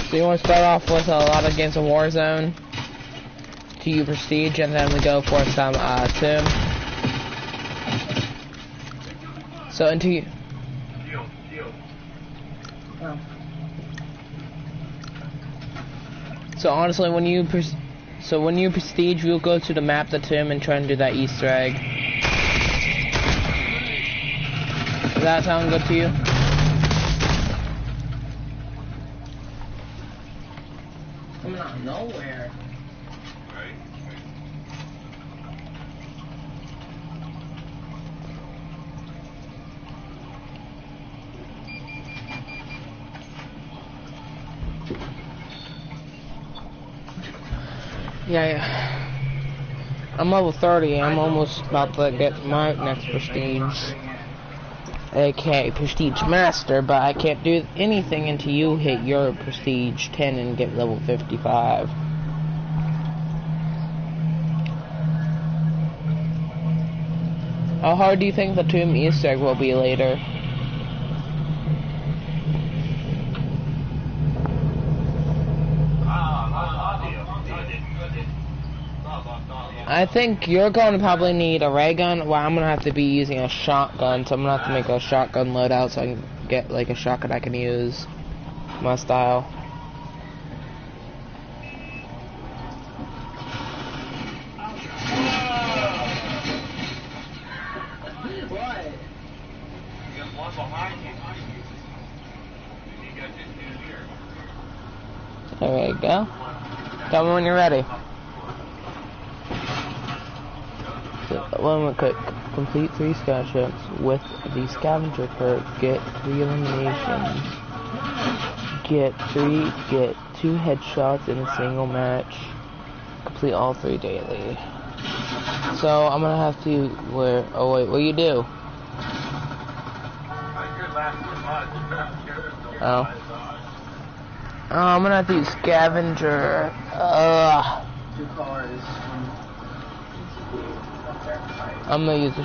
So you want to start off with a lot of games of Warzone to you prestige, and then we go for some Sim. So into you. Oh. So honestly, when you prestige, we'll go to the map that's Tim and try and do that Easter egg. Does that sound good to you? Coming out of nowhere. Yeah. I'm level 30. I'm almost about to get my next prestige, aka Prestige Master, but I can't do anything until you hit your Prestige 10 and get level 55. How hard do you think the Tomb Easter egg will be later? I think you're going to probably need a ray gun. Well, I'm going to have to be using a shotgun, so I'm going to have to make a shotgun loadout so I can get like a shotgun I can use. My style. What? There we go. Tell me when you're ready. One more quick. Complete 3 scoutships with the scavenger perk. Get 3 eliminations. Get 2 headshots in a single match. Complete all 3 daily. So I'm gonna have to wear. Oh wait, what do you do? Oh. I'm gonna have to use scavenger. 2 cars. I'm gonna use a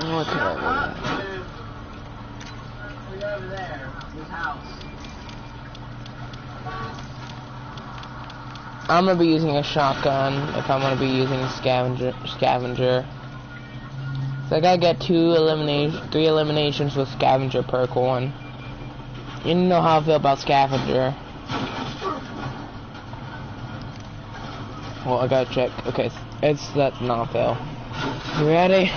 what can I do? Over there, this house. I'm gonna be using a shotgun if I'm gonna be using a scavenger. So I gotta get 3 eliminations with scavenger perk 1. You know how I feel about scavenger. Well, I gotta check. Okay, that's not fail. You ready?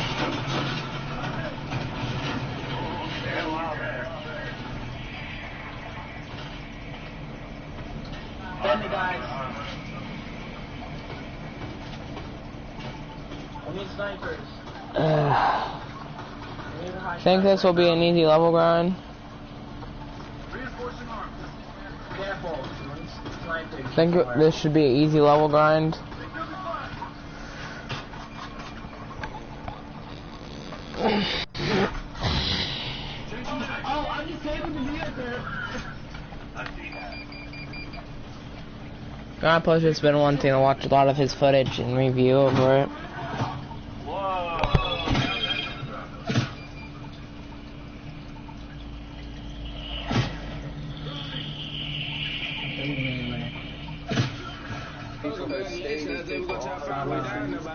Bendy, guys. I need snipers. Think this will be an easy level grind? Reinforcing arms. Careful. Think this should be an easy level grind? Oh, I just saved the vehicle. God, plus it's been one thing to watch a lot of his footage and review over it.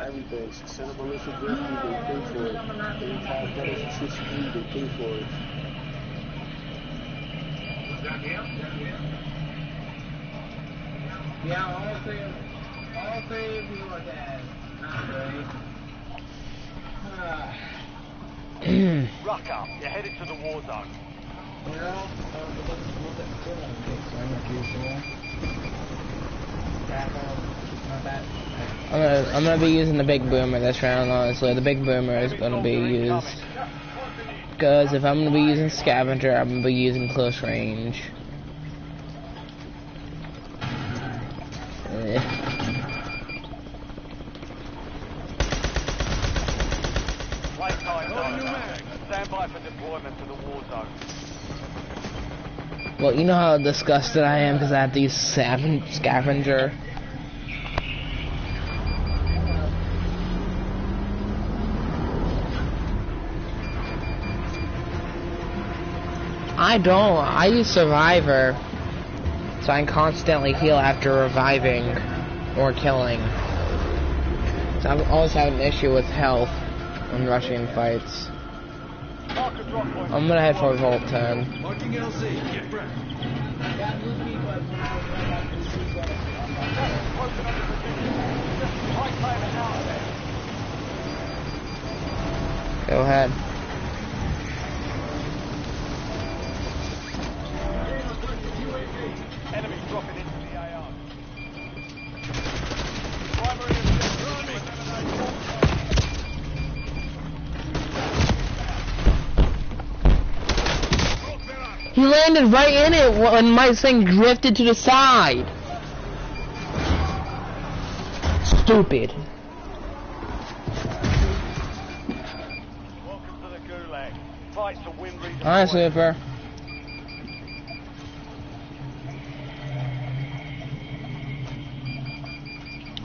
Everything. Send up a list of good people, they pay for it. Have better shit they pay for it. Yeah, all three of you are dead. Not great. Rucker, you're headed to the war zone. I'm gonna be using the big boomer this round, honestly. The big boomer is gonna be used. Because if I'm gonna be using scavenger, I'm gonna be using close range. Stand by for deployment to the war zone. Well, you know how disgusted I am because I have to use scavenger. I don't. I use Survivor. So I can constantly heal after reviving or killing. So I always have an issue with health when rushing fights. I'm gonna head for Vault 10. Marking LZ. Get ready. Go ahead. Enemy dropping into the AR. He landed right in it when my thing drifted to the side. Stupid. Welcome to the Gulag. Fight to win redeployment. Alright, Super.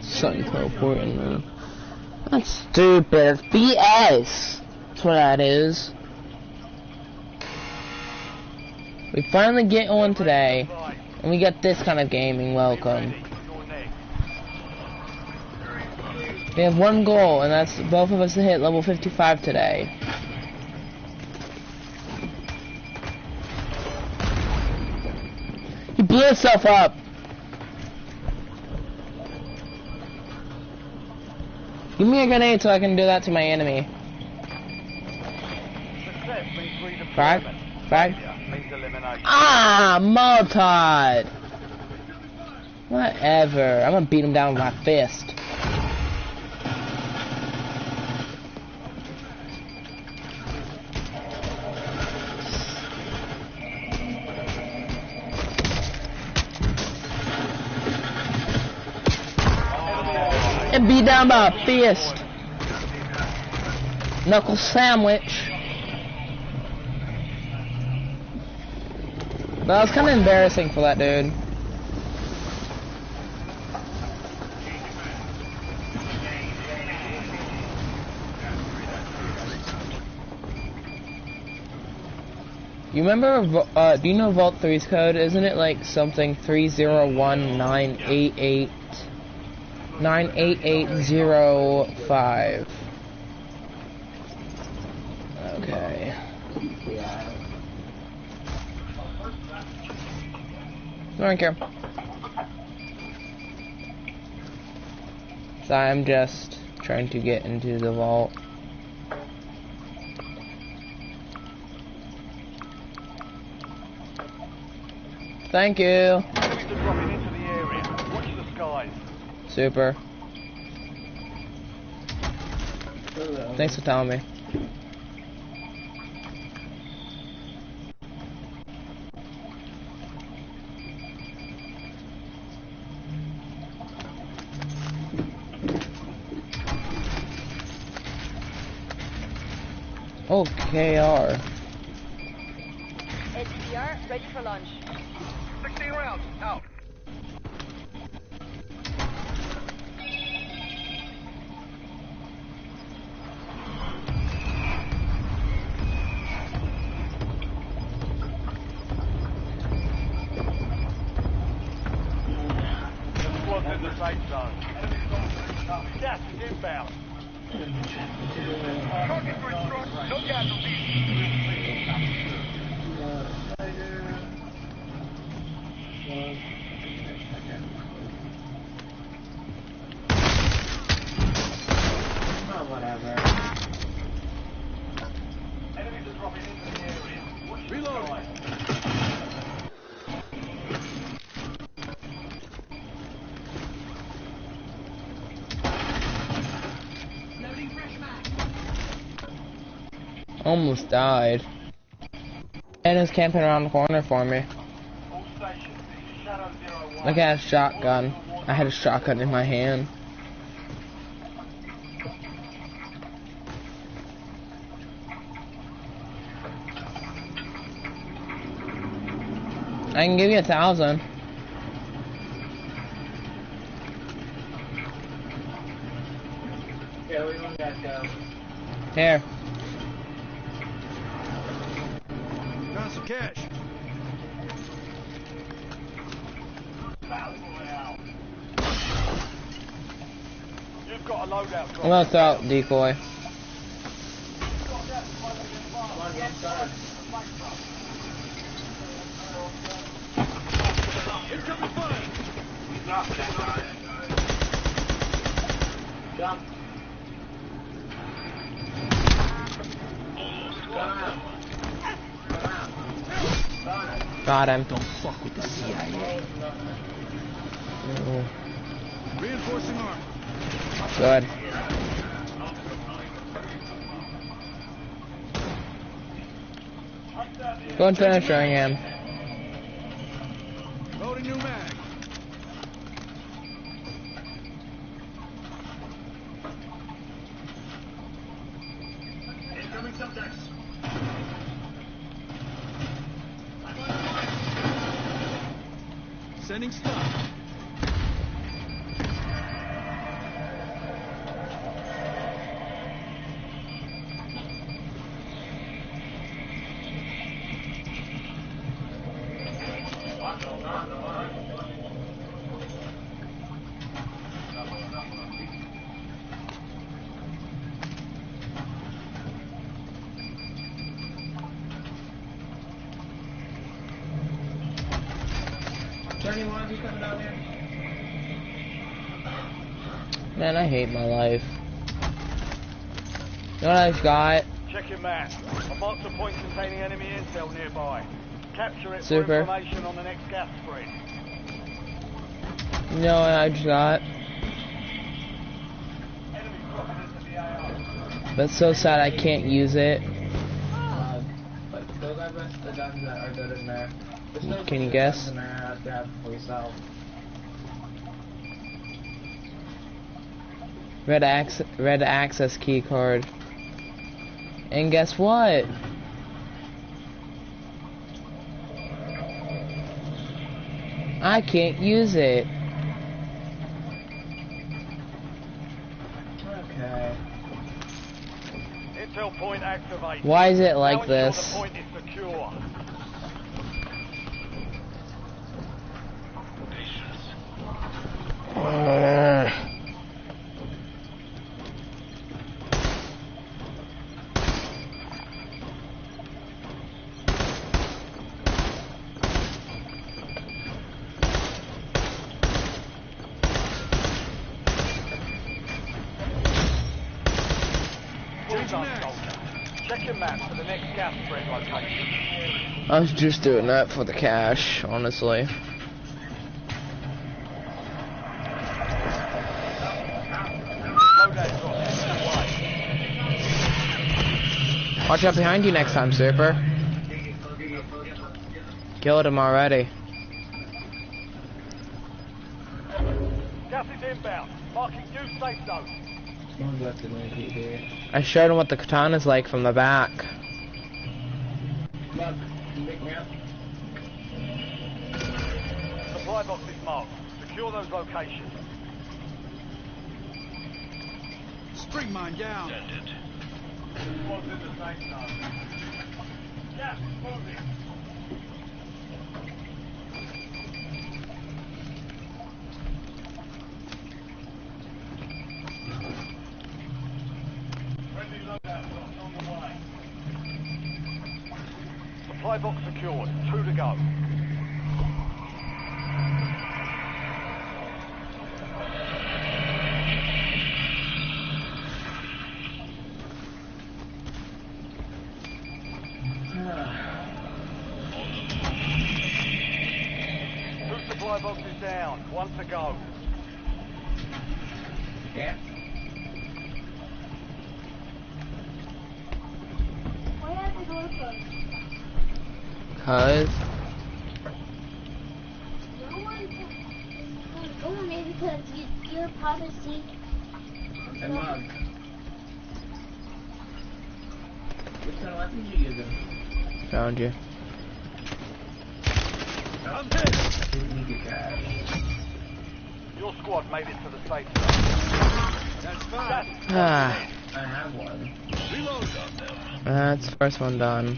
Something teleporting me. That's stupid. It's BS. That's what that is. We finally get on today, and we got this kind of gaming welcome. We have one goal, and that's both of us to hit level 55 today. He blew himself up. Give me a grenade so I can do that to my enemy. Frag? Frag? Ah, Molotov! Whatever. I'm gonna beat him down with my fist. And beat down by a fist. Knuckle sandwich. That was kind of embarrassing for that dude. You remember, do you know Vault 3's code? Isn't it like something 301-988-98805? Okay. Yeah. I don't care. So I'm just trying to get into the vault. Thank you. Enemies are dropping into the area. Watch the skies. Super. Hello. Thanks for telling me. Oh, KR. SDR, ready for launch. 16 rounds. Out. The squad's in the safe zone. Gas is inbound. Target for instruct. No casualties. Oh, whatever. Enemies are dropping into the area. Watch the Reloading. skies. Almost died. And is camping around the corner for me. All stations. Shadow 01. Look at a shotgun. I had a shotgun in my hand. I can give you 1,000. Yeah, we don't got Here. Found some cash. got a loadout drop. I'm gonna throw out decoy. Come on, get started. Incoming fire! Jump. Got him. Don't fuck with the CIA. Oh, Reinforcing armor. good. Go and finish him. Loading new mag. Incoming subjects. Sending stuff. Anyone of you coming down here? Man, I hate my life. You know what I've got? Check your map. A marked a point containing enemy intel nearby. Capture it Super. for information on the next gas spread. You know what I've got? Enemy dropping into the AO. That's so sad I can't use it. But those are the guns that are good in there. Can you guess? In there to have for yourself. Red access key card. And guess what? I can't use it. Okay. Intel point activated. Why is it like Now ensure this? the point is secure. Well done, soldier. Check your map for the next gas spread location. I was just doing that for the cash, honestly. Loadout drop is underway. Watch out behind you next time, Super. Killed him already. Gas is inbound. Marking new safe zone. Someone's left in there, here. I showed him what the katana's like from the back. Look, you pick me up. Supply box is marked. Secure those locations. Spring mine down. Squad's in the safe zone. Gas is moving. Friendly loadout drops on the way. Supply box secured. 2 to go. Two supply boxes down. 1 to go. Yeah. Why have the door closed? Cause No one can maybe because your policy. And Mug. Which kind of weapons are you using? found you. I'm hit. Didn't need your cash. Your squad made it to the safe zone. That's fine. Ah, I have one. Reload. that's the first one done.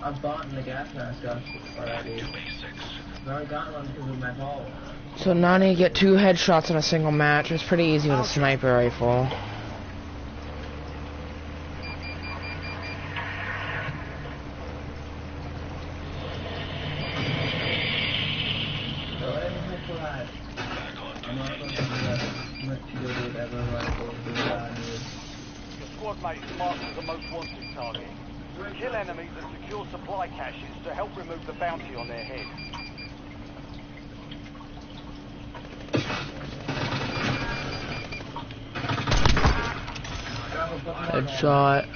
I've bought the gas mask up already. I've already gotten one because of my vault. So now I need to get 2 headshots in a single match. It's pretty easy with a sniper rifle. Your squad mate is marked as the most wanted target. Kill enemies and secure supply caches to help remove the bounty on their heads. Headshot.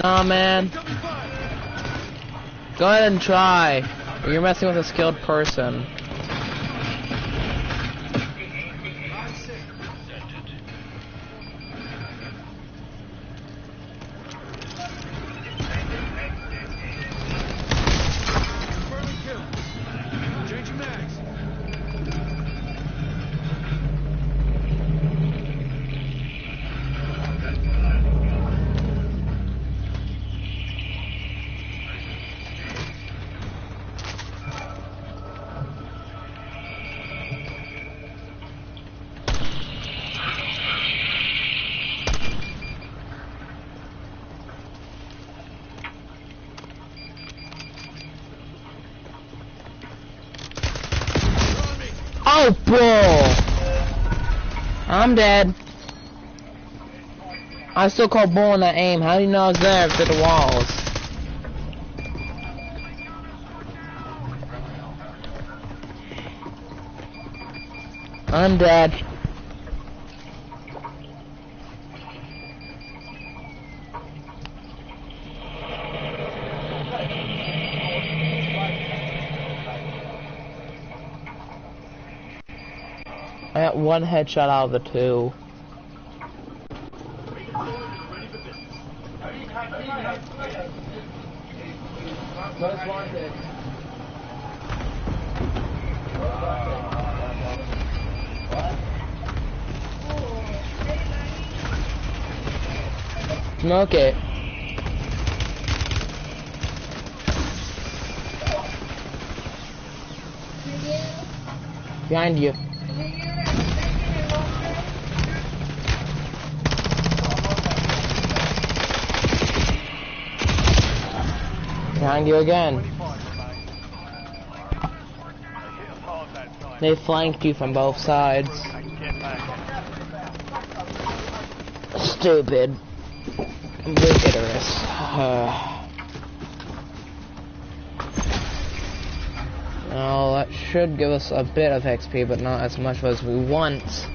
Nah, man. Go ahead and try. You're messing with a skilled person. Changing mags. Oh, bull! I'm dead. I still call bull on that aim. How do you know I was there after the walls? I'm dead. I got 1 headshot out of the 2. Most wanted. Smoke it. Behind you. Behind you again. They flanked you from both sides. Stupid. Vigorous. Oh, that should give us a bit of XP, but not as much as we want.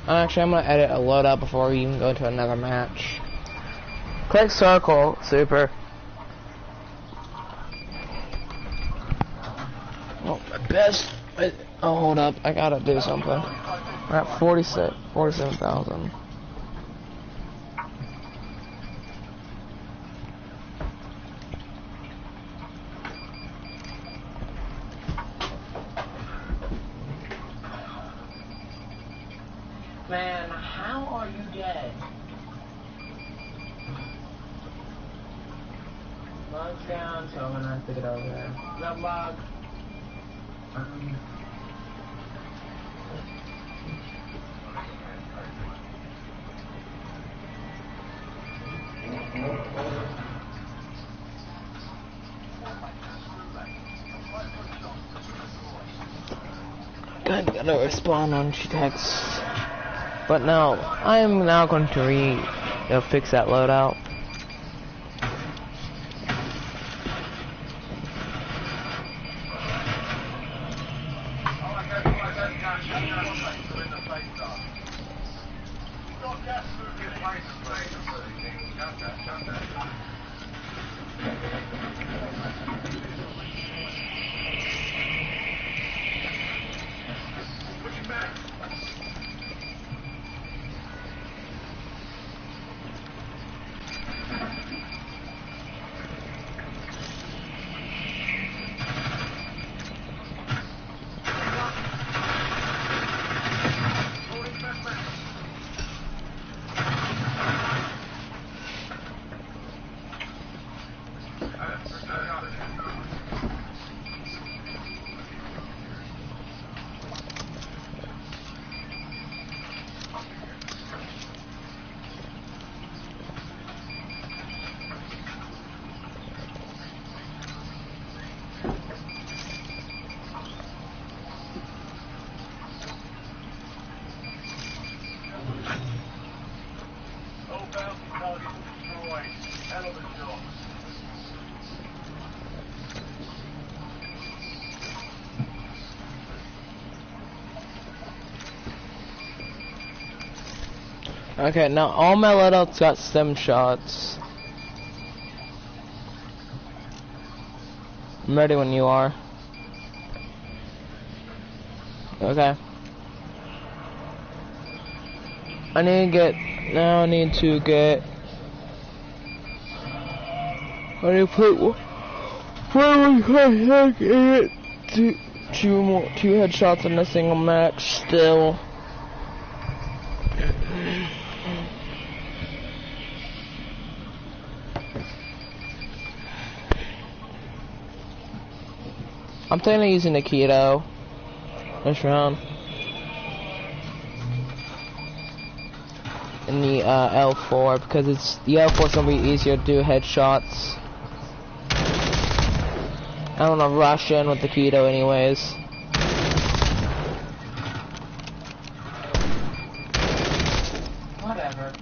Actually, I'm gonna edit a loadout before we even go to another match. Click circle, super. Oh, my best. Oh, hold up. I gotta do something. We're at 47,000. Man, how are you dead? Log's down, so I'm gonna have to get over there. No log. Gotta respond on text. But no, I am now going to fix that loadout. Okay, now all my loadouts got stem shots. I'm ready when you are. Okay. I need to get I need to put two headshots in a single match still. I'm thinking of using the keto this round. In the L4 because the L4 is gonna be easier to do headshots. I don't wanna rush in with the keto anyways. Whatever.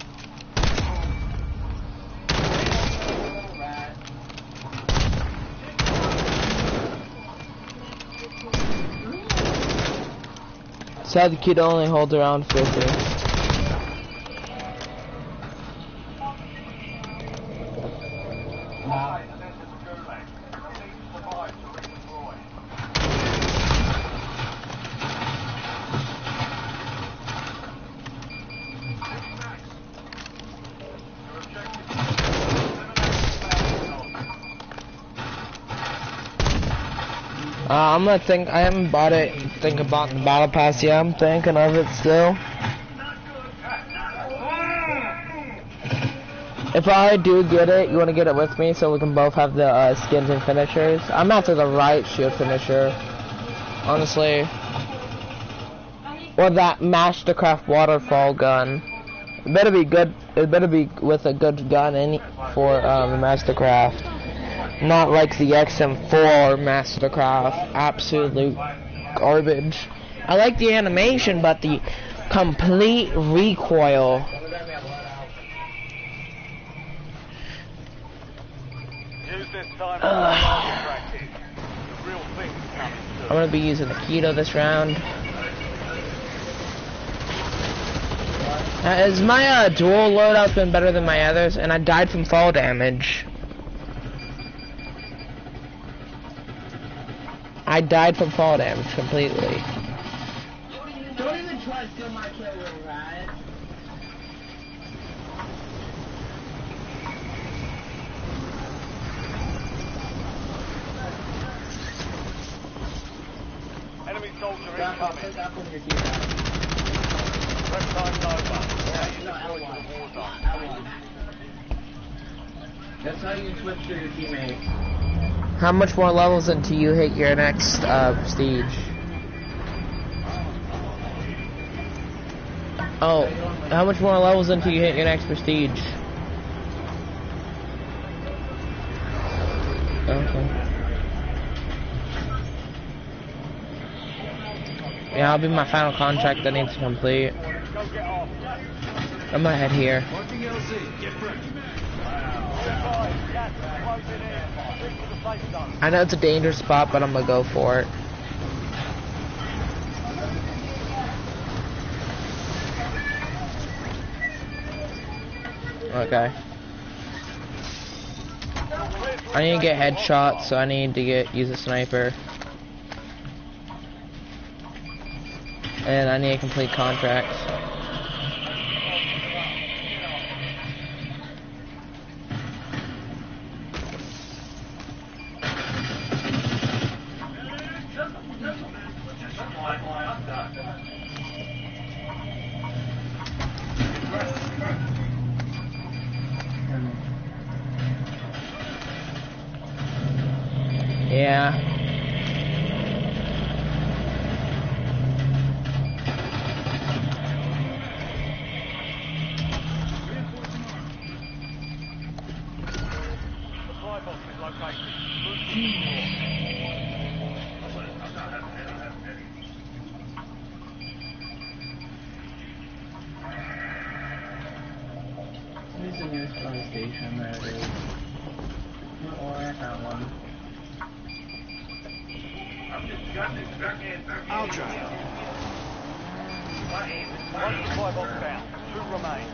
Sad the keto only holds around 50. I'm gonna think. I haven't bought it. Think about the battle pass yet. I'm thinking of it still. If I do get it, you wanna get it with me so we can both have the skins and finishers. I'm after the right shield finisher, honestly, or that Mastercraft waterfall gun. It better be good. It better be with a good gun for the Mastercraft. Not like the XM4 Mastercraft, absolute garbage. I like the animation, but the complete recoil. Use this time to practice. The real thing's coming soon. I'm gonna be using the keto this round. Has my dual loadout been better than my others? And I died from fall damage. I died from fall damage completely. Don't even try to steal my kill, little rat. Enemy soldier incoming. Prep time's over. Now you deploy to the war zone. That's how you switch to your teammates. How much more levels until you hit your next prestige? Oh, how much more levels until you hit your next prestige? Okay. Yeah, that'll be my final contract that needs to complete. I'm gonna head here. Marking LZ. Get ready. I know it's a dangerous spot, but I'm gonna go for it. Okay. I need to get headshots, so I need to use a sniper. And I need to complete contracts. Yeah. Supply box is located. Where's the nearest fire station? There it is. Oh, I found one. I'll try. One supply box down. 2 remain.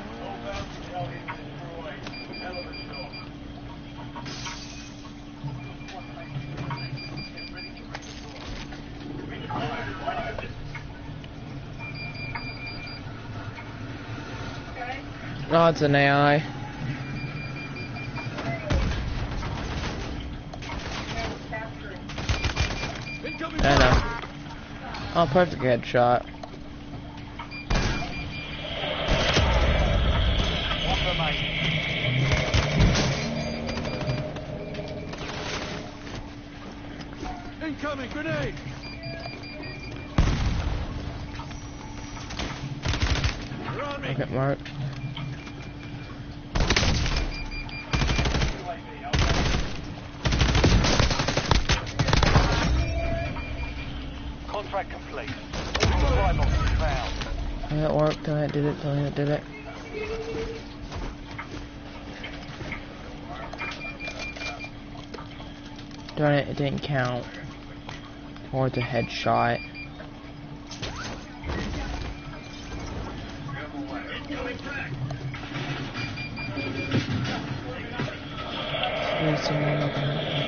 Oh, it's an AI. I know. Oh, perfect headshot. Incoming grenade! You're on me! Okay, Mark. Contract complete. All supply boxes found. It worked. Did it. Darn it, it didn't count. Or it's a headshot. There's someone up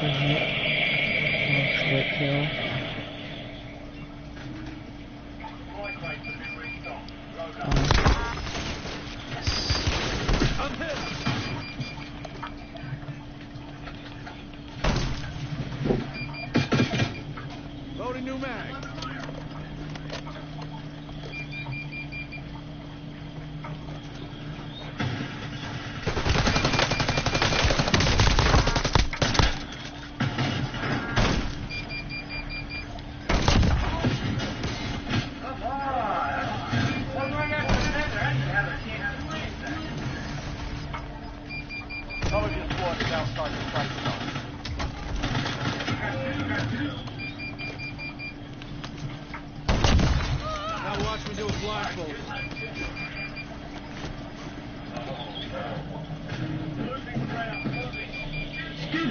in here. Oh, split kill. I'm hit! Loading new mag. Some of your squad is outside the safe zone. Now watch me do a blindfold. Two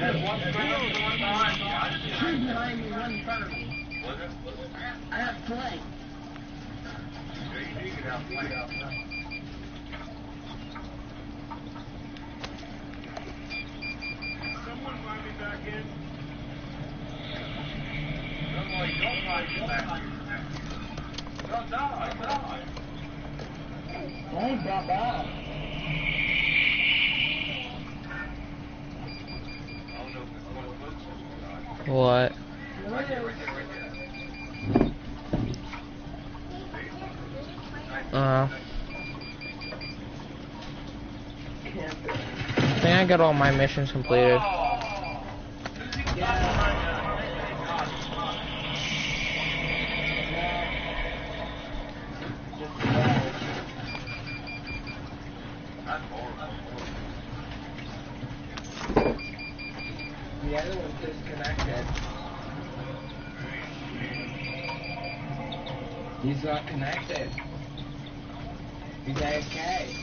behind me, one in front of me. I have play. Someone find me back in. Don't die. Don't drop out. What? I think I got all my missions completed. The other one's disconnected. He's not connected. He's AFK.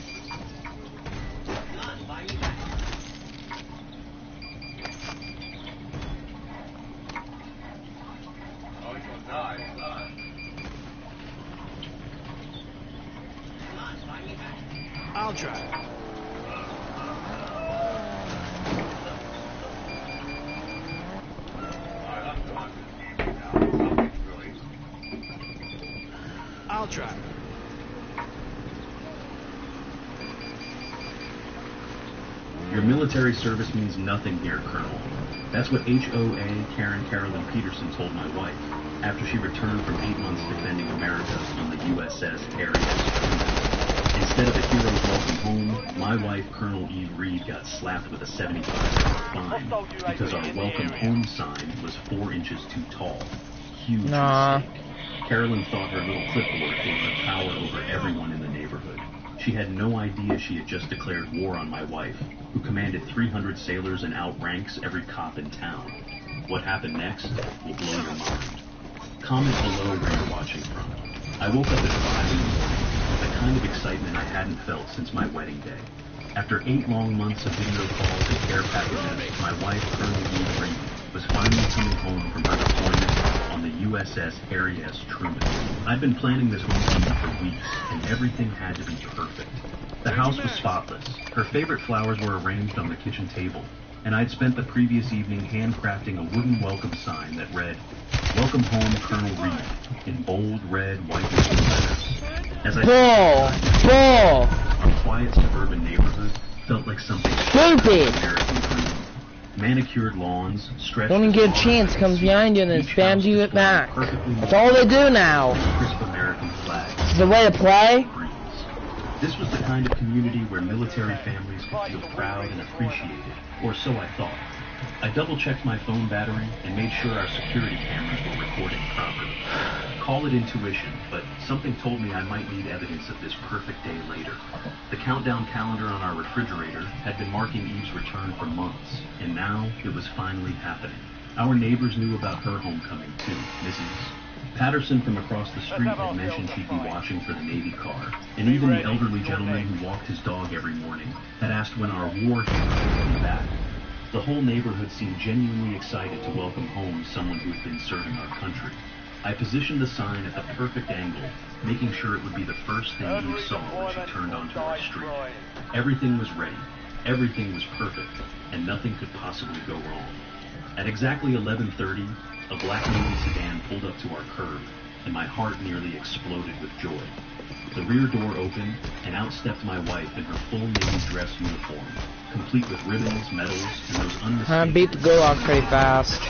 I'll try. I'll try. Your military service means nothing here, Colonel. That's what HOA Carolyn Peterson told my wife after she returned from 8 months defending America on the USS Arias. Instead of a hero's welcome home, my wife, Colonel Eve Reed, got slapped with a $75 fine because our welcome home sign was 4 inches too tall. Huge mistake. Carolyn thought her little clipboard gave her power over everyone in the neighborhood. She had no idea she had just declared war on my wife, who commanded 300 sailors and outranks every cop in town. What happened next will blow your mind. Comment below where you're watching from. I woke up at 5 in the morning with the kind of excitement I hadn't felt since my wedding day. After 8 long months of video calls and care packages, my wife, Colonel Eve Reed, was finally coming home from her deployment on the USS Arias Truman. I'd been planning this home for weeks, and everything had to be perfect. The house was spotless. Her favorite flowers were arranged on the kitchen table, and I'd spent the previous evening handcrafting a wooden welcome sign that read, "Welcome home, Colonel Reed," in bold red, white, and blue letters. As I Bull! our quiet suburban neighborhood felt like something Stupid! American dream. Manicured lawns, stretched. When you as get a far chance, as I comes could behind see, you and then each spams house you it displaying back. perfectly That's all they do now. crisp American flags. It's the way to play. Breeze. This was the kind of community where military families could feel proud and appreciated, or so I thought. I double-checked my phone battery and made sure our security cameras were recording properly. Call it intuition, but something told me I might need evidence of this perfect day later. The countdown calendar on our refrigerator had been marking Eve's return for months, and now it was finally happening. Our neighbors knew about her homecoming too, Mrs. Patterson from across the street had mentioned she'd be watching for the Navy car, and even the elderly gentleman who walked his dog every morning had asked when our war hero would be back. The whole neighborhood seemed genuinely excited to welcome home someone who had been serving our country. I positioned the sign at the perfect angle, making sure it would be the first thing Eve saw when she turned onto our street. Everything was ready, everything was perfect, and nothing could possibly go wrong. At exactly 11:30, a black Navy sedan pulled up to our curb, and my heart nearly exploded with joy. The rear door opened, and out stepped my wife in her full Navy dress uniform, complete with ribbons, medals, and those I unmistakable... beat the Gulag pretty fast.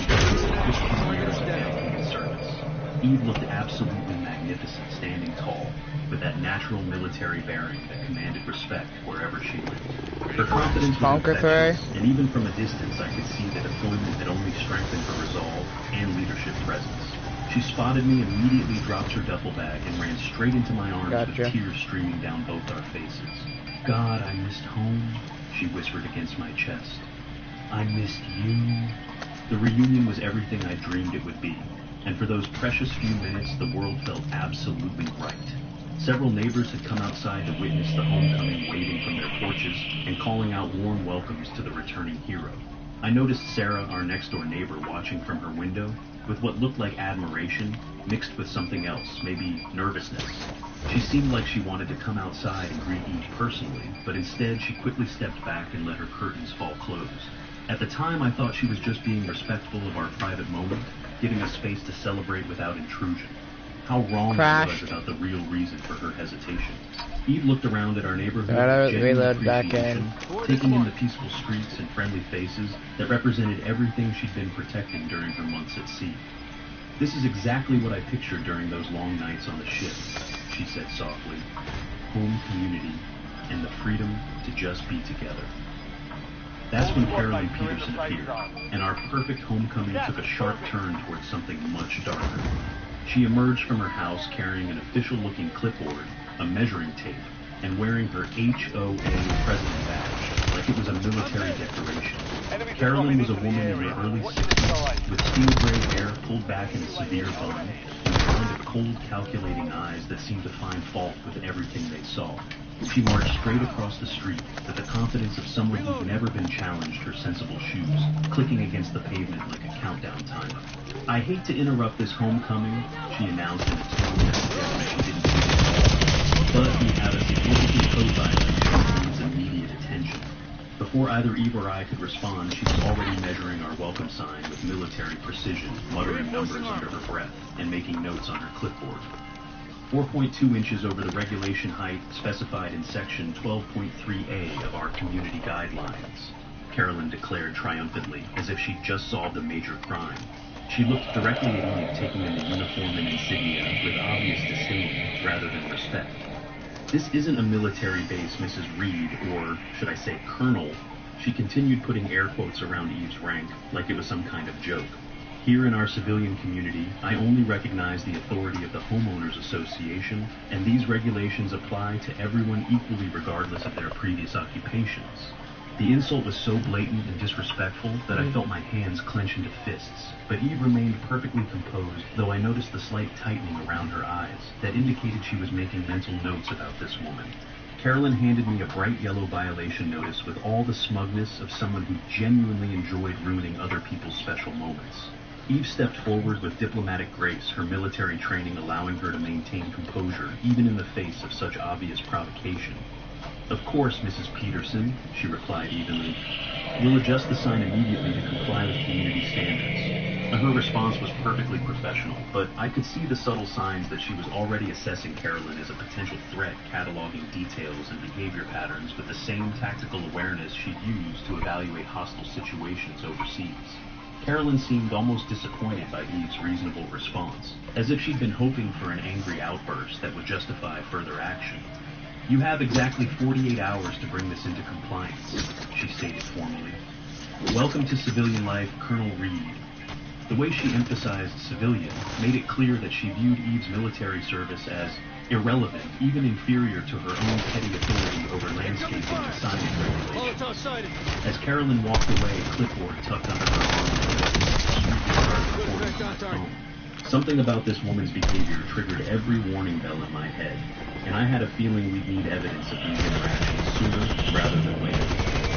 Eve looked absolutely magnificent standing tall, with that natural military bearing that commanded respect wherever she lived. Her confidence was infectious, and even from a distance I could see that deployment had only strengthened her resolve and leadership presence. She spotted me, immediately dropped her duffel bag, and ran straight into my arms with tears streaming down both our faces. "God, I missed home," she whispered against my chest. "I missed you." The reunion was everything I dreamed it would be, and for those precious few minutes the world felt absolutely right. Several neighbors had come outside to witness the homecoming, waving from their porches and calling out warm welcomes to the returning hero. I noticed Sarah, our next-door neighbor, watching from her window with what looked like admiration mixed with something else, maybe nervousness. She seemed like she wanted to come outside and greet Eve personally, but instead she quickly stepped back and let her curtains fall closed. At the time, I thought she was just being respectful of our private moment, giving us space to celebrate without intrusion. How wrong I was about the real reason for her hesitation. Eve looked around at our neighborhood with genuine appreciation, taking in the peaceful streets and friendly faces that represented everything she'd been protecting during her months at sea. "This is exactly what I pictured during those long nights on the ship," she said softly. "Home community and the freedom to just be together." That's when Carolyn Peterson appeared, and our perfect homecoming took a sharp turn towards something much darker. She emerged from her house carrying an official-looking clipboard, a measuring tape, and wearing her HOA President badge like it was a military decoration. Carolyn was a woman in her early 60s, with steel-gray hair pulled back in a severe bun, and a kind of cold, calculating eyes that seemed to find fault with everything they saw. She marched straight across the street with the confidence of someone who'd never been challenged her sensible shoes, clicking against the pavement like a countdown timer. "I hate to interrupt this homecoming," she announced in a tone that suggested she didn't see it, "but we have a significant code violation that needs immediate attention." Before either Eve or I could respond, she was already measuring our welcome sign with military precision, muttering numbers under her breath, and making notes on her clipboard. 4.2 inches over the regulation height specified in section 12.3A of our community guidelines, Carolyn declared triumphantly, as if she'd just solved a major crime. She looked directly at Eve, taking in the uniform and insignia with obvious disdain rather than respect. "This isn't a military base, Mrs. Reed, or should I say Colonel?" She continued, putting air quotes around Eve's rank like it was some kind of joke. "Here in our civilian community, I only recognize the authority of the Homeowners Association, and these regulations apply to everyone equally regardless of their previous occupations." The insult was so blatant and disrespectful that I felt my hands clench into fists, but Eve remained perfectly composed, though I noticed the slight tightening around her eyes that indicated she was making mental notes about this woman. Carolyn handed me a bright yellow violation notice with all the smugness of someone who genuinely enjoyed ruining other people's special moments. Eve stepped forward with diplomatic grace, her military training allowing her to maintain composure even in the face of such obvious provocation. "Of course, Mrs. Peterson," she replied evenly. "We'll adjust the sign immediately to comply with community standards." Her response was perfectly professional, but I could see the subtle signs that she was already assessing Carolyn as a potential threat, cataloging details and behavior patterns with the same tactical awareness she'd used to evaluate hostile situations overseas. Carolyn seemed almost disappointed by Eve's reasonable response, as if she'd been hoping for an angry outburst that would justify further action. "You have exactly 48 hours to bring this into compliance," she stated formally. "Welcome to civilian life, Colonel Reed." The way she emphasized civilian made it clear that she viewed Eve's military service as irrelevant, even inferior to her own petty authority over landscaping and signage regulations. As Carolyn walked away, a clipboard tucked under her arm. Something about this woman's behavior triggered every warning bell in my head, and I had a feeling we'd need evidence of these interactions sooner rather than later.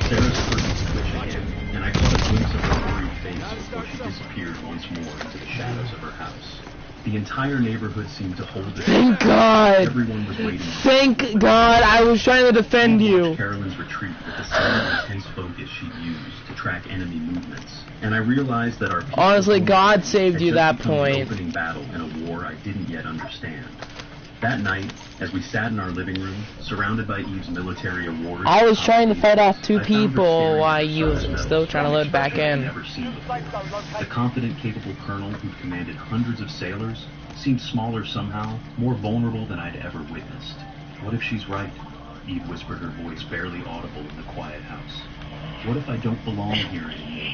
Sarah's curtains twitched again, and I caught a glimpse of her worried face before she disappeared once more into the shadows of her house. The entire neighborhood seemed to hold its Thank God! Everyone was waiting. Thank God! I was trying to defend you! Carolyn's retreat with the same intense focus she'd used to track enemy movements, and I realized that our Honestly, God saved you that become the point. opening battle in a war I didn't yet understand. That night, as we sat in our living room, surrounded by Eve's military awards, I was trying to fight off two I found her people staring while at you was the still trying to load back I'd in. never seen before. The confident, capable colonel who'd commanded hundreds of sailors seemed smaller somehow, more vulnerable than I'd ever witnessed. What if she's right? Eve whispered, her voice barely audible in the quiet house. What if I don't belong here anymore?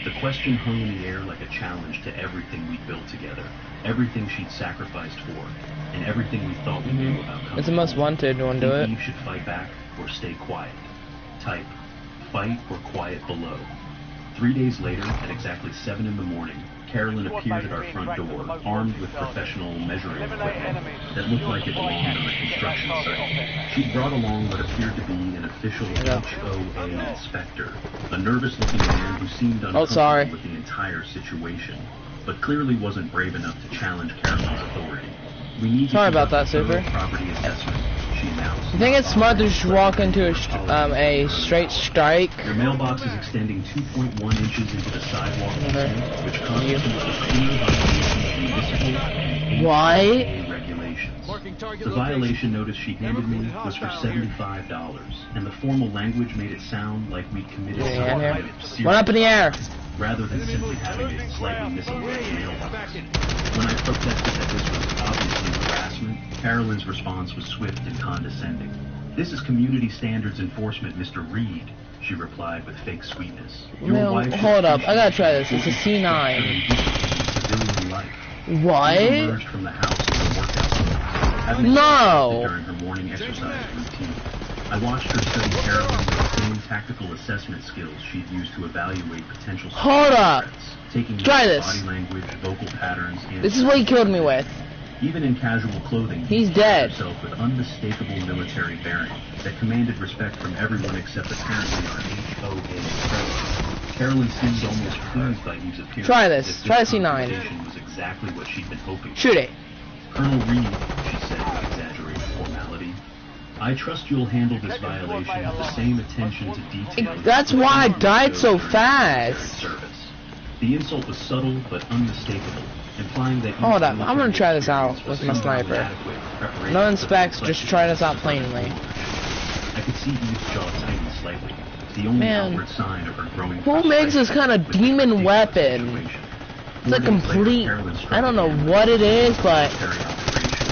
The question hung in the air like a challenge to everything we'd built together, everything she'd sacrificed for, and everything we thought we knew about coming It's the most home. wanted one, do it. Eve should fight back or stay quiet. Type, fight or quiet below. 3 days later, at exactly 7 in the morning, Carolyn appeared at our front door, armed with professional measuring equipment that looked like it belonged on a construction site. She brought along what appeared to be an official HOA inspector, a nervous-looking man who seemed uncomfortable with the entire situation, but clearly wasn't brave enough to challenge Carolyn's authority. "We need Sorry to about that, conduct a Super. property assessment," she announced. I think it's smart to just walk into a straight strike. Your mailbox is extending 2.1 inches into the sidewalk, which constitutes a clear violation of municipal and Why? HOA regulations. The violation notice she handed me was for $75, and the formal language made it sound like we'd committed some kind of serious One up in the air. rather than simply having a slightly misaligned mailbox. When I protested that this was obviously harassment, Carolyn's response was swift and condescending. "This is community standards enforcement, Mr. Reed," she replied with fake sweetness. No, hold up. I gotta try this. It's a C9. Civilian life. What? She emerged from the house in her workout clothes, having No. during her morning exercise routine. I watched her study Carolyn with the same tactical assessment skills she'd used to evaluate potential Hold up. threats, taking Try note of this. body language, vocal patterns, and This is what he killed me with. even in casual clothing, He's she dead. herself with unmistakable military bearing that commanded respect from everyone except apparently our HOA president. Carolyn seemed almost pleased by Eve's appearance. Try this. as if Try this the C9. confrontation was exactly what she'd been hoping for. Shoot it. "Colonel Reed," she said with exaggerated formality, "I trust you'll handle this violation with the same attention to detail. That's why I died so fast. Service. The insult was subtle but unmistakable, implying that Hold up, I'm gonna try this out with my sniper. No specs, just try this out plainly. I could see Eve's jaw tighten slightly. The only Man, outward sign of her growing who makes this kind of frustration demon with the weapon? situation. It's a 4 days later, complete, Carolyn struck I don't know again what it is, but military operation,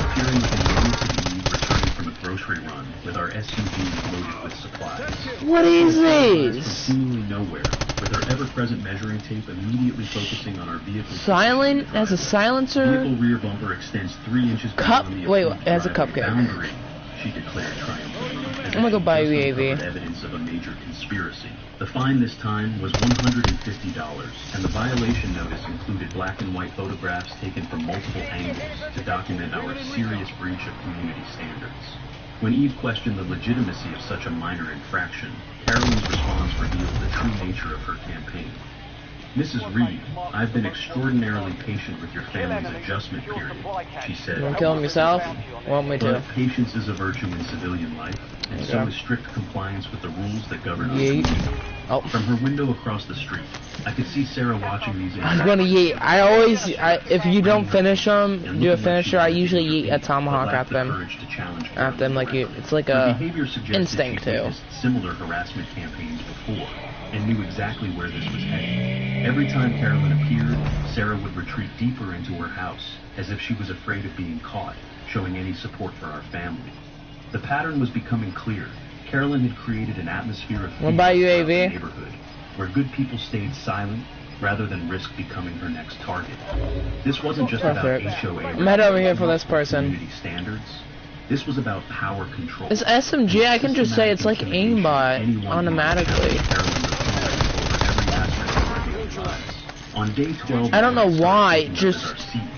appearing within minutes of Eve returning from a grocery run with our SUV loaded with supplies. what is From this? seemingly nowhere, with our ever-present measuring tape immediately focusing on our vehicle. Silent as a silencer? Vehicle rear bumper extends 3 inches Cup- beyond the wait, approved it has a driveway cupcake. boundary, she declared triumphantly. as I'm gonna go if buy she'd just UAV. uncovered evidence of a major conspiracy. The fine this time was $150, and the violation notice included black and white photographs taken from multiple angles to document our serious breach of community standards. When Eve questioned the legitimacy of such a minor infraction, Carolyn's response revealed the true nature of her campaign. Mrs. Reed, I've been extraordinarily patient with your family's adjustment period, she You said. wanna kill him yourself? Want me to? But patience is a virtue in civilian life, and so is strict compliance with the rules that govern our Yeet. community. Oh. From her window across the street, I could see Sarah watching these I'm gonna yeet. I always, if you don't finish them, do a finisher, I usually yeet a tomahawk at them. At them, like it's like a instinct too. Similar harassment campaigns before, and knew exactly where this was heading. Every time Carolyn appeared, Sarah would retreat deeper into her house, as if she was afraid of being caught, showing any support for our family. The pattern was becoming clear. Carolyn had created an atmosphere of fear about throughout UAV? the neighborhood, where good people stayed silent rather than risk becoming her next target. This wasn't just Perfect. about HOA. I'm head over here for this person. Community standards. This was about power control. This SMG, I can just say it's like aimbot automatically. On day 12, I don't know why, just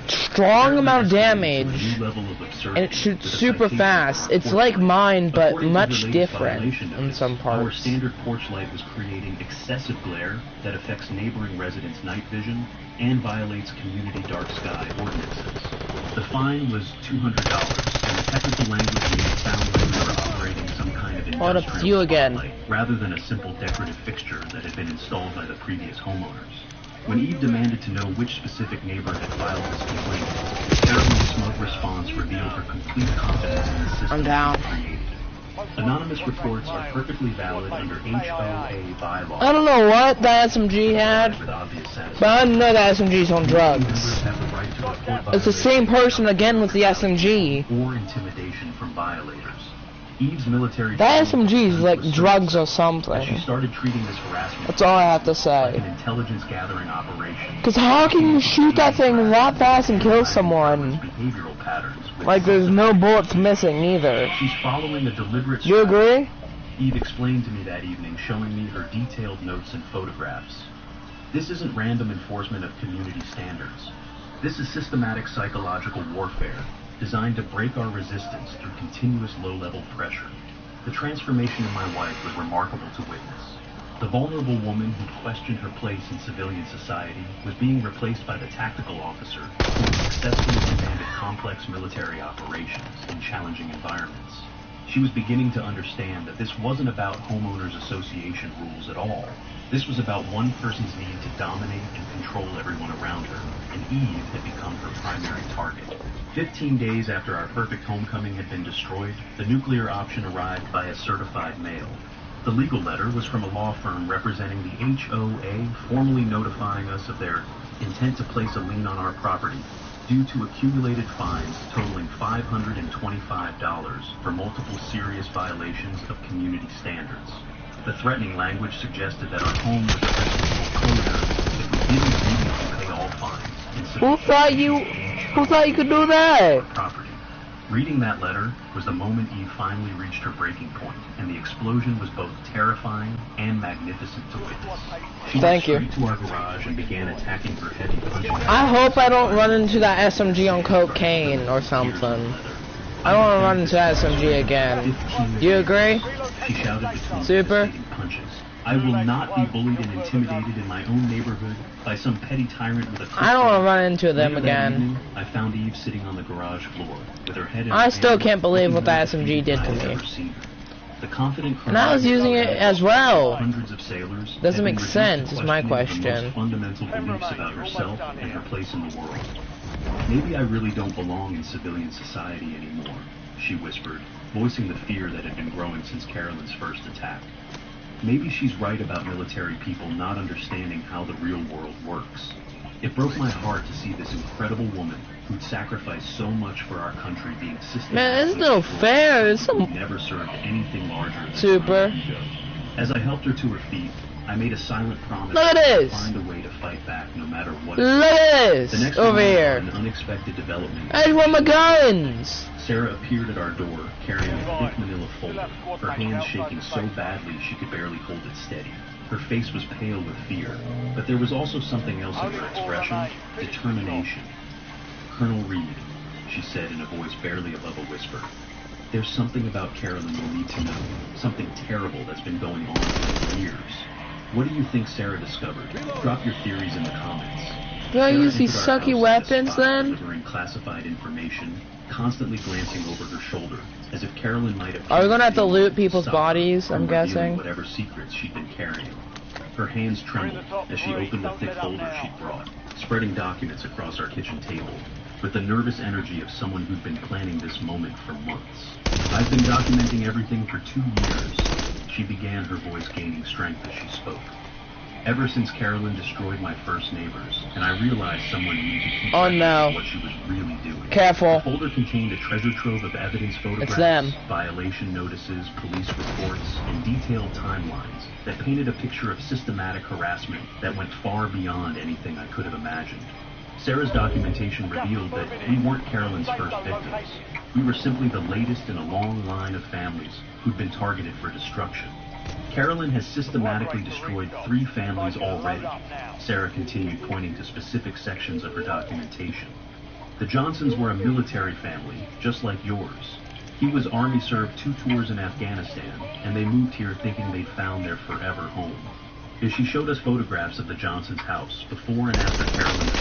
strong amount of damage, and it shoots super fast. It's like mine, but much different in some Our parts. standard porch light was creating excessive glare that affects neighboring residents' night vision and violates community dark sky ordinances. The fine was $200, and the technical language made it sound like we were operating some kind of Hold up, industrial you again. spotlight, rather than a simple decorative fixture that had been installed by the previous homeowners. When Eve demanded to know which specific neighbor had filed this complaint, Carolyn's smug response revealed her complete confidence in the system I'm down. she created. Anonymous reports are perfectly valid under HOA bylaw. I don't know what the SMG had, With obvious but I know that SMG's on drugs. members have the right to report It's the same person again with the SMG. or intimidation from violators. Eve's military That training SMG is like was drugs or She something. started treating this harassment That's all I have to like say. an intelligence gathering operation. Cause how can you shoot that thing that fast and kill someone? Behavioral patterns with Like there's no bullets missing either. She's following a deliberate You agree? Eve explained to me that evening, showing me her detailed notes and photographs. This isn't random enforcement of community standards. This is systematic psychological warfare, designed to break our resistance through continuous low-level pressure. The transformation in my wife was remarkable to witness. The vulnerable woman who questioned her place in civilian society was being replaced by the tactical officer who successfully commanded complex military operations in challenging environments. She was beginning to understand that this wasn't about homeowners association rules at all. This was about one person's need to dominate and control everyone around her, and Eve had become her primary target. 15 days after our perfect homecoming had been destroyed, the nuclear option arrived by a certified mail. The legal letter was from a law firm representing the HOA, formally notifying us of their intent to place a lien on our property due to accumulated fines totaling $525 for multiple serious violations of community standards. The threatening language suggested that our home was a risk of foreclosure if we didn't immediately pay all fines. Who thought you could do that? Property. Reading that letter was the moment Eve finally reached her breaking point, and the explosion was both terrifying and magnificent to witness. She Thank you. went straight to our garage and began attacking her heavy punching bag. I hope I don't run into that SMG on cocaine or something. I don't want to run into that SMG again. You agree? She shouted between Super. devastating punches. I will not be bullied and intimidated in my own neighborhood by some petty tyrant with a I don't want to run into them Later that again. evening, I found Eve sitting on the garage floor with her head in I her still hands, can't believe what looking that more SMG did to defeated than me. I've ever seen her. The confident And I was using it as well. Hundreds of sailors Doesn't had make been sense, reduced is my to questioning the question. most fundamental beliefs about herself and her place in the world. Maybe I really don't belong in civilian society anymore, she whispered, voicing the fear that had been growing since Carolyn's first attack. Maybe she's right about military people not understanding how the real world works. It broke my heart to see this incredible woman who'd sacrificed so much for our country being systematically Man, it's no fair. It's who some never served anything larger than Super. her ego. As I helped her to her feet, I made a silent promise Look at to this. find a way to fight back no matter what. it Look at took. The this next over morning, here. an unexpected development. I just want my guns. Sarah appeared at our door carrying a thick manila folder, her hands shaking so badly she could barely hold it steady. Her face was pale with fear, but there was also something else in her expression, determination. Colonel Reed, she said in a voice barely above a whisper. There's something about Carolyn you need to know, something terrible that's been going on for years. What do you think Sarah discovered? Drop your theories in the comments. Do I use Sarah these entered our sucky house weapons as a spy, then? delivering classified information, constantly glancing over her shoulder, as if Carolyn might appear. Are we gonna have to loot to people's stop her bodies, from I'm revealing guessing? whatever secrets she'd been carrying. Her hands trembled as she opened the thick folder she'd brought, spreading documents across our kitchen table, with the nervous energy of someone who'd been planning this moment for months. I've been documenting everything for 2 years. She began, her voice gaining strength as she spoke. Ever since Carolyn destroyed my first neighbors, and I realized someone needed to keep Oh, record no. of what she was really doing. Careful. The folder contained a treasure trove of evidence, photographs, It's them. violation notices, police reports, and detailed timelines that painted a picture of systematic harassment that went far beyond anything I could have imagined. Sarah's documentation revealed that we weren't Carolyn's first victims. We were simply the latest in a long line of families who'd been targeted for destruction. Carolyn has systematically destroyed 3 families already, Sarah continued, pointing to specific sections of her documentation. The Johnsons were a military family, just like yours. He was Army served 2 tours in Afghanistan, and they moved here thinking they'd found their forever home. As she showed us photographs of the Johnsons' house, before and after Carolyn's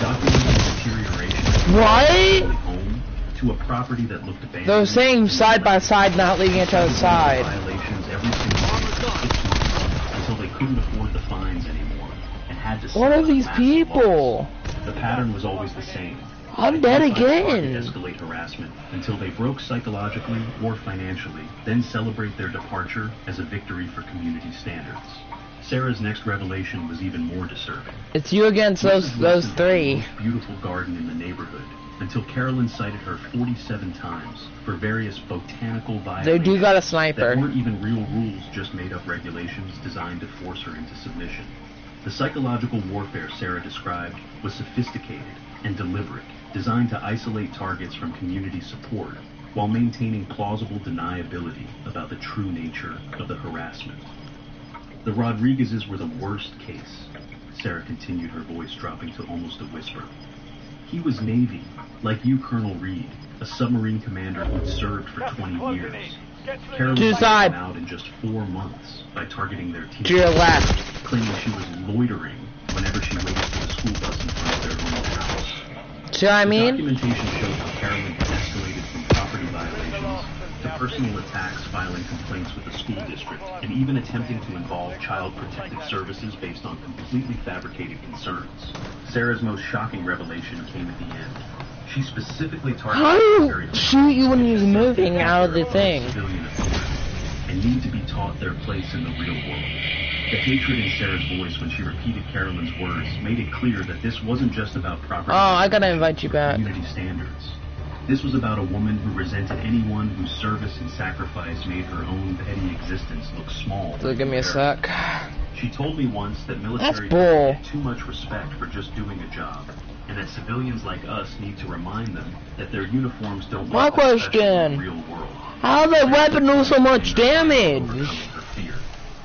documenting the deterioration of What? the home to a property that looked abandoned. Those same side by side, not leaving each other's side. Violations every single day for 6 months until they couldn't afford the fines anymore and had to. What are these people? The pattern was always the same. I'm dead again. Escalate harassment until they broke psychologically or financially, then celebrate their departure as a victory for community standards. Sarah's next revelation was even more disturbing. It's you against those Mrs. Wilson had the 3. most beautiful garden in the neighborhood, until Carolyn cited her 47 times for various botanical They violations do got a that sniper. weren't even real rules, just made up regulations designed to force her into submission. The psychological warfare Sarah described was sophisticated and deliberate, designed to isolate targets from community support while maintaining plausible deniability about the true nature of the harassment. The Rodriguezes were the worst case, Sarah continued, her voice dropping to almost a whisper. He was Navy, like you, Colonel Reed, a submarine commander who'd served for 20 years. Carolyn To the took side. them out in just 4 months by targeting their team, To your left. claiming she was loitering whenever she waited for the school bus in front of their own house. See what I The mean? documentation showed how Carolyn had escalated from property violations to personal attacks, filing complaints with the school district, and even attempting to involve Child Protective Services based on completely fabricated concerns. Sarah's most shocking revelation came at the end. She specifically targeted How do military you shoot you when he's moving out of the officers thing? civilian authority and need to be taught their place in the real world. The hatred in Sarah's voice when she repeated Carolyn's words made it clear that this wasn't just about property. Oh, I gotta invite you back. Community standards. This was about a woman who resented anyone whose service and sacrifice made her own petty existence look small. So give me a sec. She told me once that military bull. get too much respect for just doing a job, and that civilians like us need to remind them that their uniforms don't My make them special in question. the real world. How did that weapon do so much damage?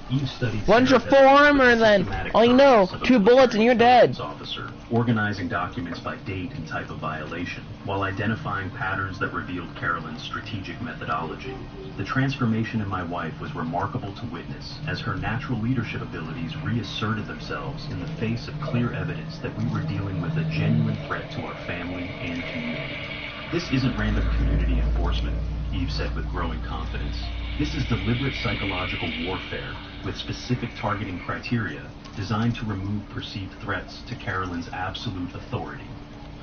Eve studied One's your full armor, then all you know, 2 bullets and you're dead. Officer, organizing documents by date and type of violation, while identifying patterns that revealed Carolyn's strategic methodology. The transformation in my wife was remarkable to witness, as her natural leadership abilities reasserted themselves in the face of clear evidence that we were dealing with a genuine threat to our family and community. This isn't random community enforcement, Eve said with growing confidence. This is deliberate psychological warfare with specific targeting criteria designed to remove perceived threats to Carolyn's absolute authority.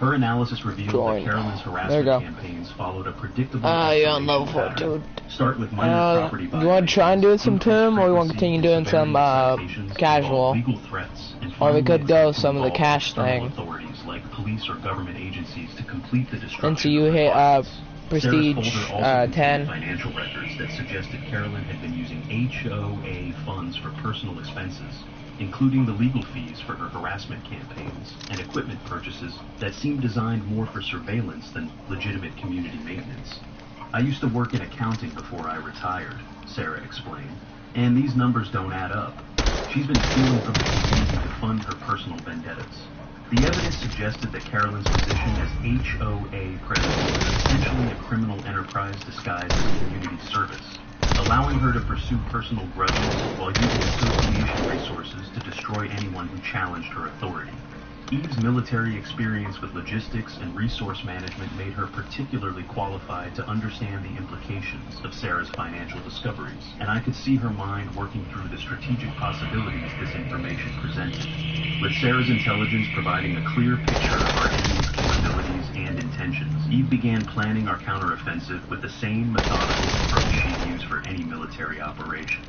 Her analysis revealed that Carolyn's harassment campaigns followed a predictable You're on level 4, pattern. dude. Start with minor property You want to try and do some Tomb, or you want to continue doing some citations, casual? legal threats, and Or we finally could go attempt to some of the involve cash external thing. authorities like police or government agencies to complete the destruction. And so you of the hit violence. Prestige Sarah's folder also contained 10. financial records that suggested Carolyn had been using HOA funds for personal expenses, including the legal fees for her harassment campaigns and equipment purchases that seemed designed more for surveillance than legitimate community maintenance. I used to work in accounting before I retired, Sarah explained, and these numbers don't add up. She's been stealing from the community to fund her personal vendettas. The evidence suggested that Carolyn's position as HOA president was essentially a criminal enterprise disguised as community service. allowing her to pursue personal grudges while using association resources to destroy anyone who challenged her authority. Eve's military experience with logistics and resource management made her particularly qualified to understand the implications of Sarah's financial discoveries, and I could see her mind working through the strategic possibilities this information presented. With Sarah's intelligence providing a clear picture of our enemy's capabilities and intentions, Eve began planning our counteroffensive with the same methodical approach she'd use for any military operation.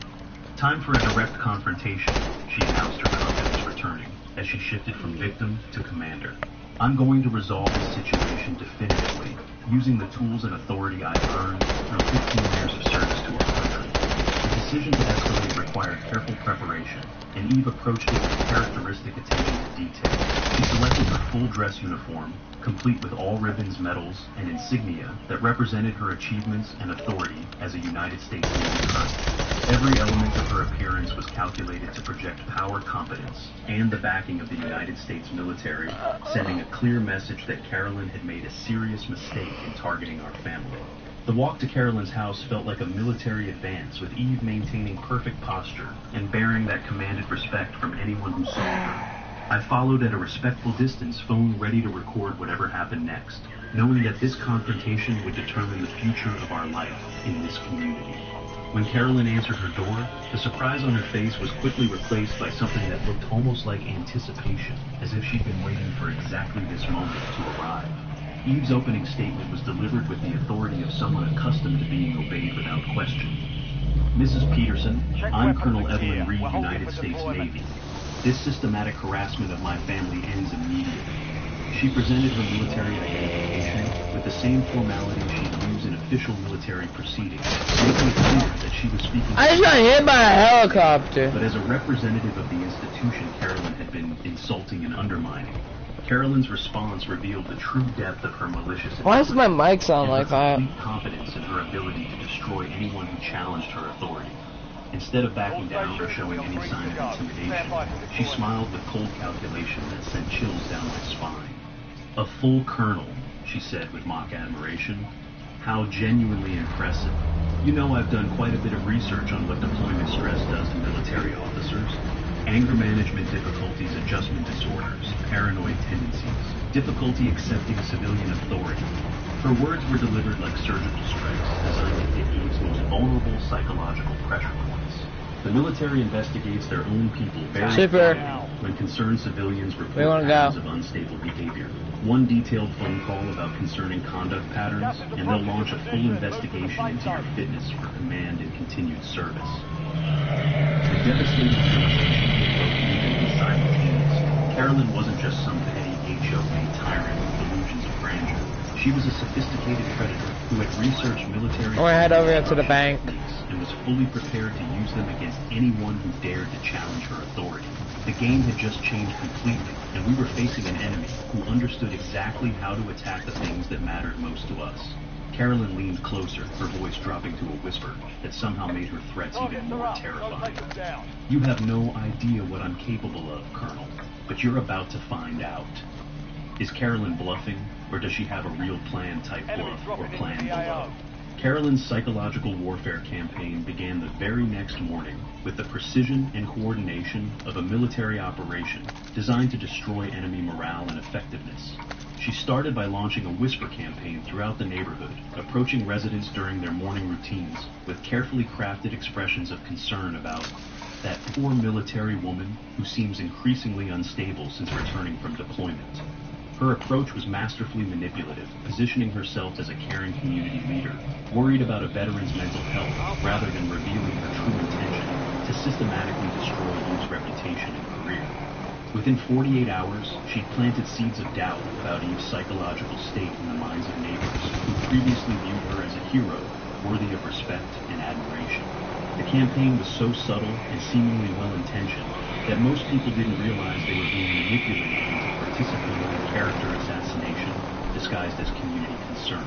Time for a direct confrontation, she announced her confidence returning, as she shifted from victim to commander. I'm going to resolve this situation definitively, using the tools and authority I've earned through 15 years of service to our country. The decision to escalate required careful preparation, and Eve approached it with characteristic attention to detail. She selected her full dress uniform, complete with all ribbons, medals, and insignia that represented her achievements and authority as a United States Navy colonel. Every element of her appearance was calculated to project power, competence, and the backing of the United States military, sending a clear message that Carolyn had made a serious mistake in targeting our family. The walk to Carolyn's house felt like a military advance, with Eve maintaining perfect posture and bearing that commanded respect from anyone who saw her. I followed at a respectful distance, phone ready to record whatever happened next, knowing that this confrontation would determine the future of our life in this community. When Carolyn answered her door, the surprise on her face was quickly replaced by something that looked almost like anticipation, as if she'd been waiting for exactly this moment to arrive. Eve's opening statement was delivered with the authority of someone accustomed to being obeyed without question. Mrs. Peterson, I'm Colonel Evelyn Reed, United States Navy. This systematic harassment of my family ends immediately. She presented her military identification with the same formality she'd use in official military proceedings, making it clear that she was speaking. I just got hit by a helicopter. But as a representative of the institution Carolyn had been insulting and undermining, Carolyn's response revealed the true depth of her malicious intent. Why does my mic sound like that? Complete confidence in her ability to destroy anyone who challenged her authority. Instead of backing down or showing any sign of intimidation, she smiled with cold calculation that sent chills down my spine. A full colonel, she said with mock admiration. How genuinely impressive. You know, I've done quite a bit of research on what deployment stress does to military officers. Anger management difficulties, adjustment disorders, paranoid tendencies, difficulty accepting civilian authority. Her words were delivered like surgical strikes, designed to hit Eve's most vulnerable psychological pressure points. The military investigates their own people very Shipper. thoroughly when concerned civilians We report wanna patterns go. of unstable behavior. One detailed phone call about concerning conduct patterns, and they'll launch a full investigation into your fitness for command and continued service. The devastating realization broke even simultaneously. Carolyn wasn't just some petty HOA tyrant with delusions of grandeur. She was a sophisticated predator who had researched military We're head over here to the bank. techniques and was fully prepared to use them against anyone who dared to challenge her authority. The game had just changed completely, and we were facing an enemy who understood exactly how to attack the things that mattered most to us. Carolyn leaned closer, her voice dropping to a whisper that somehow made her threats even more terrifying. You have no idea what I'm capable of, Colonel, but you're about to find out. Is Carolyn bluffing, or does she have a real plan type bluff or plan below? Carolyn's psychological warfare campaign began the very next morning with the precision and coordination of a military operation designed to destroy enemy morale and effectiveness. She started by launching a whisper campaign throughout the neighborhood, approaching residents during their morning routines with carefully crafted expressions of concern about that poor military woman who seems increasingly unstable since returning from deployment. Her approach was masterfully manipulative, positioning herself as a caring community leader, worried about a veteran's mental health rather than revealing her true intention to systematically destroy Eve's reputation and career. Within 48 hours, she'd planted seeds of doubt about Eve's psychological state in the minds of neighbors who previously viewed her as a hero, worthy of respect and admiration. The campaign was so subtle and seemingly well-intentioned that most people didn't realize they were being manipulated into participating in character assassination disguised as community concern.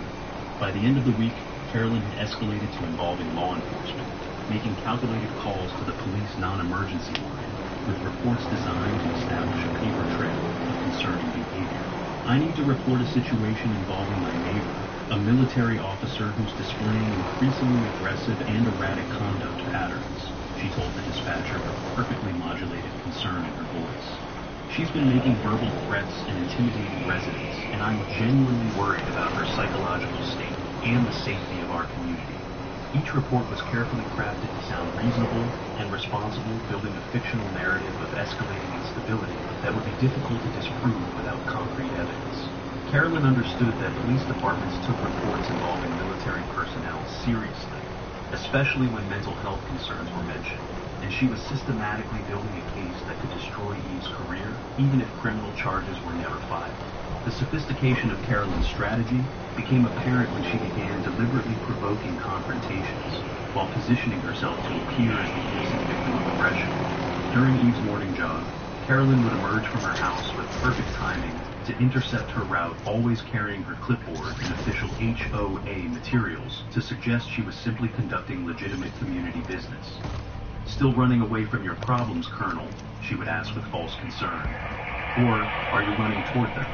By the end of the week, Carolyn had escalated to involving law enforcement, making calculated calls to the police non-emergency line, with reports designed to establish a paper trail of concerning behavior. I need to report a situation involving my neighbor, a military officer who's displaying increasingly aggressive and erratic conduct patterns, she told the dispatcher with perfectly modulated concern in her voice. She's been making verbal threats and intimidating residents, and I'm genuinely worried about her psychological state and the safety of our community. Each report was carefully crafted to sound reasonable and responsible, building a fictional narrative of escalating instability that would be difficult to disprove without concrete evidence. Carolyn understood that police departments took reports involving military personnel seriously, especially when mental health concerns were mentioned, and she was systematically building a case that could destroy Eve's career, even if criminal charges were never filed. The sophistication of Carolyn's strategy became apparent when she began deliberately provoking confrontations, while positioning herself to appear as the innocent victim of aggression. During Eve's morning jog, Carolyn would emerge from her house with perfect timing to intercept her route, always carrying her clipboard and official HOA materials to suggest she was simply conducting legitimate community business. "Still running away from your problems, Colonel?" she would ask with false concern. "Or are you running toward them?"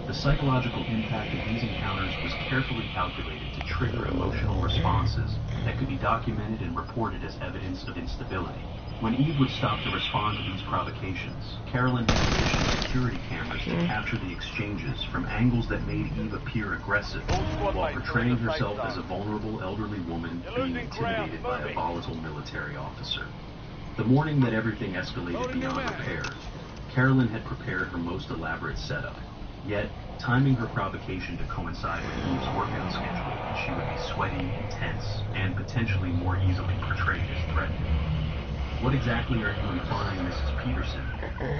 The psychological impact of these encounters was carefully calculated to trigger emotional responses that could be documented and reported as evidence of instability. When Eve would stop to respond to these provocations, Carolyn had positioned security cameras to capture the exchanges from angles that made Eve appear aggressive, while portraying herself as a vulnerable elderly woman being intimidated by a volatile military officer. The morning that everything escalated beyond repair, Carolyn had prepared her most elaborate setup. Yet, timing her provocation to coincide with Eve's workout schedule, she would be sweaty, intense, and potentially more easily portrayed as threatening. "What exactly are you implying, Mrs. Peterson?"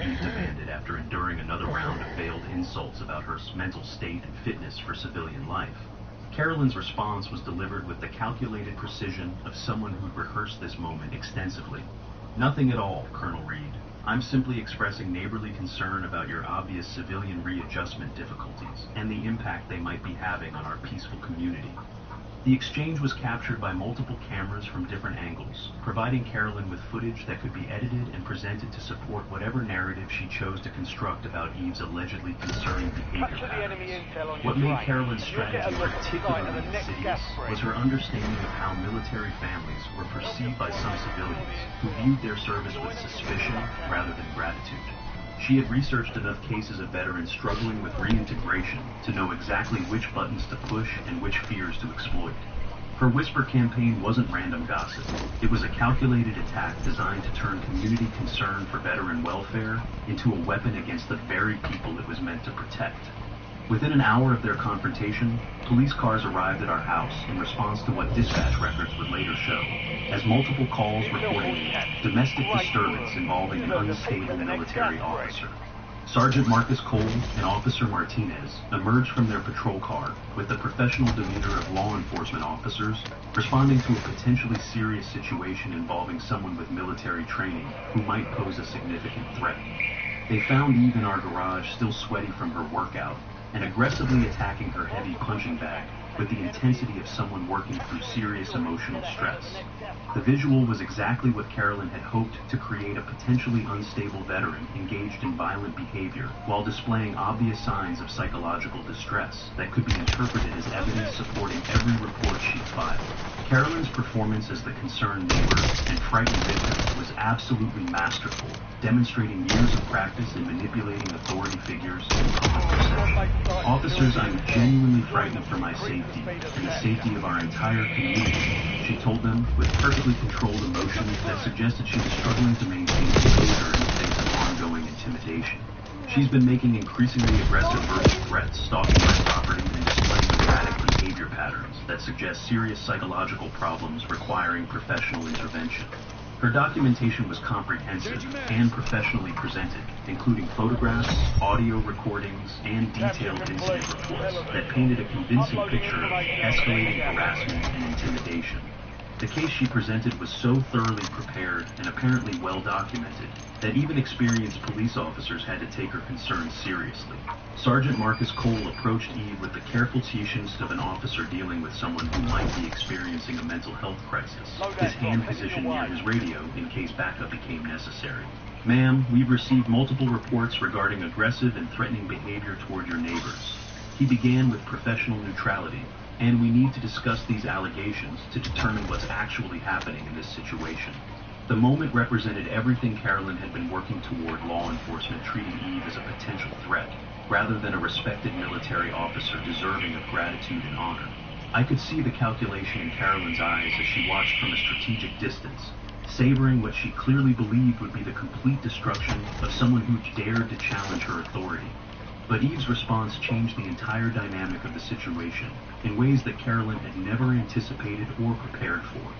Eve demanded after enduring another round of veiled insults about her mental state and fitness for civilian life. Carolyn's response was delivered with the calculated precision of someone who'd rehearsed this moment extensively. "Nothing at all, Colonel Reed. I'm simply expressing neighborly concern about your obvious civilian readjustment difficulties and the impact they might be having on our peaceful community." The exchange was captured by multiple cameras from different angles, providing Carolyn with footage that could be edited and presented to support whatever narrative she chose to construct about Eve's allegedly concerning behavior patterns. What made Carolyn's strategy particularly insidious was her understanding of how military families were perceived by some civilians who viewed their service with suspicion rather than gratitude. She had researched enough cases of veterans struggling with reintegration to know exactly which buttons to push and which fears to exploit. Her whisper campaign wasn't random gossip. It was a calculated attack designed to turn community concern for veteran welfare into a weapon against the very people it was meant to protect. Within an hour of their confrontation, police cars arrived at our house in response to what dispatch records would later show, as multiple calls reporting domestic disturbance involving an unstable military officer. Sergeant Marcus Cole and Officer Martinez emerged from their patrol car with the professional demeanor of law enforcement officers, responding to a potentially serious situation involving someone with military training who might pose a significant threat. They found Eve in our garage still sweaty from her workout and aggressively attacking her heavy punching bag with the intensity of someone working through serious emotional stress. The visual was exactly what Carolyn had hoped to create: a potentially unstable veteran engaged in violent behavior while displaying obvious signs of psychological distress that could be interpreted as evidence supporting every report she'd filed. Carolyn's performance as the concerned neighbor and frightened victim was absolutely masterful, demonstrating years of practice in manipulating authority figures and public perception. "Officers, I'm genuinely frightened for my safety and the safety of our entire community," she told them with perfectly controlled emotion that suggested she was struggling to maintain composure in the face of ongoing intimidation. "She's been making increasingly aggressive verbal threats, stalking my property, and displaying erratic behavior patterns that suggest serious psychological problems requiring professional intervention." Her documentation was comprehensive and professionally presented, including photographs, audio recordings, and detailed incident reports that painted a convincing picture of escalating harassment and intimidation. The case she presented was so thoroughly prepared and apparently well documented that even experienced police officers had to take her concerns seriously. Sergeant Marcus Cole approached Eve with the careful patience of an officer dealing with someone who might be experiencing a mental health crisis, his hand positioned near his radio in case backup became necessary. "Ma'am, we've received multiple reports regarding aggressive and threatening behavior toward your neighbors. He began with professional neutrality, and we need to discuss these allegations to determine what's actually happening in this situation. The moment represented everything Carolyn had been working toward law enforcement treating Eve as a potential threat, rather than a respected military officer deserving of gratitude and honor. I could see the calculation in Carolyn's eyes as she watched from a strategic distance, savoring what she clearly believed would be the complete destruction of someone who dared to challenge her authority. But Eve's response changed the entire dynamic of the situation in ways that Carolyn had never anticipated or prepared for.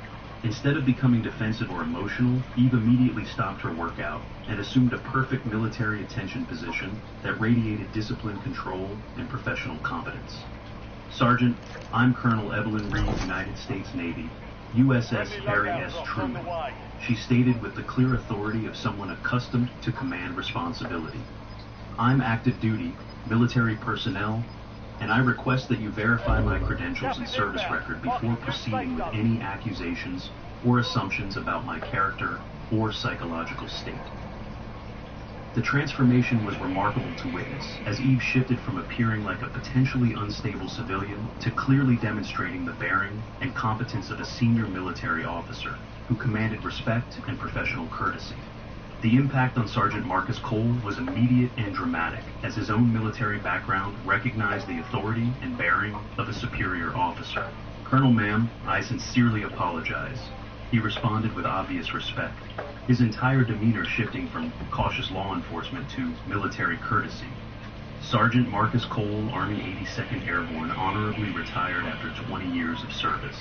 Instead of becoming defensive or emotional, Eve immediately stopped her workout and assumed a perfect military attention position that radiated discipline, control, and professional competence. Sergeant, I'm Colonel Evelyn Reed, United States Navy, USS Harry S. Truman, she stated with the clear authority of someone accustomed to command responsibility. I'm active duty, military personnel, and I request that you verify my credentials and service record before proceeding with any accusations or assumptions about my character or psychological state. The transformation was remarkable to witness, as Eve shifted from appearing like a potentially unstable civilian to clearly demonstrating the bearing and competence of a senior military officer who commanded respect and professional courtesy. The impact on Sergeant Marcus Cole was immediate and dramatic, as his own military background recognized the authority and bearing of a superior officer. Colonel, ma'am, I sincerely apologize. He responded with obvious respect, his entire demeanor shifting from cautious law enforcement to military courtesy. Sergeant Marcus Cole, Army 82nd Airborne, honorably retired after 20 years of service.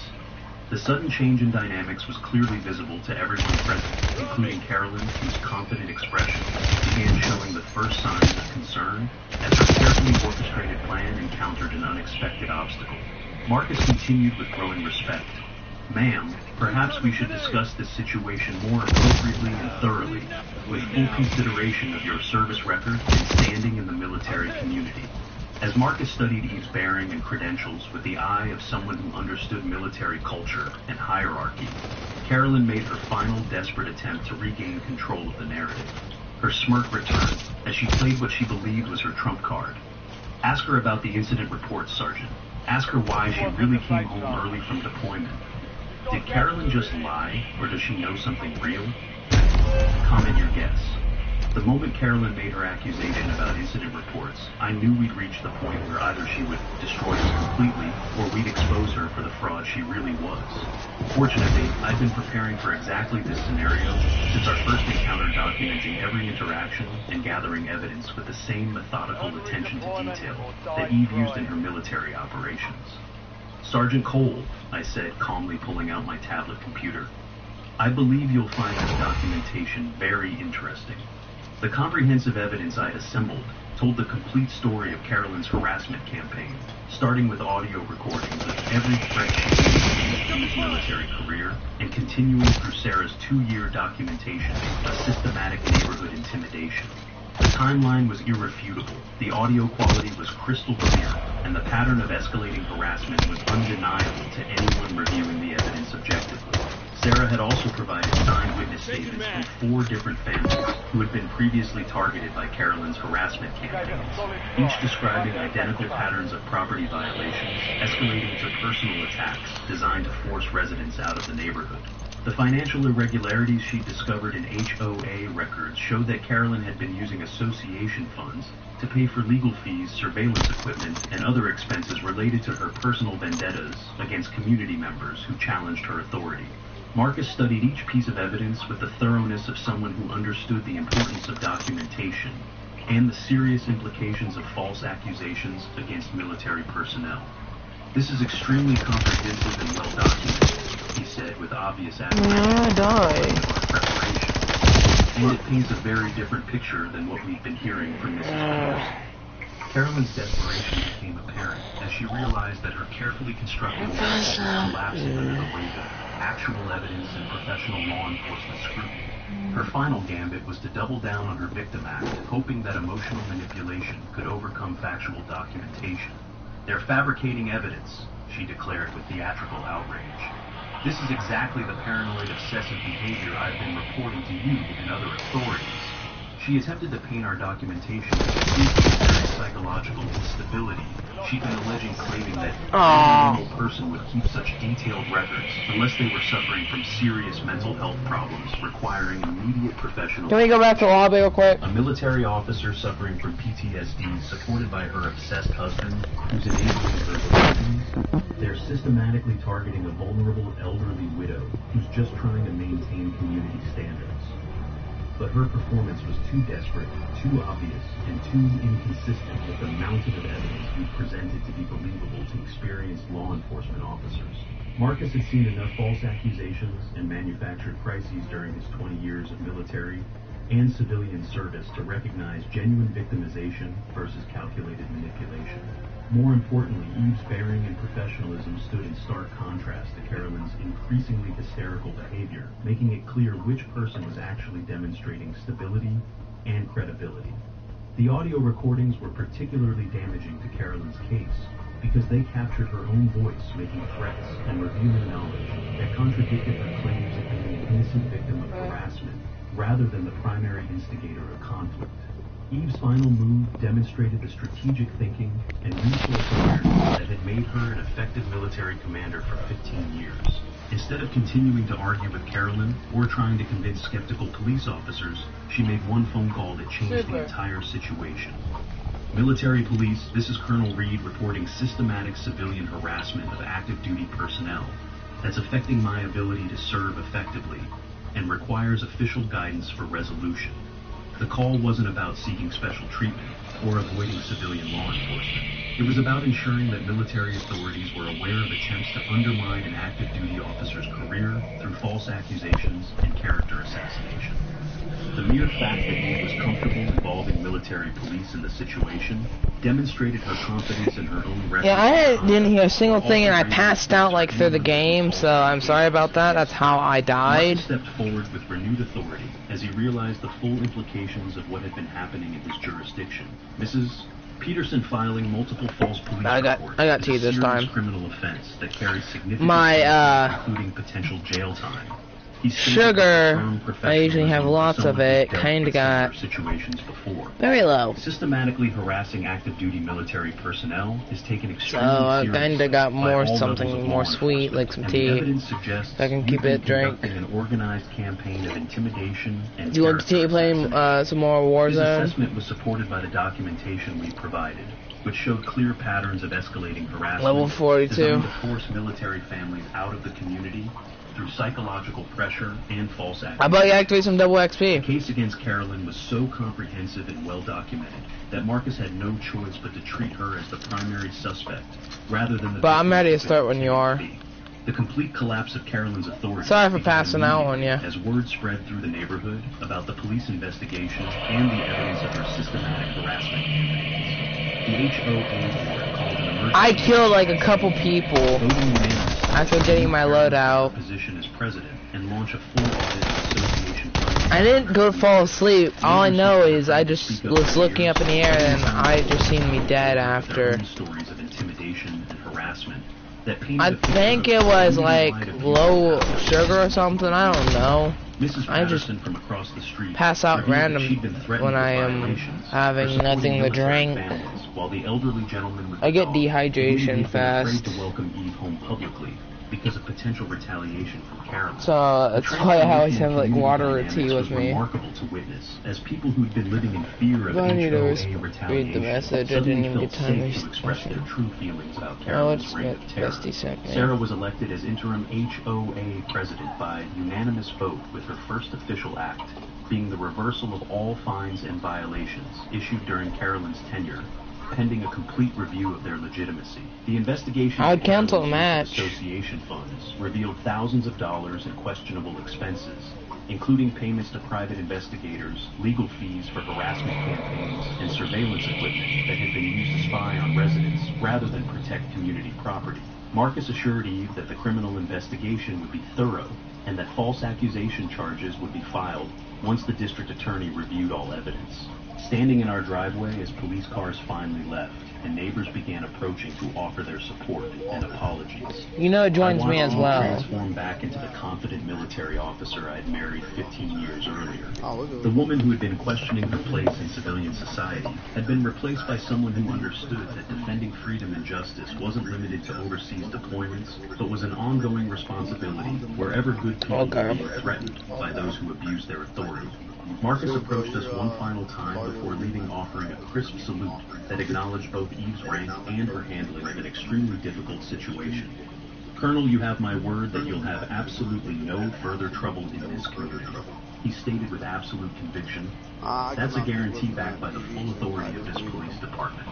The sudden change in dynamics was clearly visible to everyone present, including Carolyn, whose confident expression began showing the first signs of concern as her carefully orchestrated plan encountered an unexpected obstacle. Marcus continued with growing respect. Ma'am, perhaps we should discuss this situation more appropriately and thoroughly, with full consideration of your service record and standing in the military community. As Marcus studied Eve's bearing and credentials with the eye of someone who understood military culture and hierarchy, Carolyn made her final desperate attempt to regain control of the narrative. Her smirk returned as she played what she believed was her trump card. Ask her about the incident report, Sergeant. Ask her why she really came home early from deployment. Did Carolyn just lie, or does she know something real? Comment your guess. The moment Carolyn made her accusation about incident reports, I knew we'd reach the point where either she would destroy us completely, or we'd expose her for the fraud she really was. Fortunately, I've been preparing for exactly this scenario since our first encounter, documenting every interaction and gathering evidence with the same methodical attention to detail that Eve used in her military operations. Sergeant Cole, I said, calmly pulling out my tablet computer. I believe you'll find this documentation very interesting. The comprehensive evidence I assembled told the complete story of Carolyn's harassment campaign, starting with audio recordings of every threat she made in Eve's military career, and continuing through Sarah's 2-year documentation of systematic neighborhood intimidation. The timeline was irrefutable, the audio quality was crystal clear, and the pattern of escalating harassment was undeniable to anyone reviewing the evidence objectively. Sarah had also provided signed witness statements from 4 different families who had been previously targeted by Carolyn's harassment campaigns, each describing identical patterns of property violations, escalating to personal attacks designed to force residents out of the neighborhood. The financial irregularities she discovered in HOA records showed that Carolyn had been using association funds to pay for legal fees, surveillance equipment, and other expenses related to her personal vendettas against community members who challenged her authority. Marcus studied each piece of evidence with the thoroughness of someone who understood the importance of documentation and the serious implications of false accusations against military personnel. This is extremely comprehensive and well documented, he said with obvious admiration of our preparation. And it paints a very different picture than what we've been hearing from Mrs. Pierce. Carolyn's desperation became apparent as she realized that her carefully constructed narrative was collapsing under the weight of actual evidence and professional law enforcement scrutiny. Her final gambit was to double down on her victim act, hoping that emotional manipulation could overcome factual documentation. They're fabricating evidence, she declared with theatrical outrage. This is exactly the paranoid, obsessive behavior I've been reporting to you and other authorities. She attempted to paint our documentation as very psychological instability. She'd been alleging claiming that no normal person would keep such detailed records unless they were suffering from serious mental health problems requiring immediate professional. Can we go back to the lobby real quick? A military officer suffering from PTSD, supported by her obsessed husband, who's enabling her delusions. They're systematically targeting a vulnerable elderly widow who's just trying to maintain community standards. But her performance was too desperate, too obvious, and too inconsistent with the mountain of evidence we presented to be believable to experienced law enforcement officers. Marcus had seen enough false accusations and manufactured crises during his 20 years of military and civilian service to recognize genuine victimization versus calculated manipulation. More importantly, Eve's bearing and professionalism stood in stark contrast to Carolyn's increasingly hysterical behavior, making it clear which person was actually demonstrating stability and credibility. The audio recordings were particularly damaging to Carolyn's case because they captured her own voice making threats and revealing knowledge that contradicted her claims of being an innocent victim of harassment rather than the primary instigator of conflict. Eve's final move demonstrated the strategic thinking and resource awareness that had made her an effective military commander for 15 years. Instead of continuing to argue with Carolyn or trying to convince skeptical police officers, she made one phone call that changed the entire situation. Military police, this is Colonel Reed reporting systematic civilian harassment of active duty personnel that's affecting my ability to serve effectively and requires official guidance for resolution. The call wasn't about seeking special treatment or avoiding civilian law enforcement. It was about ensuring that military authorities were aware of attempts to undermine an active duty officer's career through false accusations and character assassination. The mere fact that Eve was comfortable involving military police in the situation demonstrated her confidence in her own record. Yeah, I didn't hear a single thing, and I passed out like through the game, so I'm sorry about that. That's how I died. Marcus stepped forward with renewed authority as he realized the full implications of what had been happening in his jurisdiction. Mrs. Peterson filing multiple false police reports. I got tea this time. Criminal offense that carries significant including potential jail time. Sugar, I usually have lots of it, kinda got situations before. very low. Systematically harassing active duty military personnel is taken extremely So I seriously kinda got by more all something levels of more law sweet, enforcement, like some and tea. the evidence suggests I can keep you've been it drink. conducting an organized campaign of intimidation and Do you want to continue playing some more His Warzone? assessment was supported by the documentation we provided, which showed clear patterns of escalating harassment Level 42. designed to force military families out of the community through psychological pressure and false How actions. about you activate some double The XP? case against Carolyn was so comprehensive and well documented that Marcus had no choice but to treat her as the primary suspect rather than the But I'm victim ready to she start when you are. continued to be. The complete collapse of Carolyn's authority Sorry for began passing out on immediately ya. as word spread through the neighborhood about the police investigation and the evidence of her systematic harassment campaigns. The HOA board called an emergency. I killed like a couple people voting unanimously after getting my load out. position as president and launch a full audit of association funding. I didn't go to fall asleep. All I know is I just was looking up in the air and I just seen me dead Their after. own stories of intimidation and harassment that painted I a picture think of it was the like light of low human sugar or something. I don't know. Mrs. I just Patterson from across the street pass out revealed that she'd random been threatened when with I am violations having for supporting nothing to military drink. families, while the elderly gentleman with I the get dog dehydration believed he'd been fast. afraid to welcome Eve home publicly because of potential retaliation from Carolyn. So that's why I always have like water or Dynamics tea was with me. remarkable to witness, as people who'd been living in fear of But I need to HOA read retaliation the message. I suddenly didn't even felt get time to safe to express their true feelings about Oh, Carolyn's it's reign of terror. Bestie sent me. Sarah was elected as interim HOA president by unanimous vote, with her first official act being the reversal of all fines and violations issued during Carolyn's tenure, pending a complete review of their legitimacy. The investigation I would of cancel Carolyn's the match. association funds revealed thousands of dollars in questionable expenses, including payments to private investigators, legal fees for harassment campaigns, and surveillance equipment that had been used to spy on residents rather than protect community property. Marcus assured Eve that the criminal investigation would be thorough and that false accusation charges would be filed once the district attorney reviewed all evidence. Standing in our driveway as police cars finally left, and neighbors began approaching to offer their support and apologies, You know, it I joins me watched as Eve well. transform back into the confident military officer I had married 15 years earlier. Oh, look at The woman who had been questioning her place in civilian society had been replaced by someone who understood that defending freedom and justice wasn't limited to overseas deployments, but was an ongoing responsibility wherever good people were being threatened by those who abused their authority. Marcus approached us one final time before leaving, offering a crisp salute that acknowledged both Eve's rank and her handling of an extremely difficult situation. Colonel, you have my word that you'll have absolutely no further trouble in this community. He stated with absolute conviction. That's a guarantee backed by the full authority of this police department.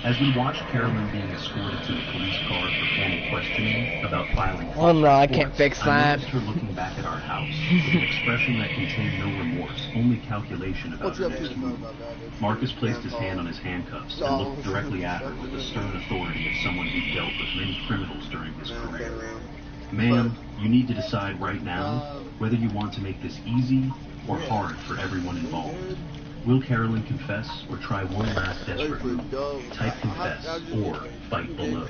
As we watched Carolyn being escorted to the police car for formal questioning about filing Oh no, I false can't reports, fix I that. noticed her looking back at our house with an expression that contained no remorse, only calculation about her next move. Marcus placed his hand on his handcuffs and looked directly at her with the stern authority of someone who dealt with many criminals during his career. Ma'am, you need to decide right now whether you want to make this easy or hard for everyone involved. Will Carolyn confess or try one last desperate move? Type confess or fight below.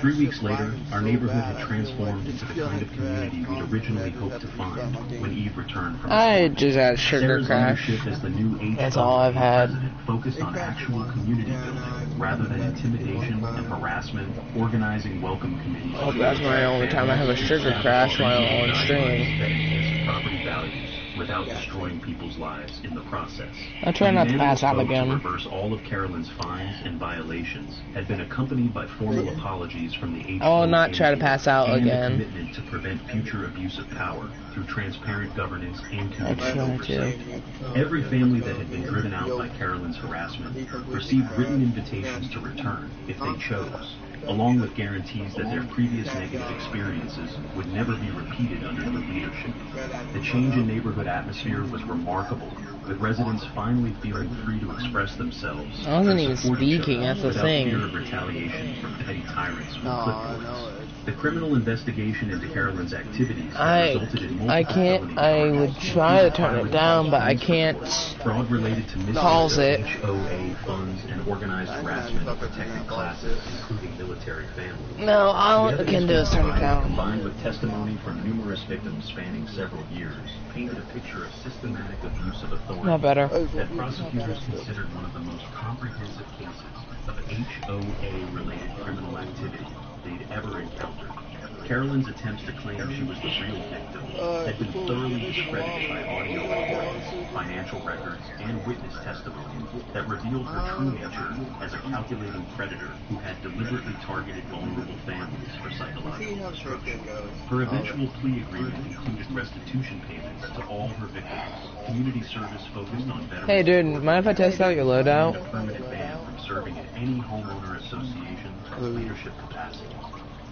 3 weeks later, our neighborhood had transformed into the kind of community we'd originally hoped to find when Eve returned from I just had a sugar Sarah's crash. leadership as the new That's all I've had. president focused on actual community building rather than intimidation and harassment, organizing welcome committees. Oh, that's my only time I have a sugar crash while on stream. That enhance property values without destroying people's lives in the process. I'll try not to pass out The unanimous vote again. to reverse all of Carolyn's fines and violations had been accompanied by formal apologies from the I will not try to pass out and again. a commitment to prevent future abuse of power through transparent governance and I community try oversight. to. Every family that had been driven out by Carolyn's harassment received written invitations to return if they chose, along with guarantees that their previous negative experiences would never be repeated under her leadership. The change in neighborhood atmosphere was remarkable, with residents finally feeling free to express themselves. I wasn't and even support each speaking, other that's the without thing. fear of retaliation from petty tyrants with No, I clipboards. know it. The criminal investigation into Carolyn's activities had resulted in multiple I can't, felony I charges would try to turn it violence down, but I against can't. fraud related to Pause misuse it. of HOA funds and organized harassment of protected classes, including military families. No, all The I can evidence do is turn it provided, down. combined with testimony from numerous victims spanning several years, painted a picture of systematic abuse of authority Not better. that prosecutors considered one of the most comprehensive cases of HOA-related criminal activity they'd ever encountered. Carolyn's attempts to claim she was the real victim had been thoroughly discredited by audio recordings, financial records, and witness testimony that revealed her true nature as a calculating predator who had deliberately targeted vulnerable families for psychological destruction. Her eventual plea agreement included restitution payments to all her victims. Community service focused on veterans. Hey dude, mind if I test out your and loadout? a permanent ban from serving in any homeowner association leadership capacity.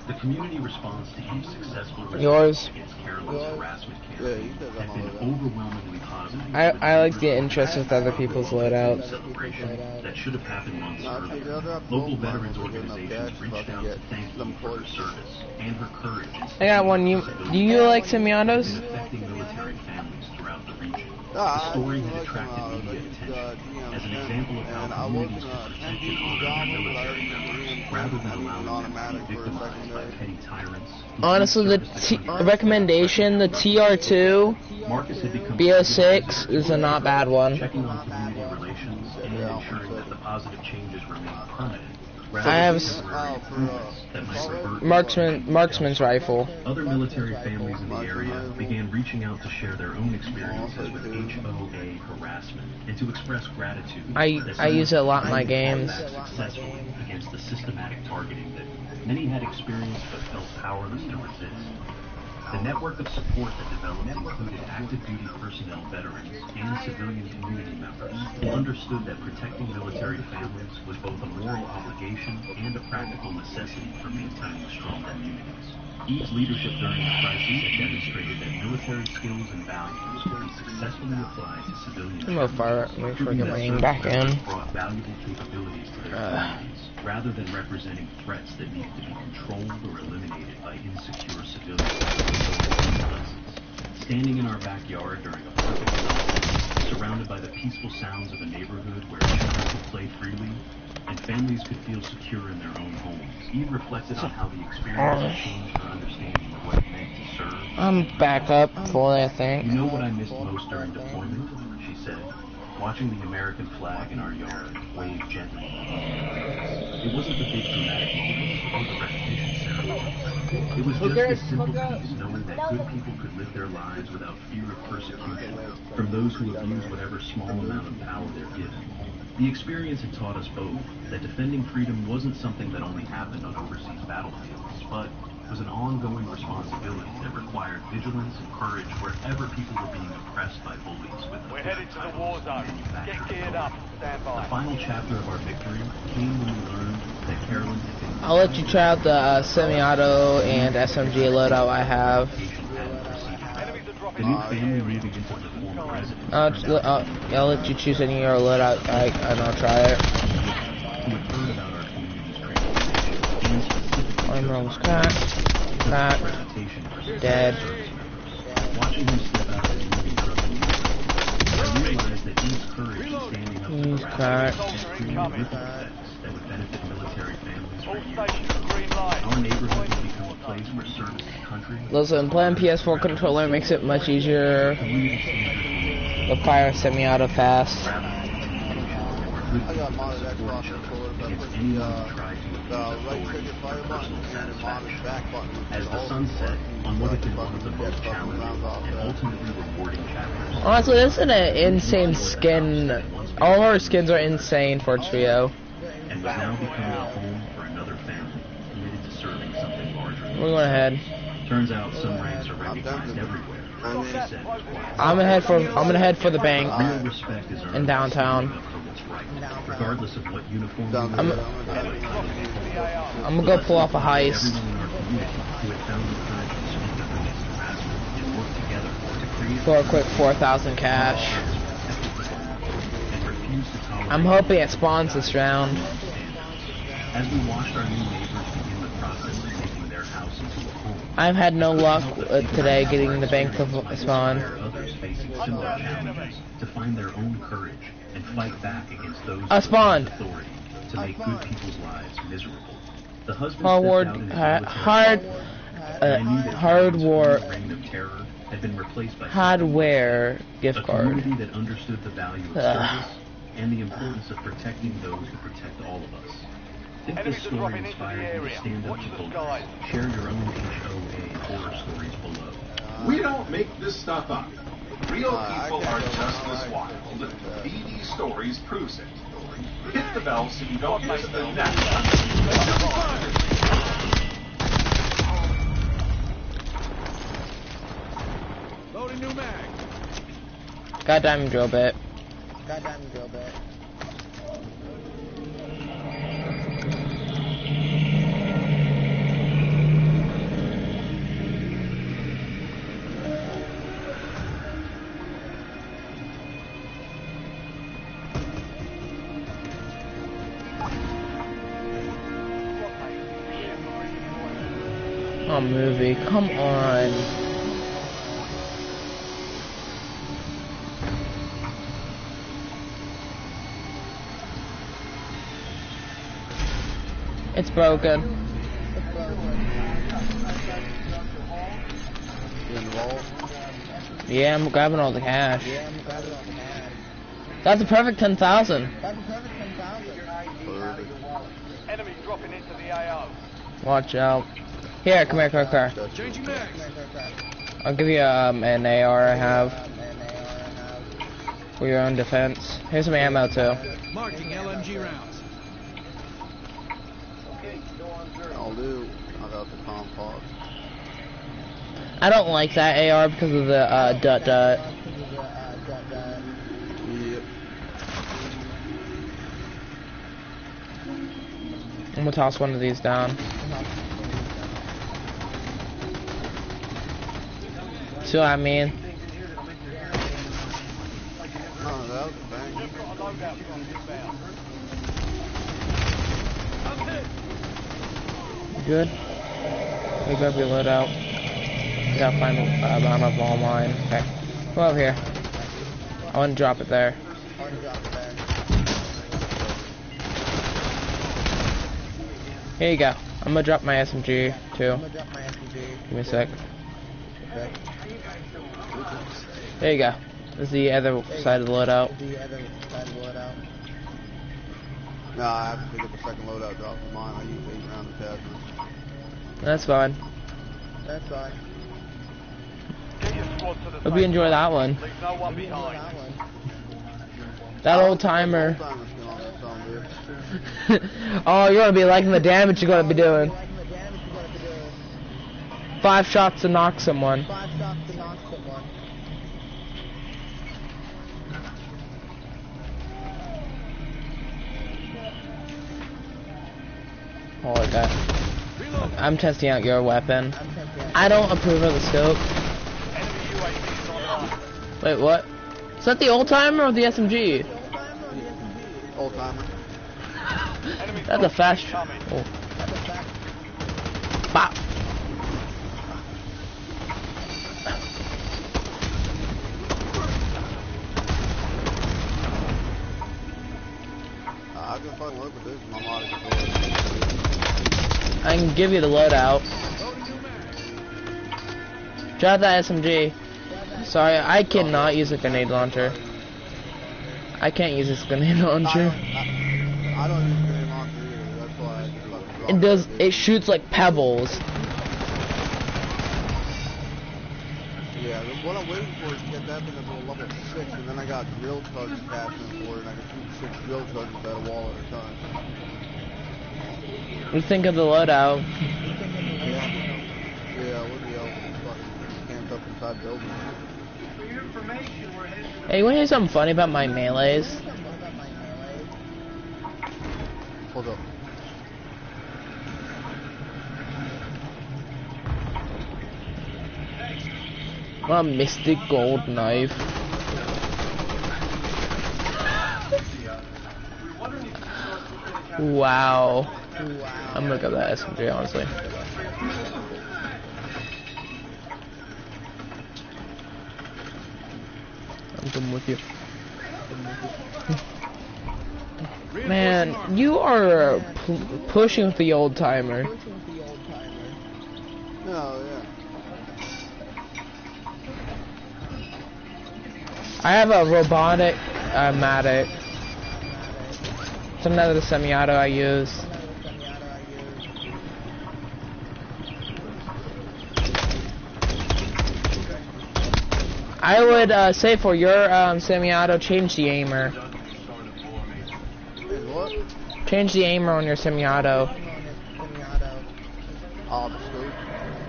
The community response to Eve's successful Yours. against Carolyn's harassment campaign had been overwhelmingly positive. I like the interest with other people's loadouts. Celebration that should have happened months earlier. Local veterans organizations reached out to thank Eve for her service and her courage in I got one. Do you like semi-autos? in affecting military families throughout the region. The story had attracted media attention as an example of how communities could protect and honor their military members rather than allowing them to be victimized by petty tyrants. who Honestly, the recommendation, the TR2 Marcus had become BO6 is a not bad one. checking on community relations and ensuring that the positive changes remain permanent. I have that might revert marksman's rifle. Other military families in the area began reaching out to share their own experiences with HOA harassment and to express gratitude. I use it a lot in my games. Successfully against the systematic targeting that many had experienced but felt powerless to resist. The network of support that developed included active duty personnel veterans and civilian community members who understood that protecting military families was both a moral obligation and a practical necessity for maintaining strong communities. Eve's leadership during the crisis had demonstrated that military skills and values could be successfully applied to civilian I'm gonna fire it. Make sure I get my aim back in. brought valuable capabilities to their communities, rather than representing threats that needed to be controlled or eliminated by insecure civilians. Standing in our backyard during a perfect sunset, surrounded by the peaceful sounds of a neighborhood where children could play freely, and families could feel secure in their own homes. Eve reflected on how the experience changed her understanding of what it meant to serve. I'm back up fully, I think. You know what I missed most during deployment? She said, watching the American flag in our yard wave gently. It wasn't the big dramatic moments or the recognition ceremony. It was just the simple peace knowing that good people could live their lives without fear of persecution from those who abuse whatever small amount of power they're given. The experience had taught us both that defending freedom wasn't something that only happened on overseas battlefields, but was an ongoing responsibility that required vigilance and courage wherever people were being oppressed by bullies with We're headed to the war zone. Get geared up. Stand The by. final chapter of our victory came when we learned that Carolyn had been I'll let you try out the semi-auto and SMG loadout I have. Enemies are dropping the new into the family area. moving into the former residence. I'll let you choose any of your loadout, and I'll try it. Who had heard about our community's transformation and specifically I'm almost cracked. Cracked. reputation for Dead. watching him step out of the moving truck and I realized that Eve's courage in standing up to He's harass cracked. and creating ripple effects that would benefit military families for All years. stations green light. Our neighborhood would become a place where service to country, Listen, playing PS4 controller makes it much easier community standards, to fire semi-auto fast. I got modded Xbox controller, but I put the right trigger fire button and the modded back button. as the sun set on what had been one of the most challenging and ultimately rewarding chapters. Honestly, this is an insane skin. All our skins are insane for HBO. And was now becoming a home for another family committed to serving something larger. We're going ahead. Turns out some ranks are recognized everywhere. She said, I'm gonna head for the bank real respect is earned in downtown. for what's right, regardless of what uniform you I'm- wear. I'm gonna go pull off a heist. Everyone in our community who had found the courage to speak up against harassment and work together to create For a quick 4,000 cash. and refuse to tolerate. I'm hoping it spawns this round. As we watched our new neighbors begin the process of making their house into a home, I've had no luck today getting the bank to spawn. there are others facing similar challenges to find their own courage and fight back against those I spawned. with authority to make good people's lives miserable. The husband Hard, stepped out in his hard, military and I knew that hardware, Carol's reign of terror had been replaced by hardware a gift card. community that understood the value of service and the importance of protecting those who protect all of us. If this Enemies are story dropping into the inspired you area. to stand up Watch to the bullies, skies. share your own HOA horror stories below. We don't make this stuff up. Real I people can't are go just wrong. as wild. BD Stories proves it. Hit the bell so you don't miss the next one. Loading new mag. Goddamn drill bit. Oh, movie, come on. It's broken. You involved? Yeah, I'm grabbing all the cash. That's a perfect 10,000. Enemies dropping into the AO. Watch out. Here, come here, car. Changing mags. I'll give you an AR I have for your own defense. Here's some ammo too. Marking LMG rounds. I'll do. I got the compost. I don't like that AR because of the dot. Yep. I'm gonna toss one of these down. See what I mean? Oh, that was a bang. Got a loadout from inbound. Good. Let me grab your loadout. I gotta find ammo for all mine. Okay. Come over here. I want to drop it there. Here you go. I'm gonna drop my SMG too. Give me a sec. There you go. This is the other side of the loadout. No, I have to pick up a second loadout drop for mine. I use 8 round attachments. That's fine. That's fine. Get your squad to the Hope you enjoy that one. Leave no one behind. That old timer. Old-timer's still on that song, dude. Oh, you're gonna be liking the damage you're gonna be doing. 5 shots to knock someone. Oh, like that. I'm testing out your weapon. I don't approve of the scope. Enemy UAVs online. Wait, what? Is that the old timer or the SMG? Old-timer. Enemy That's a fast. coming. Oh. Bop. I've been fucking looking at this in my mod controller. I can give you the loadout. Drop that SMG. Sorry, I cannot use a grenade launcher. I can't use this grenade launcher. I don't use grenade launcher either. That's why I just fucking drop It does. It shoots like pebbles. Yeah, what I'm waiting for is to get that thing up to a level 6, and then I got drill charges attachment for it, and I can shoot 6 drill charges at a wall at a time. What do you think of the loadout? Yeah, what the hell? Fucking camped up inside buildings. Hey, you wanna hear something funny about my melees? Hold up. A mystic gold knife. Wow. I'm gonna go with that SMG, honestly. I'm coming with you. Man, you are pushing with the old timer. No, yeah. I have a robotic matic. It's another semi-auto I use. I would say for your semi-auto, change the aimer. What? Change the aimer on your semi-auto. Oh, the scope.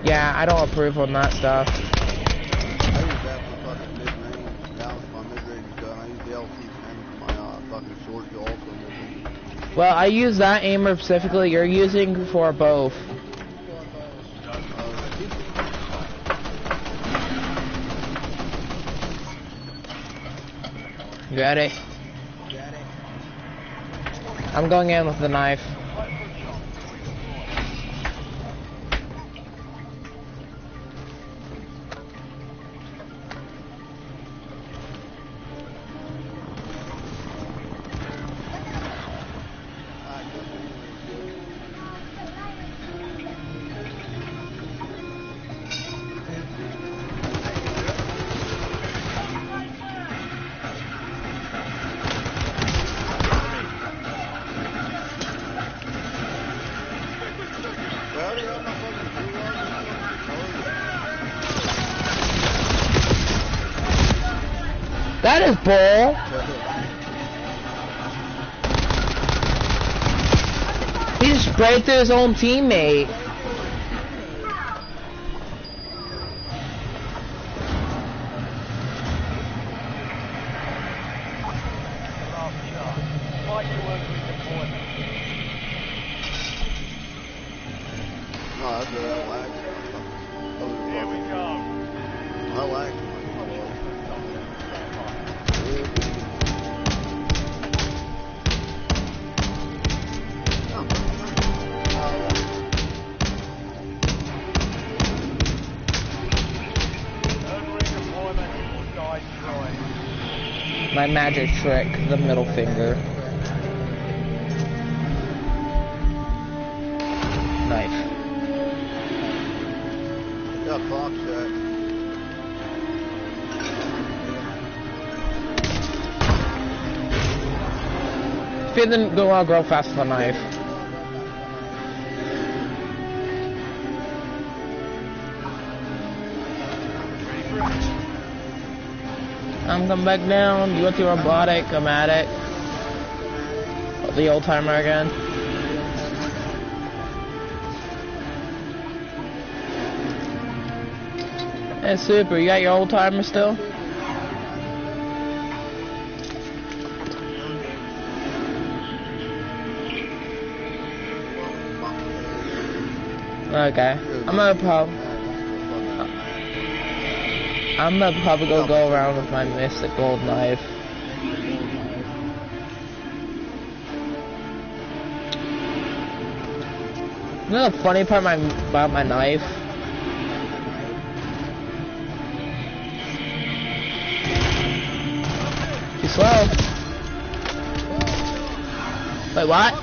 Yeah, I don't approve on that stuff. I use that for fucking mid-range. Down with my mid-range gun. I use the LC-10 for my fucking short kill also mid-range. Well, I use that aimer specifically. You're using for both. Got it. I'm going in with the knife. That is bull. He just sprayed through his own teammate. Here we go. I like My magic trick, the middle finger. Yeah, box that. Speed didn't go out, grow fast with a knife. I'm coming back down. You want the robotic? I'm at it. Oh, the old timer again. Hey, Super, you got your old timer still? Okay. I'm gonna probably go around with my mystic gold knife. You know the funny part about my knife? Too slow. Wait, what?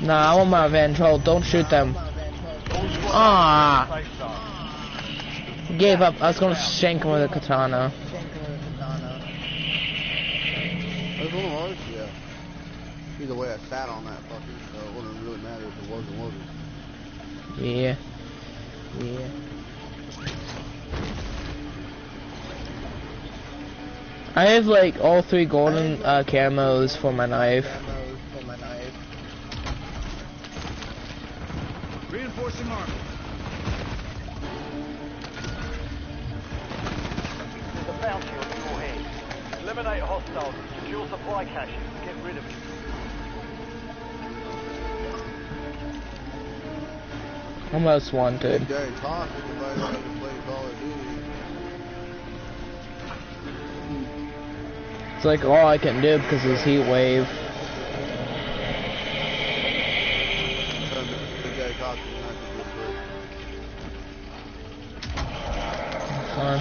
Nah, I want my Van Troll. Don't shoot them. Ah! Gave up. I was gonna shank him with a katana. That's one of ours, yeah. Either way, I sat on that fucking, so it wouldn't really matter if it was or wasn't. Yeah. Yeah. I have like all 3 golden camos for my knife. Reinforcing armor. There's a bounty on your head. Eliminate hostiles, secure supply caches, get rid of it. Almost wanted. Gary Toss is invited to play Call of Duty. It's like all I can do because of this heat wave. Gary Toss is not Fun.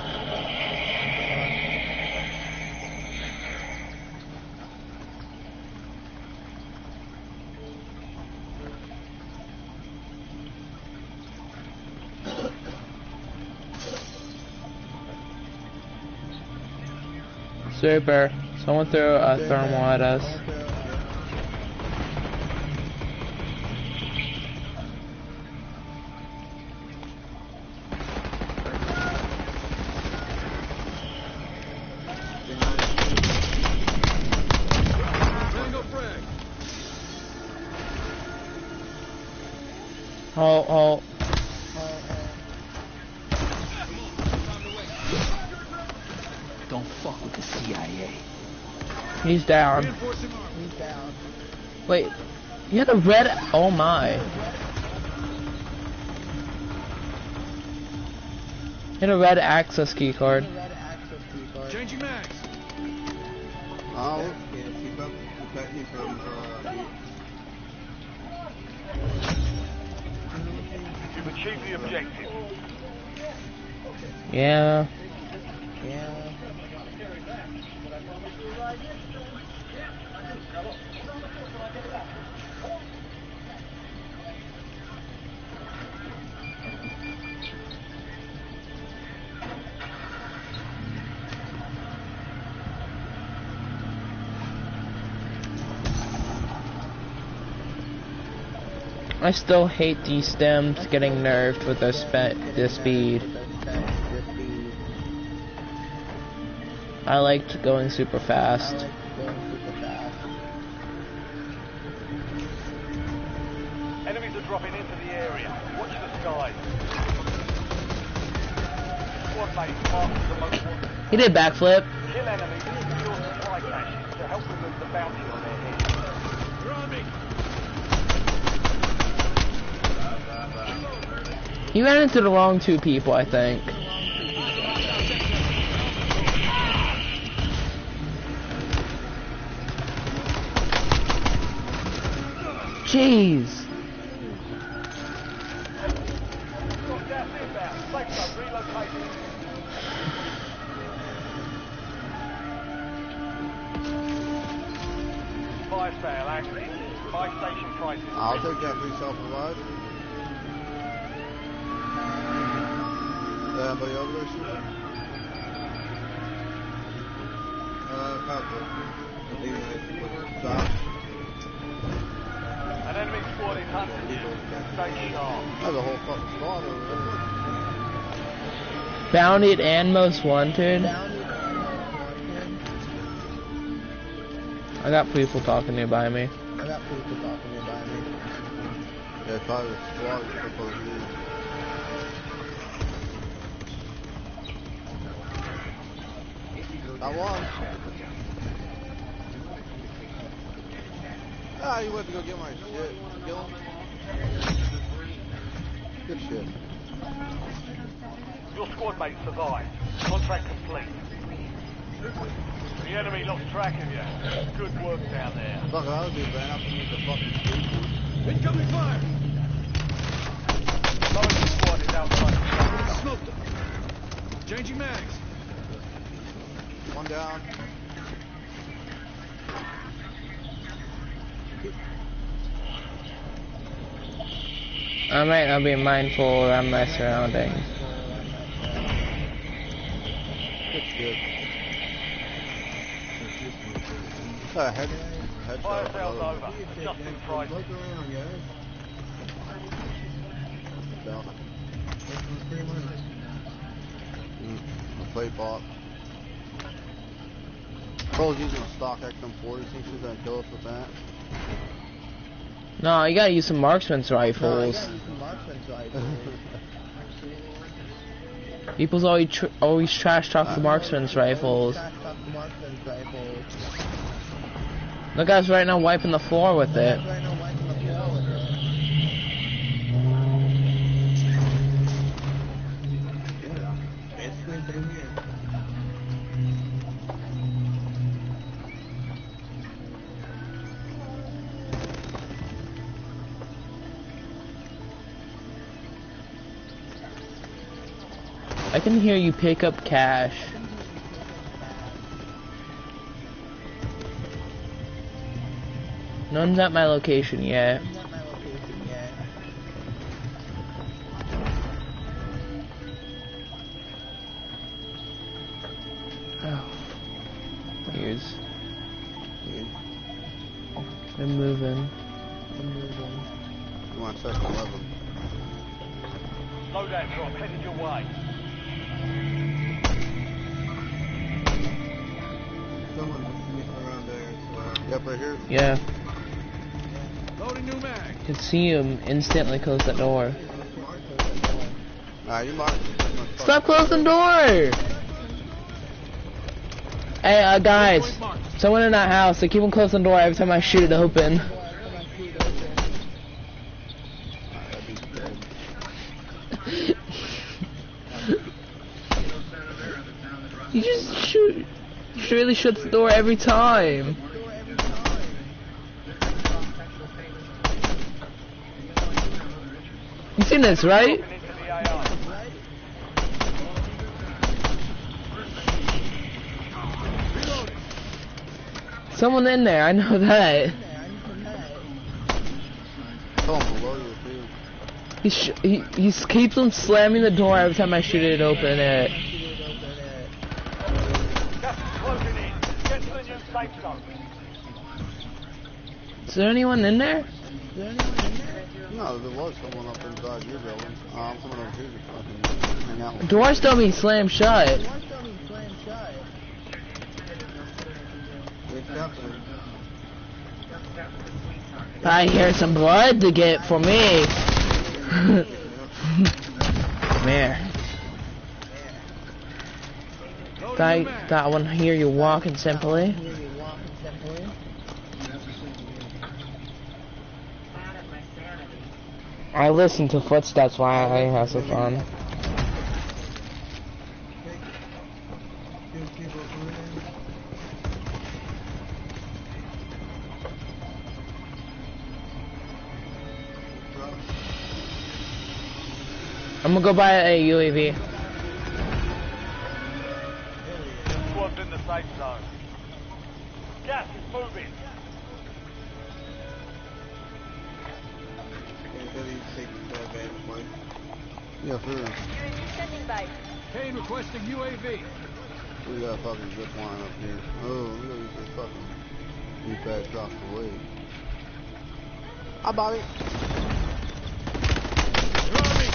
Super. Someone threw a thermal at us. Tango frag. Oh. Don't fuck with the CIA. He's down. Reinforcing armor. Wait. You had a red. Oh my. You had a red access key card. Changing mags. Oh, yeah, keep up. Protect me from, You've achieved the objective. Yeah. I still hate these stems getting nerfed with their speed. I liked going super fast. Enemies are dropping into the area. Watch the skies. Squad mate marks the most wanted. He did backflip. Kill enemies and secure supply caches to help remove the bounty on their heads. You're on me. He ran into the wrong 2 people, I think. Jeez. Got gas inbound. Safe zone relocated. Fire sale active. Buy station prices. I'll take that free self-revive. Anybody over there shooting? About to. Stop. An enemy squad is hunting you. Stay sharp. There's a whole fucking squad over there. Bounted and most wanted. I got people talking nearby me. Yeah, probably the squad is supposed to be. Got one. Ah, you went to go get my shit. Kill him. Good shit. Your squad mate survived. Contract complete. The enemy lost track of you. Good work down there. Fuck, I would be ran up to me with the fucking skateboard. Incoming fire! Most of the squad is outside the shop. Smoked them. Changing mags. One down. I might not be mindful around my surroundings. Good. Head Fire sales over. Adjusting price. Down. A plate bot. Bro's using a stock XM40. Think she's gonna kill us with that? No, you gotta use some marksman's rifles. People's always trash talk the marksman's rifles. The guy's right now wiping the floor with it. I can hear you pick up cash. None's at my location yet. Oh. Here's. I'm moving. You want second 11? Loadout drop headed your way. Yep, right here. Yeah. Loading new mag. You can see him instantly close that door. Alright, you mark. Stop closing the door! Hey, guys. Someone in that house, they keep on closing the door every time I shoot it open. You just shoot. Really shuts the door every time. You seen this, right? Someone in there, I know that. He keeps on slamming the door every time I shoot it open it. Is there anyone in there? No, there was someone up inside your building. I'm coming over here to fucking hang out with you. Doors don't mean slammed shut. I hear some blood to get for me. Come here. That one hear you walking simply. I listen to footsteps while I have some fun. I'm gonna go buy a UAV. Squad's in the safe zone. Gas is moving. Yeah, sir. UAV standing by. Kane requesting UAV. We got a fucking zip line up here. Oh, look at this fucking these bags across the way. I bought it. They're on me.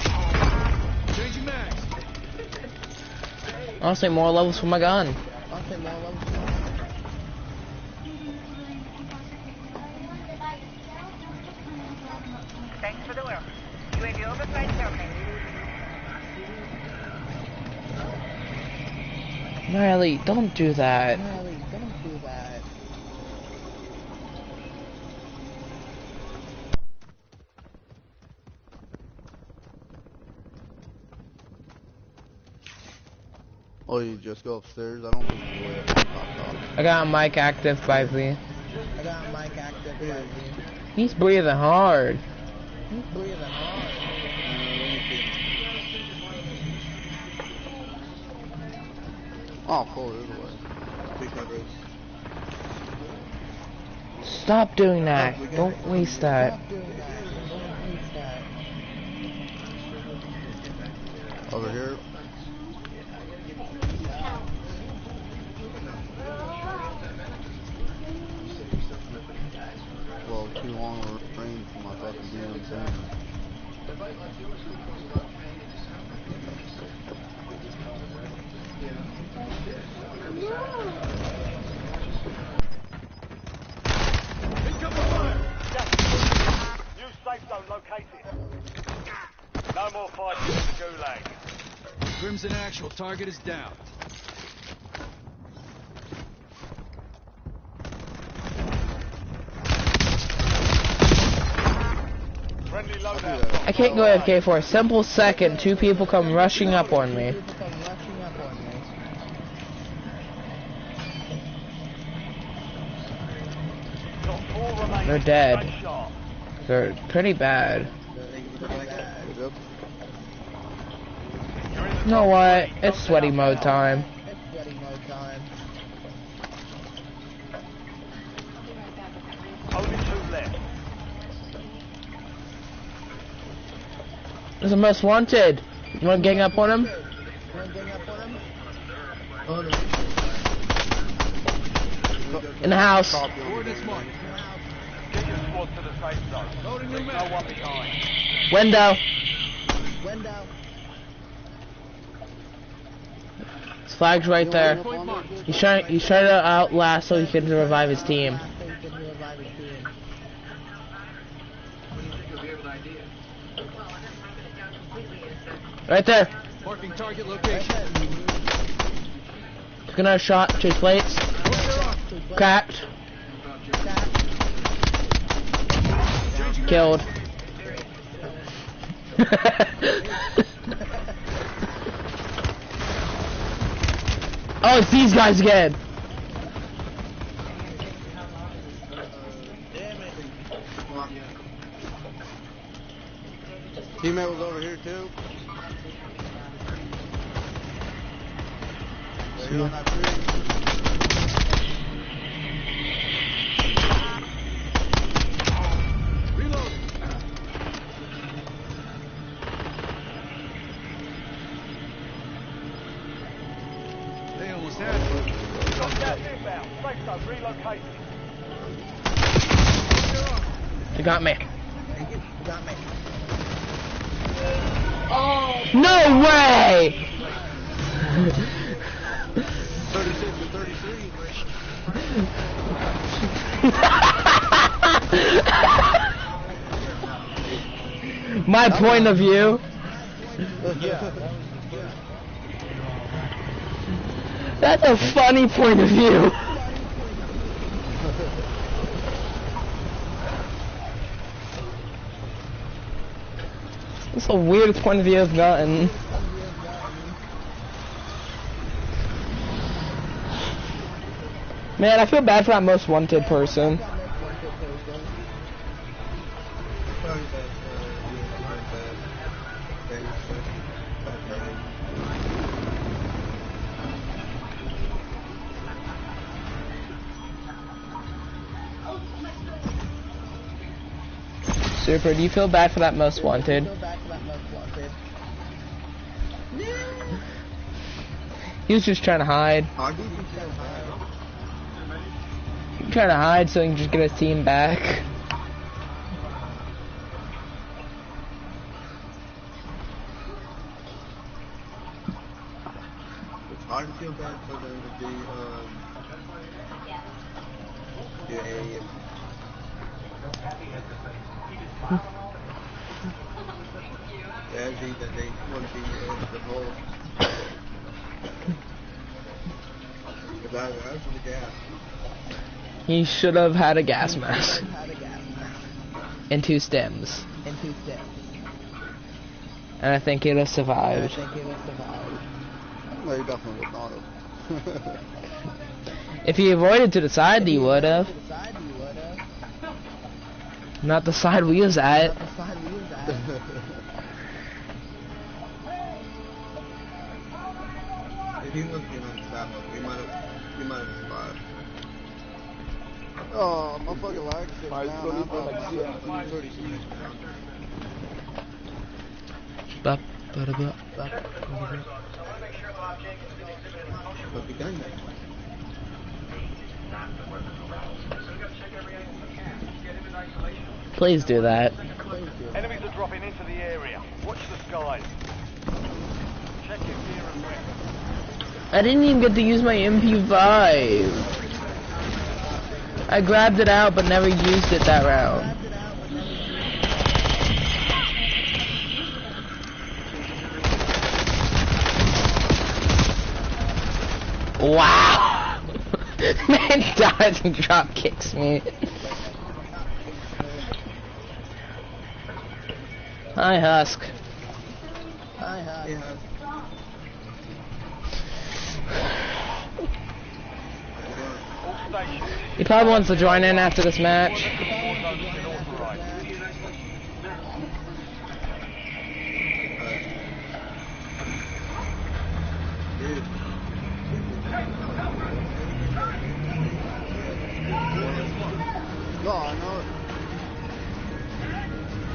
Changing mags. Honestly, more levels for my gun. Thanks for the work. UAV oversight terminated. Riley, don't do that. Oh, you just go upstairs? I don't think you go way up and pop off. I got a mic active by V. He's breathing hard. Oh, pull it away. Take that race. Stop doing that. Don't waste that. Over here. Well, too long of a range for my fucking damn thing. Incoming fire. New safe zone located. No more fighting in the gulag. Crimson actual. Target is down. Friendly loadout. I can't go AFK for a simple second. Two people come rushing up on me. Got 4 remaining. They're dead. Stay sharp. They're pretty bad. You know what? It's sweaty mode time. Only 2 left. There's a most wanted. You wanna gang up on him? In the house. Coordinates marked. Get your squad to the safe zone. Loading new No mag. one behind. Window. His flag's right there. Point marked. He's trying to outlast so he can revive his team. Right there. Marking target location. Took another shot. Chase plates. Cracked. Killed. Oh, it's these guys again. Teammate was over here too. They're on that tree. Reload. They almost had it. Got gas inbound. Safe zone relocated. They got me. No way! 36 to 33. My point of view. That's a funny point of view. That's the weirdest point of view I've gotten. Man, I feel bad for that most wanted person. Super, do you feel bad for that most wanted? He was just trying to hide. I do think so. Trying to hide so he can just get his team back. I feel bad for the that they want to be the whole. Because I was the gas. He should have had a gas mask. And 2 stems. And I think he'd have survived. No, you definitely would not have. If he avoided to the side, he would have. Not the side we was at. If he was behind the side, we might have survived. Oh, my fucking leg shit down. I'm about 30 feet Bop, bada, bop, bop. But the gun. Please do that. Enemies are dropping into the area. Watch the skies. Check your gear and weapons. I didn't even get to use my MP5. I grabbed it out but never used it that round. Wow! Man dies and drop kicks me. Hi, Husk. Yeah. He probably wants to join in after this match.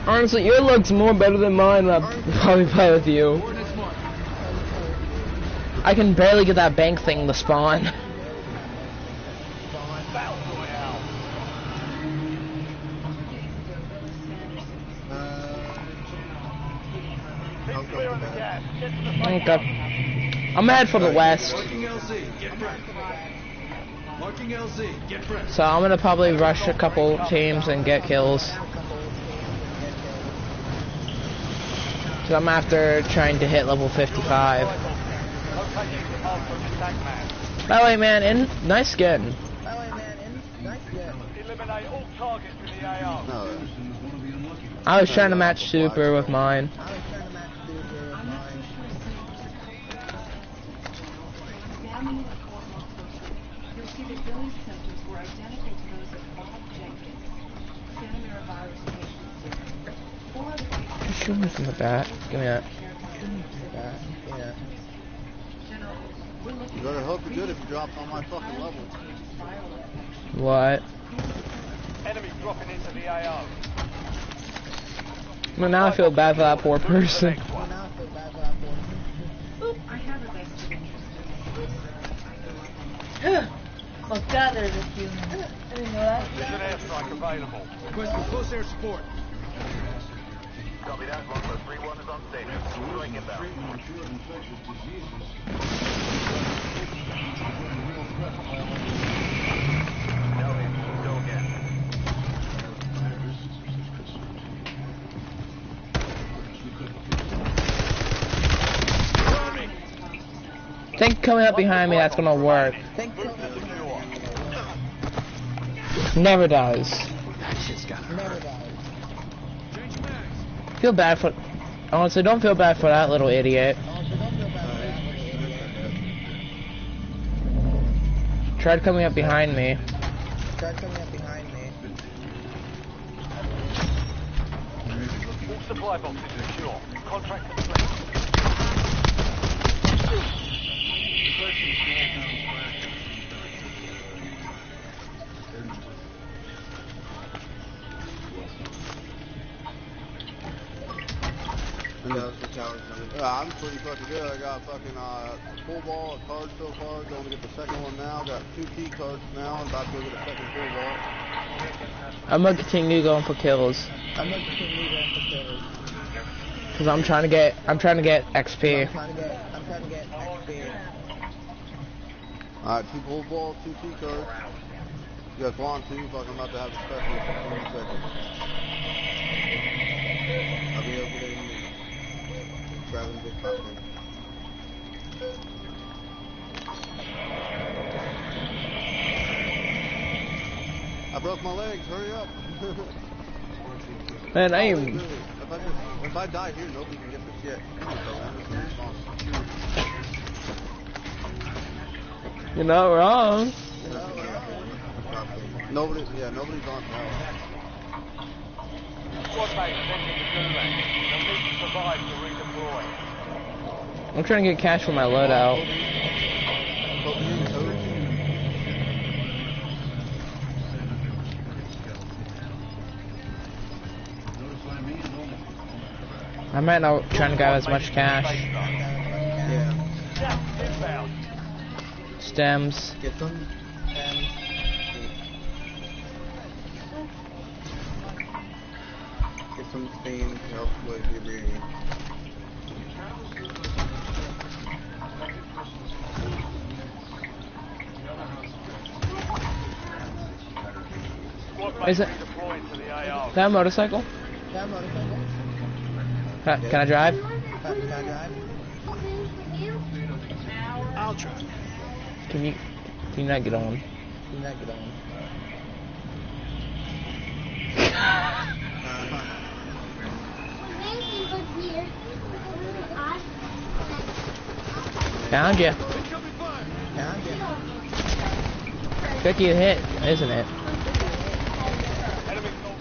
Honestly, your luck's more better than mine. I'll probably play with you. I can barely get that bank thing to spawn. Okay. I'm head for the west. So I'm gonna probably rush a couple teams and get kills. So I'm after trying to hit level 55. By the way, man, nice skin. Eliminate all targets in the AO. I was trying to match Super with mine. Shoot me from the back. Give me that. You better hope you're good if you drop on my fucking level. What? Enemy dropping into the AO. Well, now I feel bad for that poor person. Oh god, there's a human. I didn't know that. There's an airstrike available. Requesting close air support. Copy that. 131 is on station. Going inbound. Go again. Think coming up behind me, that's gonna work. Never does. That shit's got hurt. Feel bad for. Honestly, don't feel bad for that little idiot. Tried coming up behind me. All supply boxes secure. Contract complete. I'm pretty fucking good. I got fucking full ball, a card so far. Going to get the second one now. Got 2 key cards now. I'm about to go get a second full ball. I'm gonna continue going for kills. Cause I'm trying to get XP. Alright, 2 full balls, 2 key cards. You guys want to? Fuck, I'm about to have a special in 15 seconds. I'll be over there in a minute. Grabbing big popcorn. I broke my legs, hurry up. Man, I am. If I die here, nobody can get this yet. You're not wrong. Nobody's on power. Squad mate sending the gulag. They'll need to survive to redeploy. I'm trying to get cash for my loadout. I might not try to grab as much cash. Yeah. Stems. Get them. Get some steam to help with your breathing. Is it that motorcycle? Can I drive? I'll try. Can you not get on? Found you. Tricky to hit, isn't it?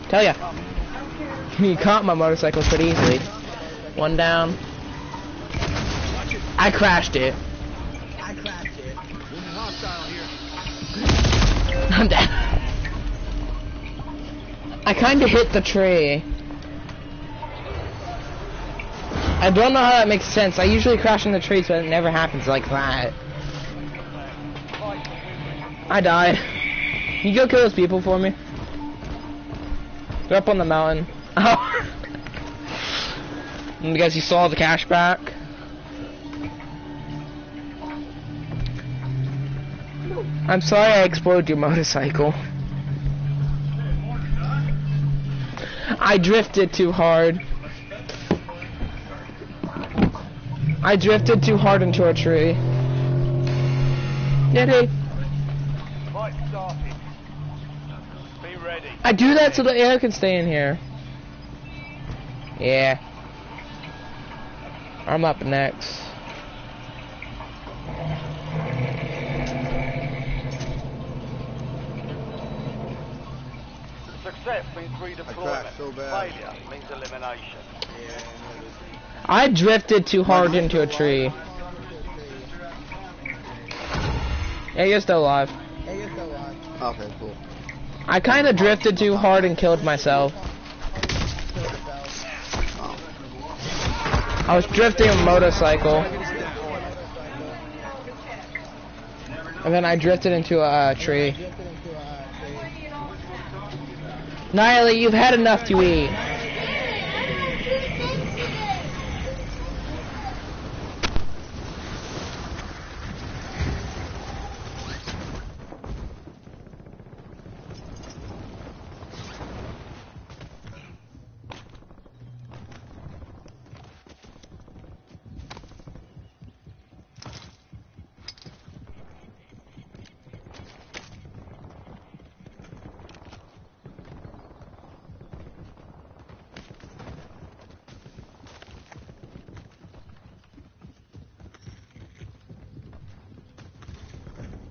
Tell ya. You caught my motorcycle pretty easily. One down. I crashed it. I'm dead. I kinda hit the tree. I don't know how that makes sense. I usually crash in the trees, but it never happens like that. I died. You go kill those people for me. They're up on the mountain. Oh. And guys, you saw the cash back. I'm sorry I exploded your motorcycle. I drifted too hard. I drifted too hard into a tree. Did he? Fight started. Be ready. I do that so the air can stay in here. Yeah. I'm up next. Success means redeployment. So bad. Failure means elimination. I drifted too hard into a tree. Yeah, you're still alive. Okay, cool. I kind of drifted too hard and killed myself. I was drifting a motorcycle. And then I drifted into a tree. Niley, you've had enough to eat.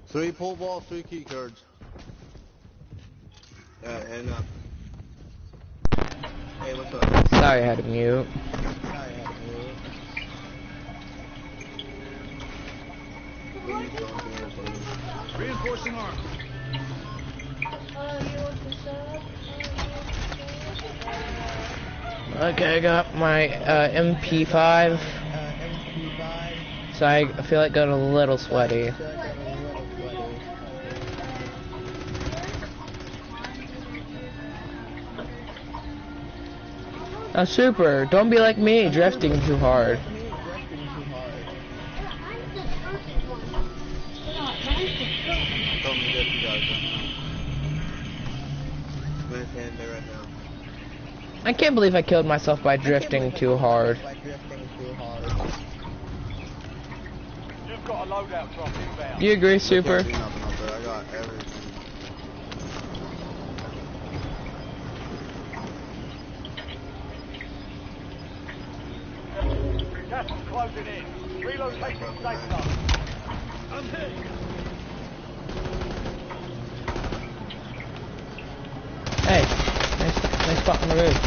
Three pull balls, 3 key cards. Hey, what's up? Sorry, I had to mute. Reinforcing arm. Okay, I got my MP5. So I feel like going a little sweaty. Now, Super, don't be like me, drifting too hard. I can't believe I killed myself by drifting too hard. Just got a loadout drop inbound. You agree, Super? I got everything. Gas is closing in. Relocating safe zone. I'm hit. Hey, nice spot on the roof.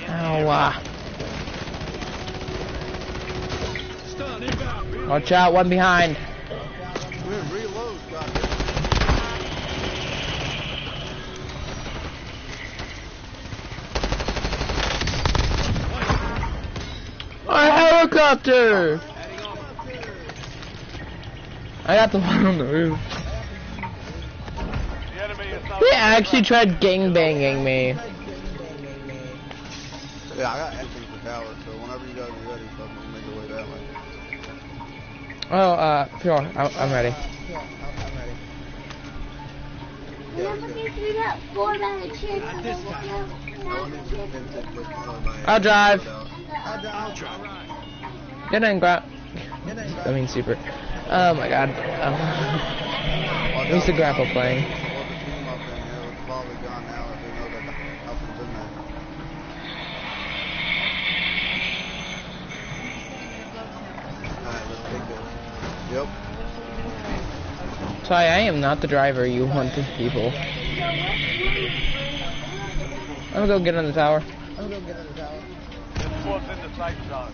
Ow. Watch out, one behind. Reload, goddamn. A helicopter! I got the one on the roof. The enemy is no He actually tried gangbanging me. Yeah, I got everything for tower, so whenever you guys are ready, so I'm gonna make your way that way. Oh, sure, I'm ready. I'll drive. Get in, grab. I mean, Super. Oh my god. Who's the grapple playing? Yep. Sorry, I am not the driver you want the people. I'm gonna go get on the tower. Squad's in the safe zone.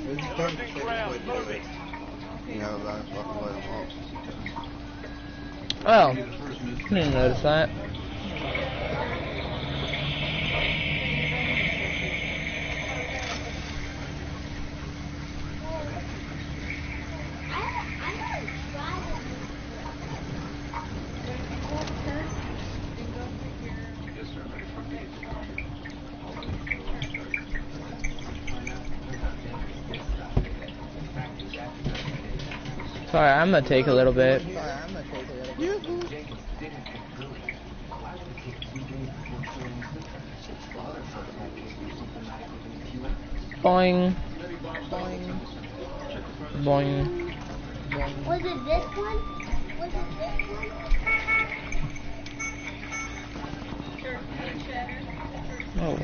Losing ground, moving. Yeah, but I fucking let him off. Oh, didn't notice that. Sorry, I'm gonna take a little bit. Boing. Boing. Boing. Was it this one? Was it this one? Oh.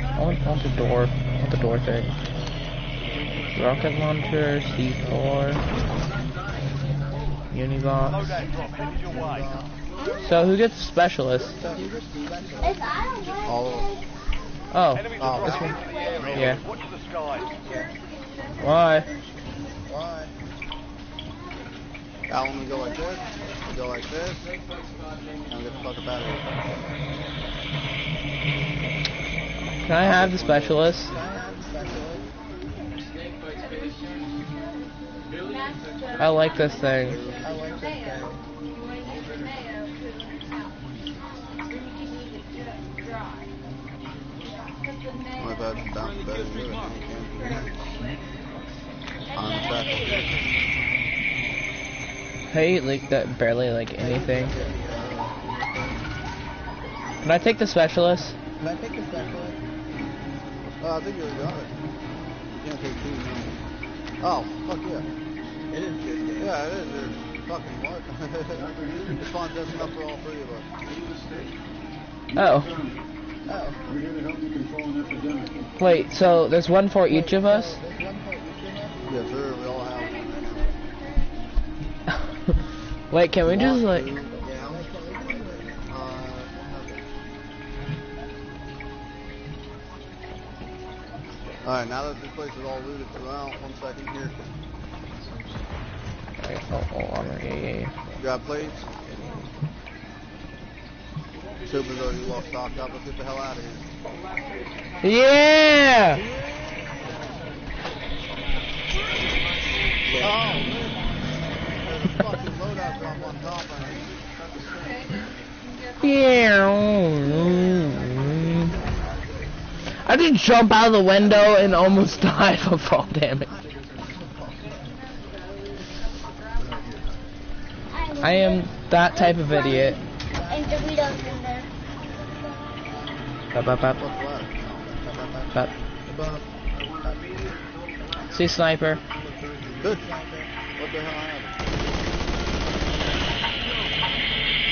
I want the door. I want the door thing. Rocket launcher, C4, Unibox. Loadout drop headed your way. So who gets specialist? If I don't want Oh, Enemies this are one. dropping into the area. Yeah. Watch the skies. Why? Now when we go like this, we go like this, and we get the fuck up out of here. Can I have the specialist? I like this thing. My bad, down to bed and do it. On the tackle. Hey, like that barely like anything. Can I take the specialist? I think you already got it. You can't take two, no. Oh, fuck yeah. It is good. Yeah, it is. There's fucking what? It's fun dressing up for all three of us. Oh. We're here to help you control an epidemic. Wait, so there's one for each of us? Yes, sir. We all have one. Wait, can we just like... Alright, now that this place is all looted throughout, 1 second here. Wait, oh, yeah. Grab plates. Tuba's already well stocked up. Let's get the hell out of here. Yeah! Oh, there's a fucking loadout drop on top of it. Yeah. I did jump out of the window and almost died from fall damage. I am that type of idiot. And Doritos in there. Bop, bop, bop. Bop. See sniper. Good sniper. What the hell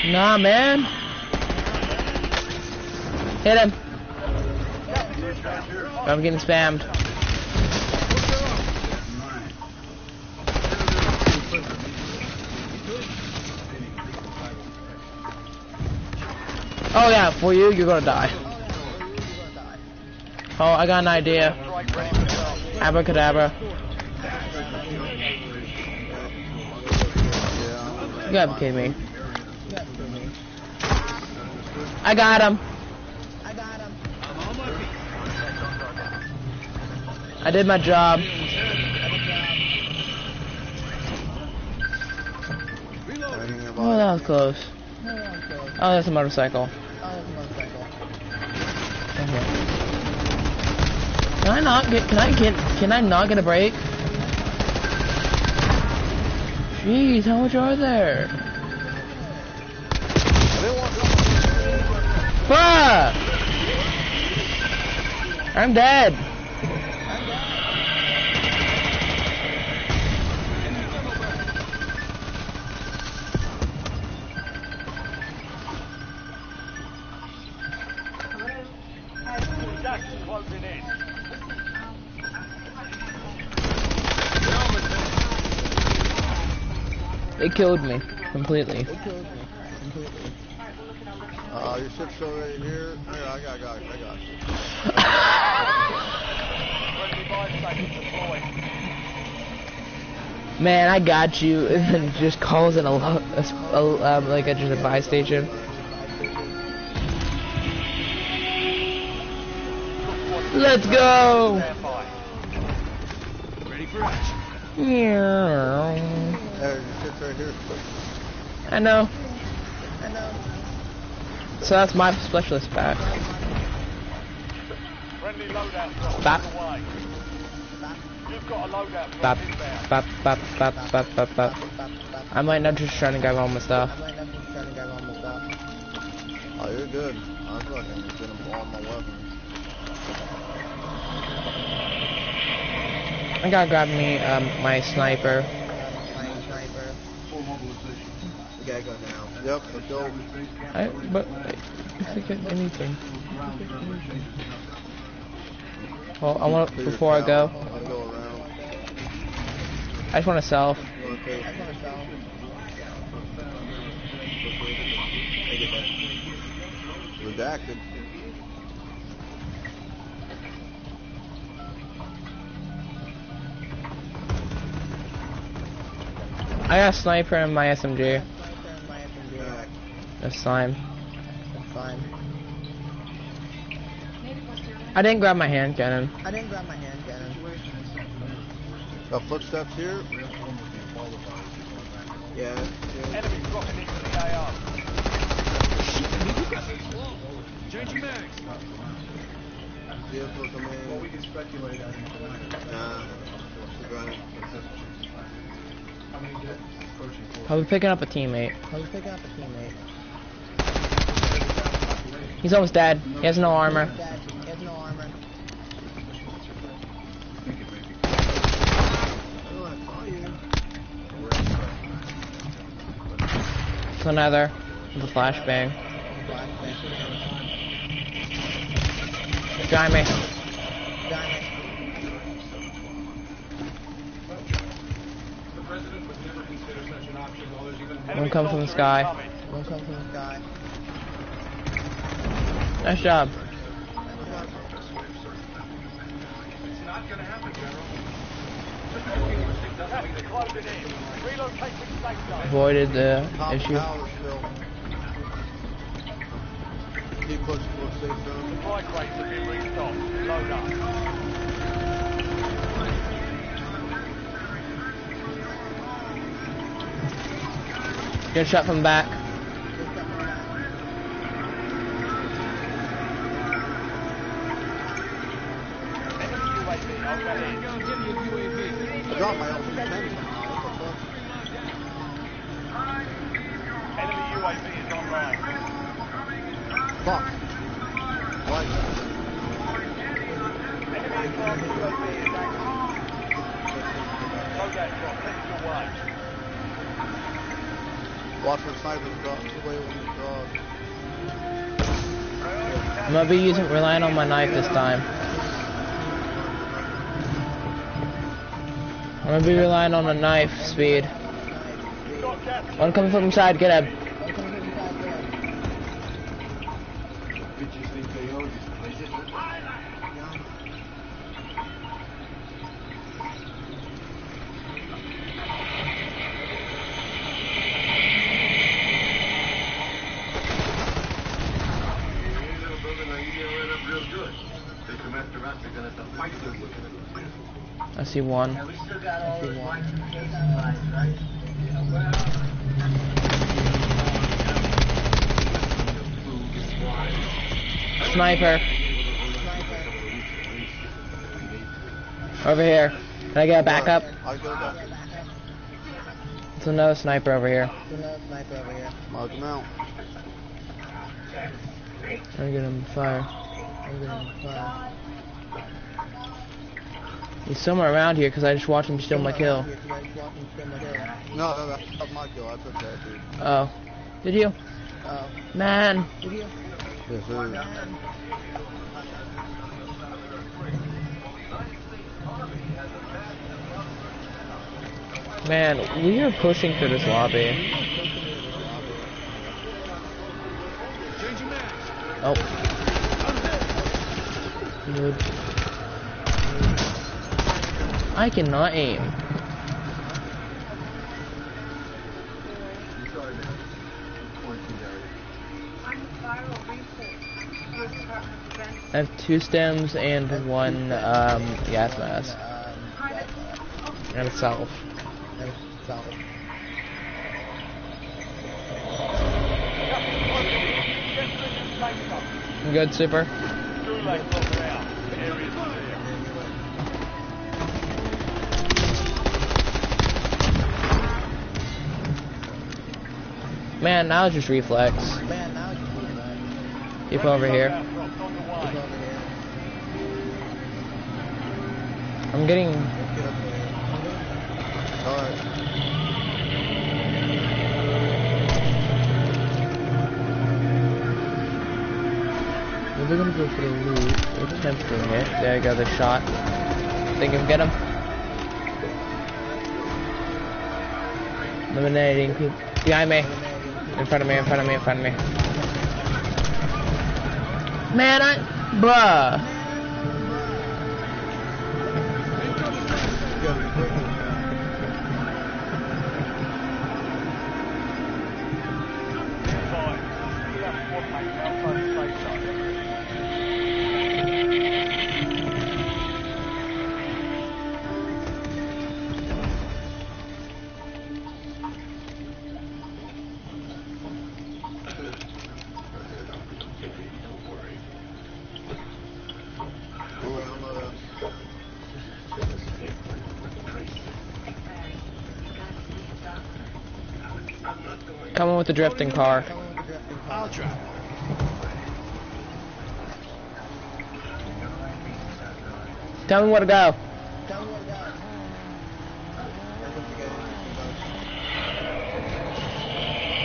happened? Nah, man. Hit him. I'm getting spammed. Oh yeah, for you, you're gonna die. Oh, I got an idea. Abracadabra. You gotta be kidding me. I got him. I did my job. Oh, that was close. Oh, that's a motorcycle. Okay. Can I not get a break? Jeez, how much are there? Fuck! I'm dead. It killed me completely. Your ship's still right here. Here, I got you. Man, I got you, and then just calls in like just a buy station. Let's go. Ready for action. Yeah. Your ship's right here. I know. So that's my specialist back. Bop. Bop. Bop, bop, bop, bop, bop, bop. I might not just trying to grab all my stuff. Oh, you're good. I'm fucking getting all my weapons. I gotta grab me my sniper. We gotta go now. Yep, let's go. But I get anything. Well, I want before I go. I'll go around. I just want to sell. Okay. Redacted. I got a sniper in my SMG. That's fine. I didn't grab my hand cannon. Got footsteps here? Yeah. Enemy dropping into the AR. Changing mags. Vehicle coming in. Well, we can speculate as to Nah. I'll be picking up a teammate. He's almost dead. He has no armor. It's another with a flashbang. Behind me. One comes from the sky. Nice job. It's not gonna happen, General. Closing in. Relocating safe zone. Avoided the issue. Keep pushing towards safe zone. Supply crates have been restocked. Load up. Good shot from back. I dropped my LP-10 somehow. Enemy UAV is online. Fuck. What? Enemy advanced UAV is active. Loadout drop headed your way. Watch when snipers drop. The way when we drop. I'm gonna be relying on my knife this time. I'm gonna be relying on a knife speed. One coming from inside, get him. I see one. Sniper. Over here. Can I get a backup? I'll go back. There's another sniper over here. Mark him out. Trying to get him fire. He's somewhere around here because I just watched him steal my kill. No, that's my kill. I took that, dude. Oh. Did you? Man. Yes, sir. Man, we are pushing through this lobby. Oh. Good. I cannot aim. I have 2 stems and 1 gas mask. And a self. Good, super. Man, now it's just reflex. People over here. I'm getting... Alright. They're gonna go for the loot. They're attempting it. There you go, the shot. Think you can get him? Eliminating people. Behind me. In front of me, in front of me, in front of me. Man, bruh. Coming with the drifting car. I'll drive. Tell me where to go.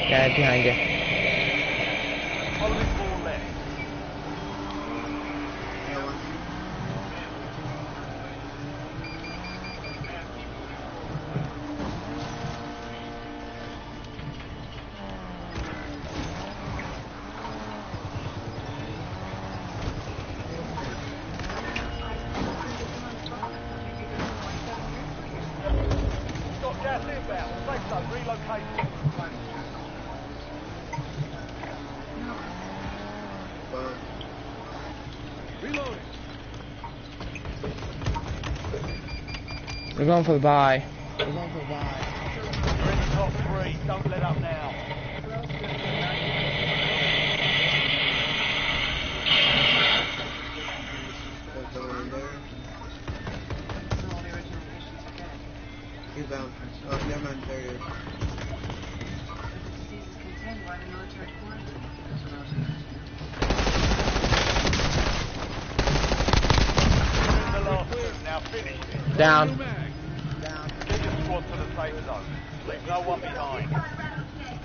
Yeah, behind you. Reloading. We're going for the buy. You're in the top three. Don't let up now. He's down. Oh, never mind. There he is. In the last two. Now finish it. Down. Get your squad to the safe zone. Leave no one behind.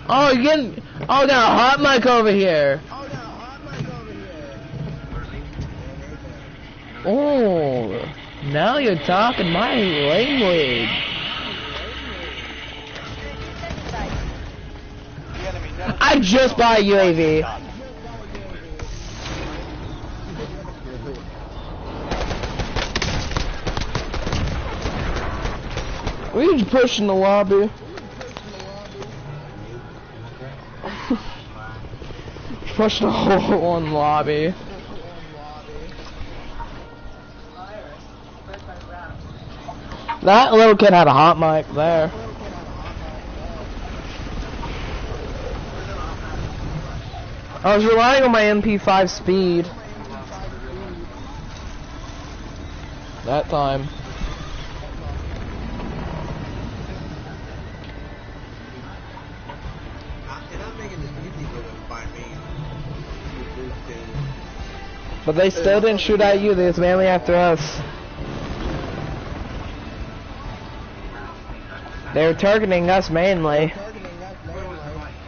Oh, you're getting. Oh, got a hot mic over here. Oh, now you're talking my language. The enemy never I just bought a UAV. We're just pushing the lobby. Pushing the whole one lobby. That little kid had a hot mic there. I was relying on my MP5 speed. That time. And I'm making this easy for them by me. But they still didn't shoot at you, they was mainly after us. They were targeting us mainly.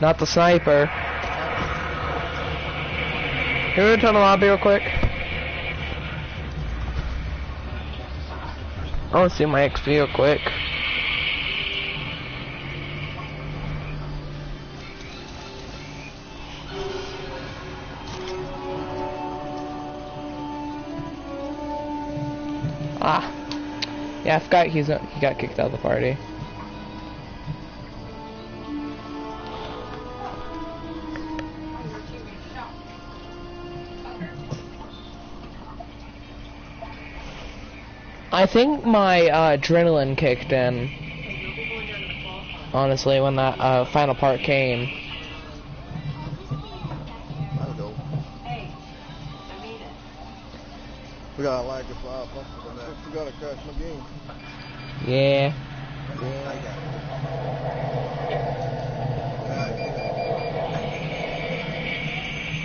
Not the sniper. Can we return the lobby real quick? I want to see my XP real quick. Ah. Yeah, I forgot he got kicked out of the party. I think my adrenaline kicked in. Honestly, when that final part came. We got like a 5 bucks on that. We gotta crash my game. Yeah.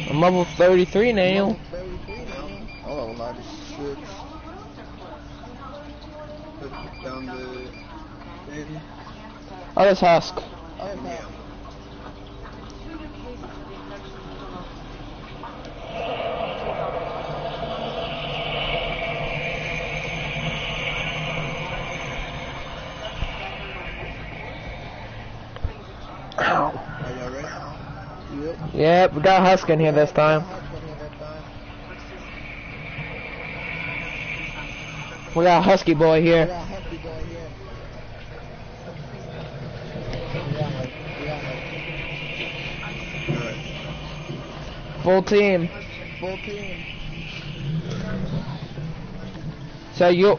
I'm level 33 now. Oh, 96. Down the in. Oh, that's Husk. Oh, yeah. Ow. Are y'all ready? Yep. Yep, we got Husk in here this time. We got a Husky boy here. Full team. Full team. So you.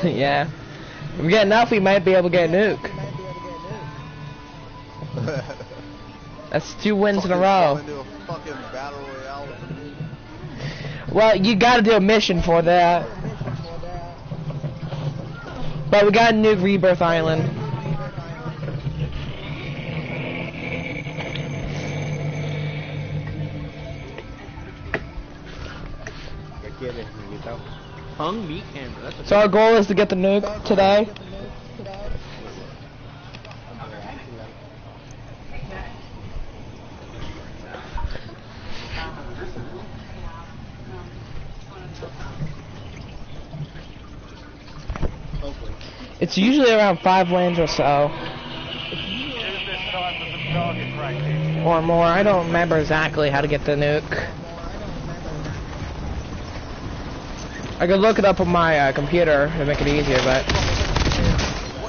Yeah. If we get enough, we might be able to get a nuke. That's 2 wins in a row. Well, you gotta do a mission for that. But we got a nuke Rebirth Island. Hung meat camera. So our goal is to get the nuke today. It's usually around 5 lanes or so. Or more. I don't remember exactly how to get the nuke. I could look it up on my computer to make it easier, but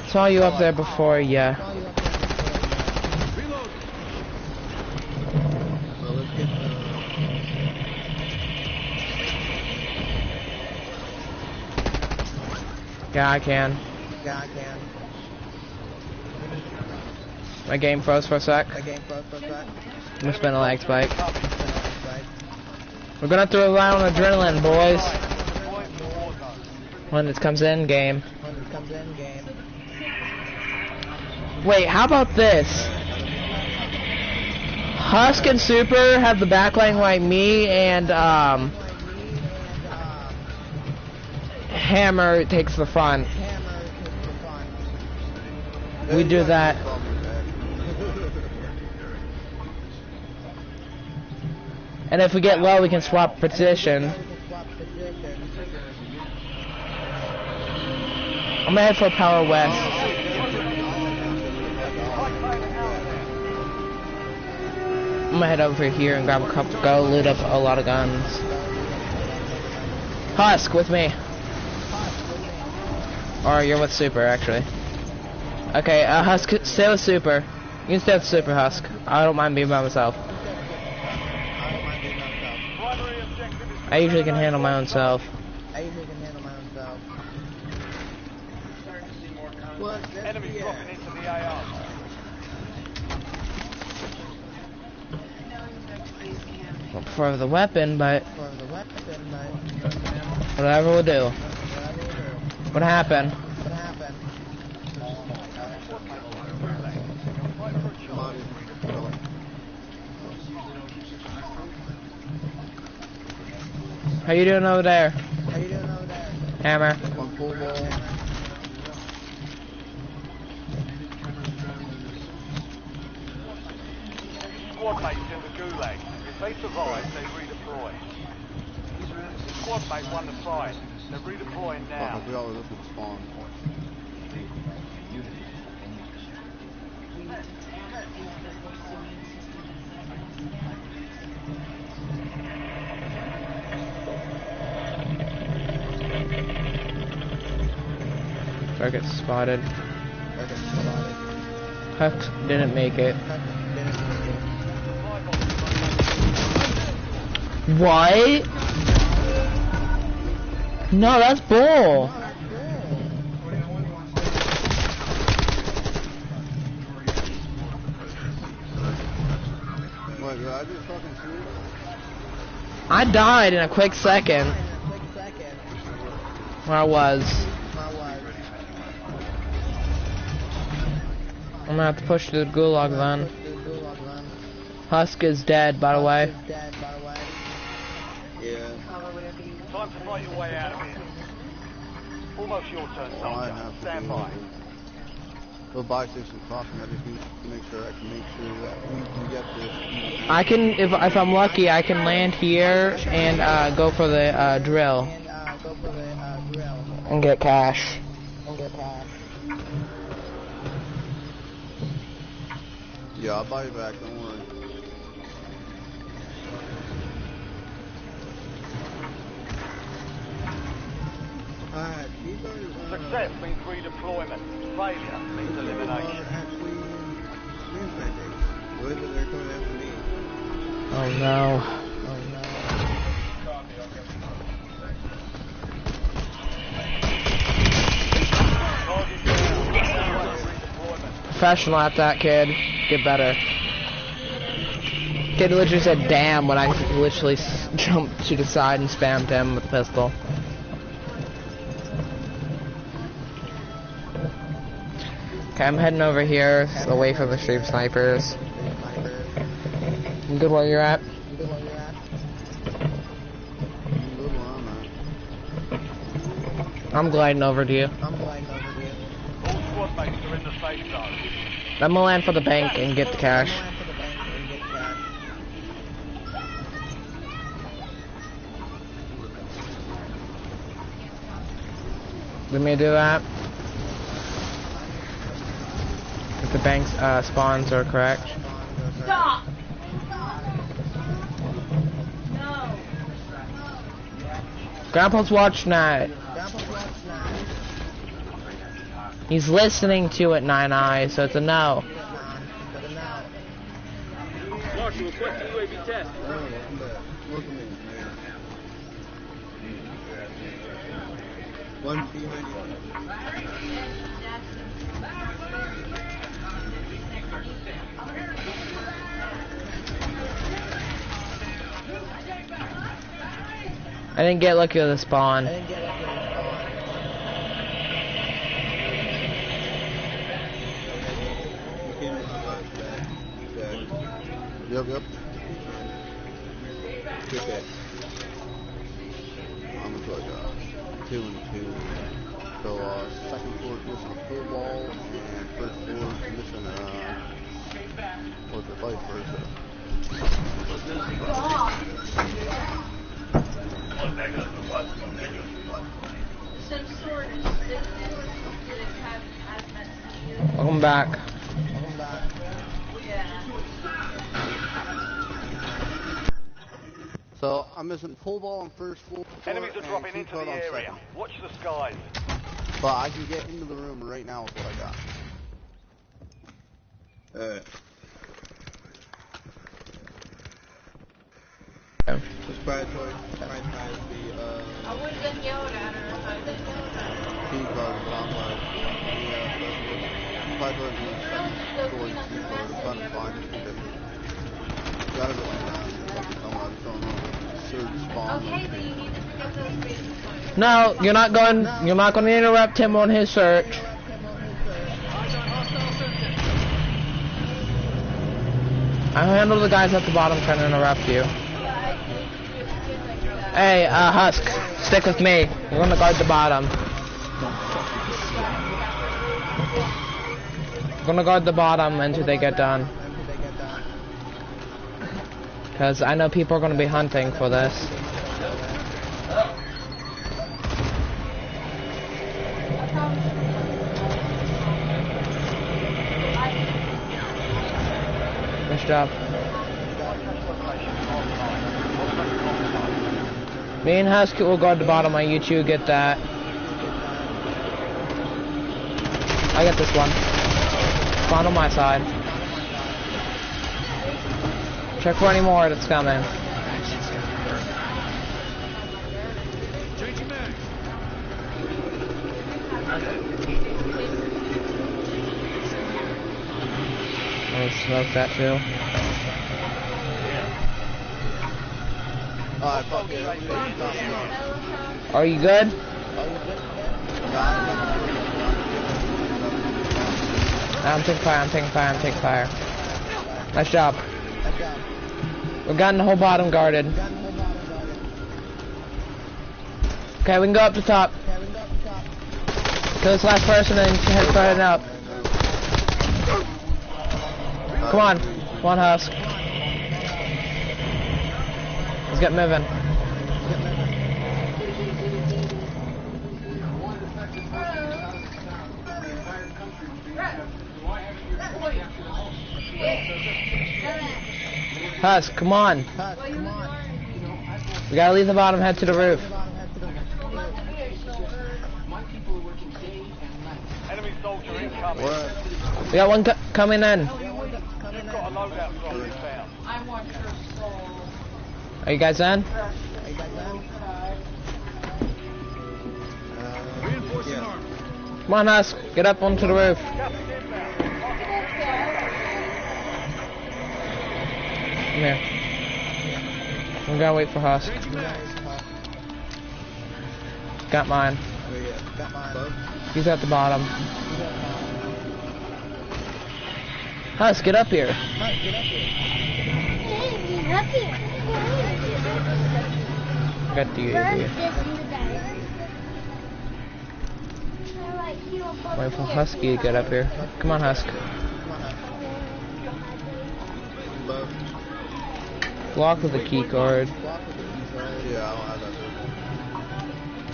saw you up there before, yeah. Yeah, I can. My game froze for a sec. I'm gonna spin a lag spike. We're gonna throw around adrenaline, boys. When it comes in game. Wait, how about this? Husk and Super have the backline like me, and Hammer takes the front. We do that. And if we get low, we can swap position. I'm gonna head for Power West. I'm gonna head over here and grab a couple, go loot up a lot of guns. Husk, with me. Or you're with Super, actually. Okay, Husk, stay with Super. You can stay with Super, Husk. I don't mind being by myself. I usually can handle my own self. Enemies dropping into the AR. I prefer the weapon, but whatever will do. What happened? How you doing over there? Hammer. Squad mates in the gulag. If they survive, they redeploy. Squad mate won the fight. They're redeploying now. We always look at spawn. Target spotted. Huck didn't make it. What? No, that's bull. What, did I just fucking shoot? I died in a quick second. Where I was. I'm gonna have to push through the gulag then. Husk is dead, by the way. Yeah. Time to fight your way out of here. Almost your turn, soldier. Stand by. We'll buy 6 o'clock and I just need to make sure that we can get this. I can, if I'm lucky, I can land here and go for the drill. And get cash. Yeah, I'll buy you back, don't worry. Alright, Success means redeployment. Failure means elimination. Oh no. Professional at that, kid. Get better. Kid literally said damn when I literally jumped to the side and spammed him with the pistol. Okay, I'm heading over here, away from the stream snipers. You good where you're at? I'm gliding over to you. All squad mates are in the safe zone. I'm gonna land for the bank and get the cash. Let me do that. If the bank's spawns are correct. Stop! No. Grandpa's watching that. He's listening to it, Nine Eyes, so it's a no. Marshal, requesting UAV test. One behind you. I didn't get lucky with the spawn. Yep. Good hit. I'm gonna put 2 and 2. So second floor's missing a full ball, and first floor's missing what's it, vice versa. Welcome back. So I'm missing full ball on first floor. Enemies are dropping into the area. Watch the skies. But I can get into the room right now with what I got. Just try to the I would have been yelled at her if I didn't yell at her. key card, but I'm like, try to the second story key card, try to find it because gotta go around and fucking know what's going on. Surge spawn. Okay, then you need to pick up those bases. No, you're not going to interrupt him on his search. I'll handle the guys at the bottom trying to interrupt you. Hey, Husk, stick with me. You're gonna guard the bottom. I'm gonna guard the bottom until they get done. Because I know people are gonna be hunting for this. Nice job. Me and Husky will guard the bottom while you two get that. I get this one. Spawn on my side. Check for any more that's coming. I'll smoke that too. Are you good? I'm taking fire. Nice job. We've gotten the whole bottom guarded. Okay, we can go up to top. Kill this last person and head starting up. Come on, Husk. Let's get moving. Husk, come on. We gotta leave the bottom, head to the roof. Enemy soldier incoming. We got one coming in. You've got a loadout drop inbound. I want your soul. Are you guys in? Reinforcing armor. Come on, Husk. Get up onto the roof. Come here. I'm gonna wait for Husk. Got mine. He's at the bottom. Husk, get up here. Got the UAV. Wait for Husky to get up here. Come on, Husk. Block with the key card.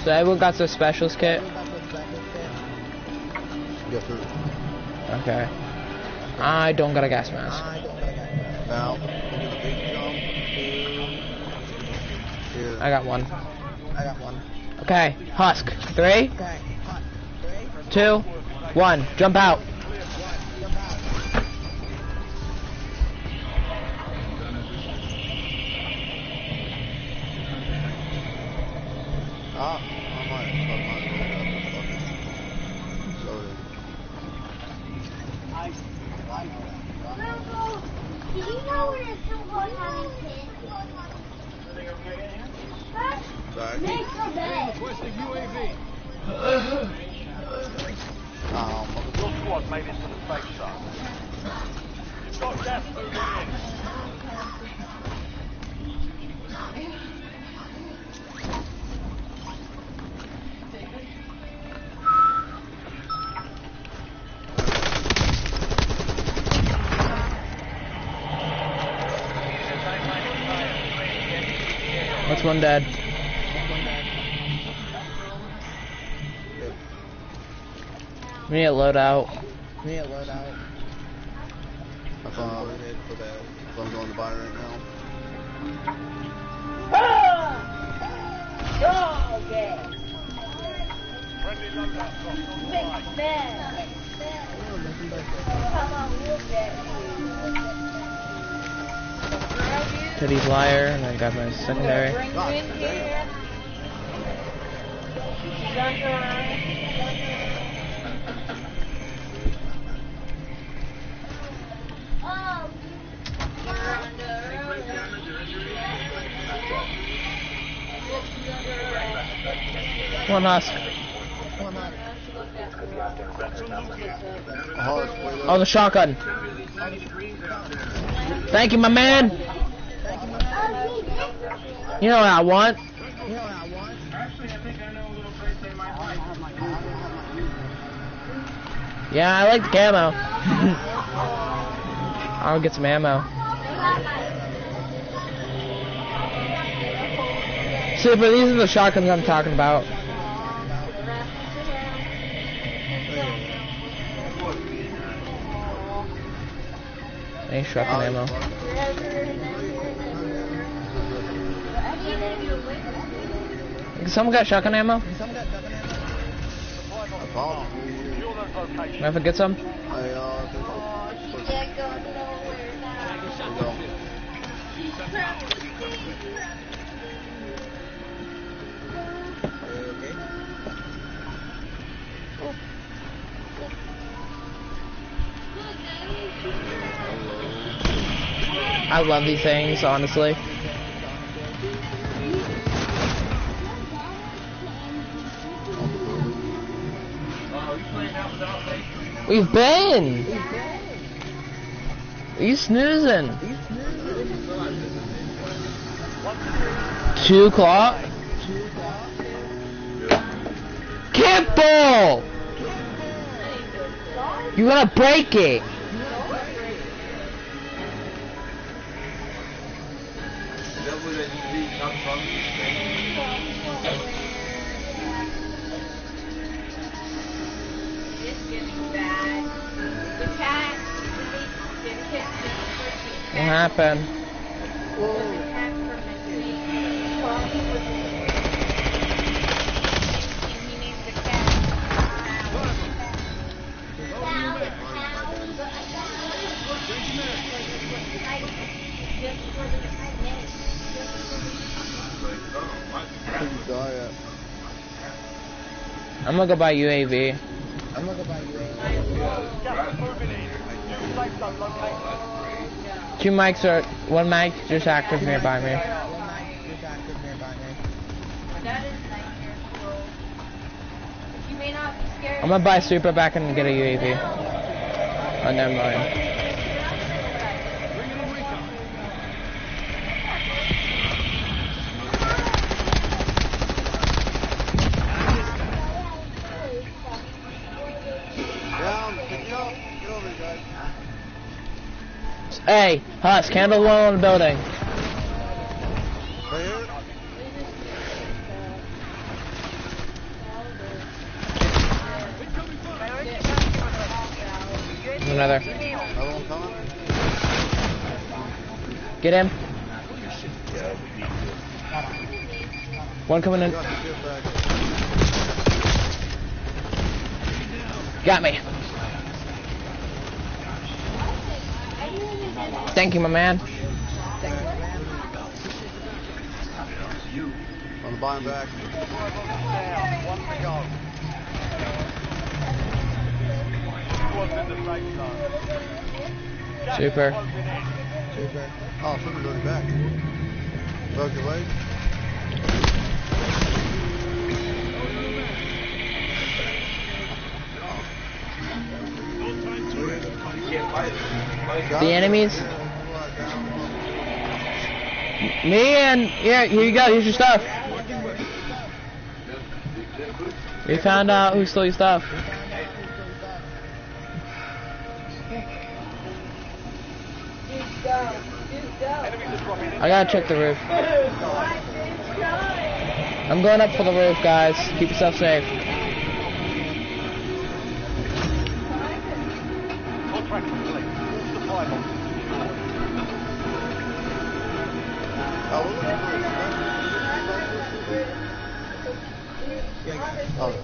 So everyone got their specials kit? Yes, sir. Okay. I don't got a gas mask. Now, I got one. Okay, Husk. 3, 2, 1. Jump out. I might. back. Requesting UAV. Your squad made it to the safe zone. You've got gas moving in. That's one dead. We need a loadout. That's all I'm headed for that. So I'm going to buy right now. Friendly loadout drop on the right. Teddy's liar, and I got my secondary. One husk. Oh, the shotgun. Thank you, my man. You know what I want? Yeah, I like the camo. I'll get some ammo. Super, these are the shotguns I'm talking about. Any shotgun ammo? Someone got shotgun ammo? Can I get some? I love these things, honestly. We've been! Are you snoozing? 2 o'clock? Careful! You're gonna break it! What happened? I'm gonna go buy UAV. Two mics are, one mic just active nearby me. I'm gonna buy super back and get a UAV. Oh, never mind. Hey, Husk, handle the one on the building. Another. Get him. One coming in. Got me. Thank you, my man. On the bottom back. Super. Oh, someone's already back. Broke your leg? The enemies? Me and... Here you go, here's your stuff. We found out who stole your stuff. I gotta check the roof. I'm going up for the roof, guys. Keep yourself safe. Contract complete. Supply box.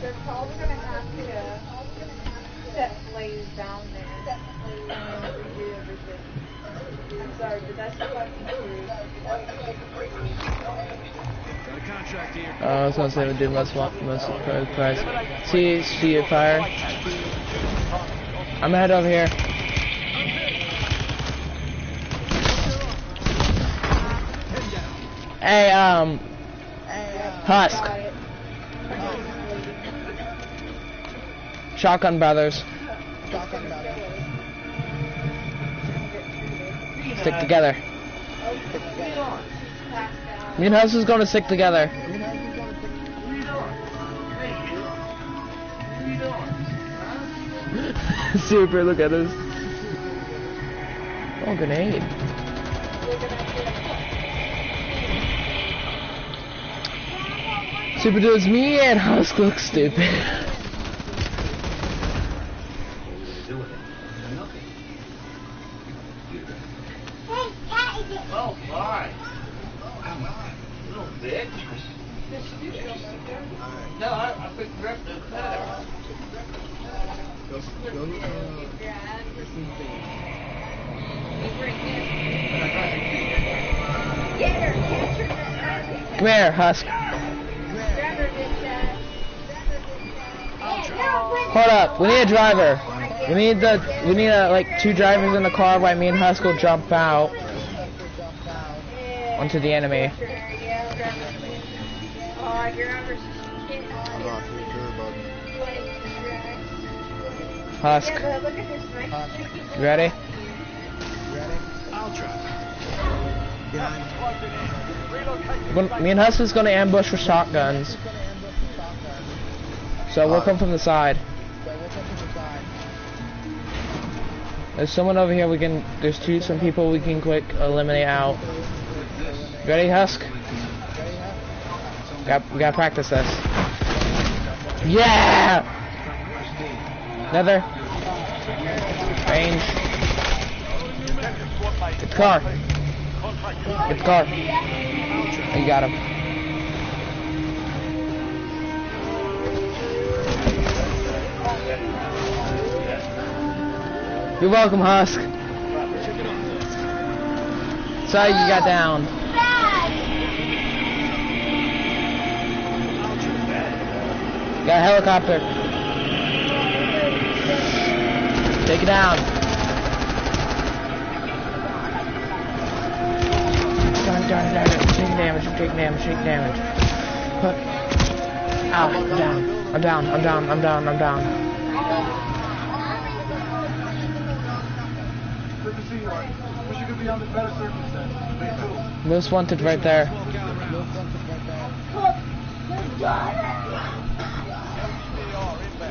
They're probably going to have to set flames down there and redo everything. I'm sorry, but that's the fucking truth. I was gonna say we do most price. See your fire. I'm gonna head over here. Hey, Husk. Shotgun Brothers. Stick together. Me and Husk is gonna stick together. Super, look at us. Oh, grenade. Super does me and Husk look stupid. Oh, fine. Little bitch. No, I picked her up the better. Come here, Husk. Hold up, we need a driver. We need like 2 drivers in the car while me and Husk will jump out onto the enemy. Husk. You ready? I'll try. Me and Husk is gonna ambush with shotguns. So we'll come from the side. There's someone over here there's some people we can quick eliminate out. Ready, Husk? We gotta practice this. Yeah! Another. Range. Get the car. Get the car. You got him. You're welcome, Husk. Sorry you got down. Got a helicopter. Take it down. Take damage. Put. Ow, I'm down. Most wanted right there.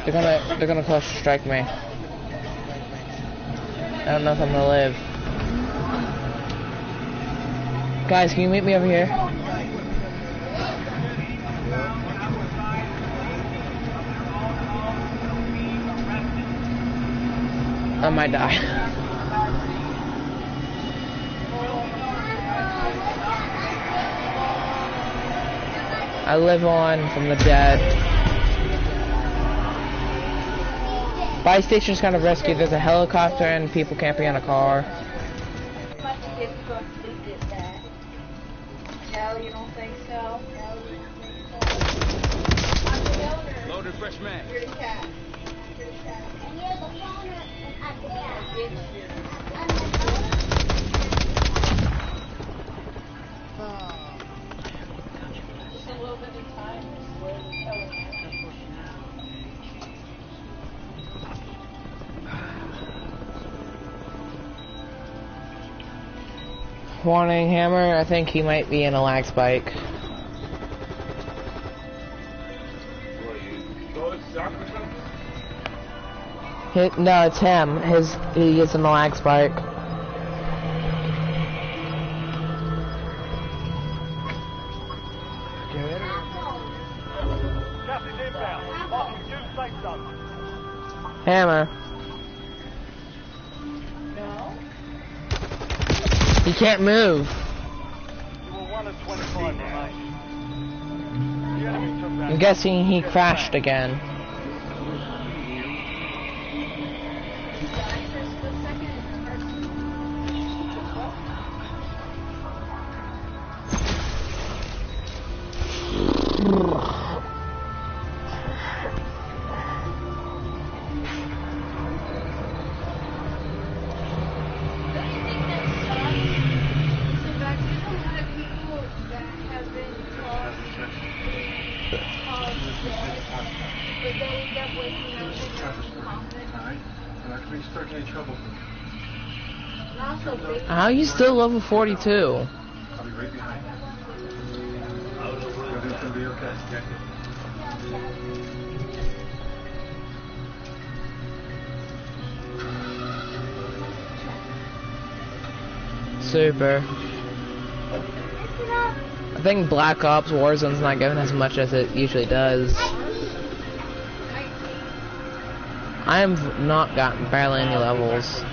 They're gonna cluster strike me. I don't know if I'm gonna live. Guys, can you meet me over here? I might die. I live on from the dead. Buy station's kind of risky. There's a helicopter and people camping in a car. No, you don't think so? Loaded fresh mag. You're the cat. Just a little bit of time. Warning, Hammer, I think he might be in a lag spike. No, it's him. He gets in the lag spike. Gas is inbound. Marking new safe zone. Hammer. No? He can't move. You were 1 of 25 remaining. The enemy took that. I'm guessing he crashed again. How are you still level 42? I'll be right behind you. Everything's gonna be okay. Super. I think Black Ops Warzone's not giving as much as it usually does. I have not gotten barely any levels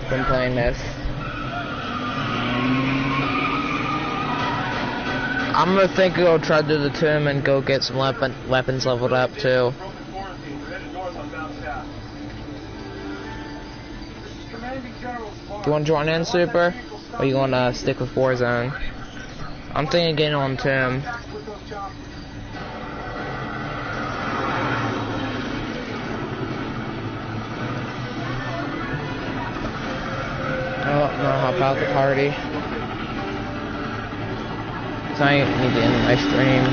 from playing this. I'm gonna think I'll try to do the tomb and go get some weapons leveled up too. You wanna join in, Super? Or you wanna stick with Warzone? I'm thinking of getting on tomb. Oh, no, hop out the party. So I need to end my stream.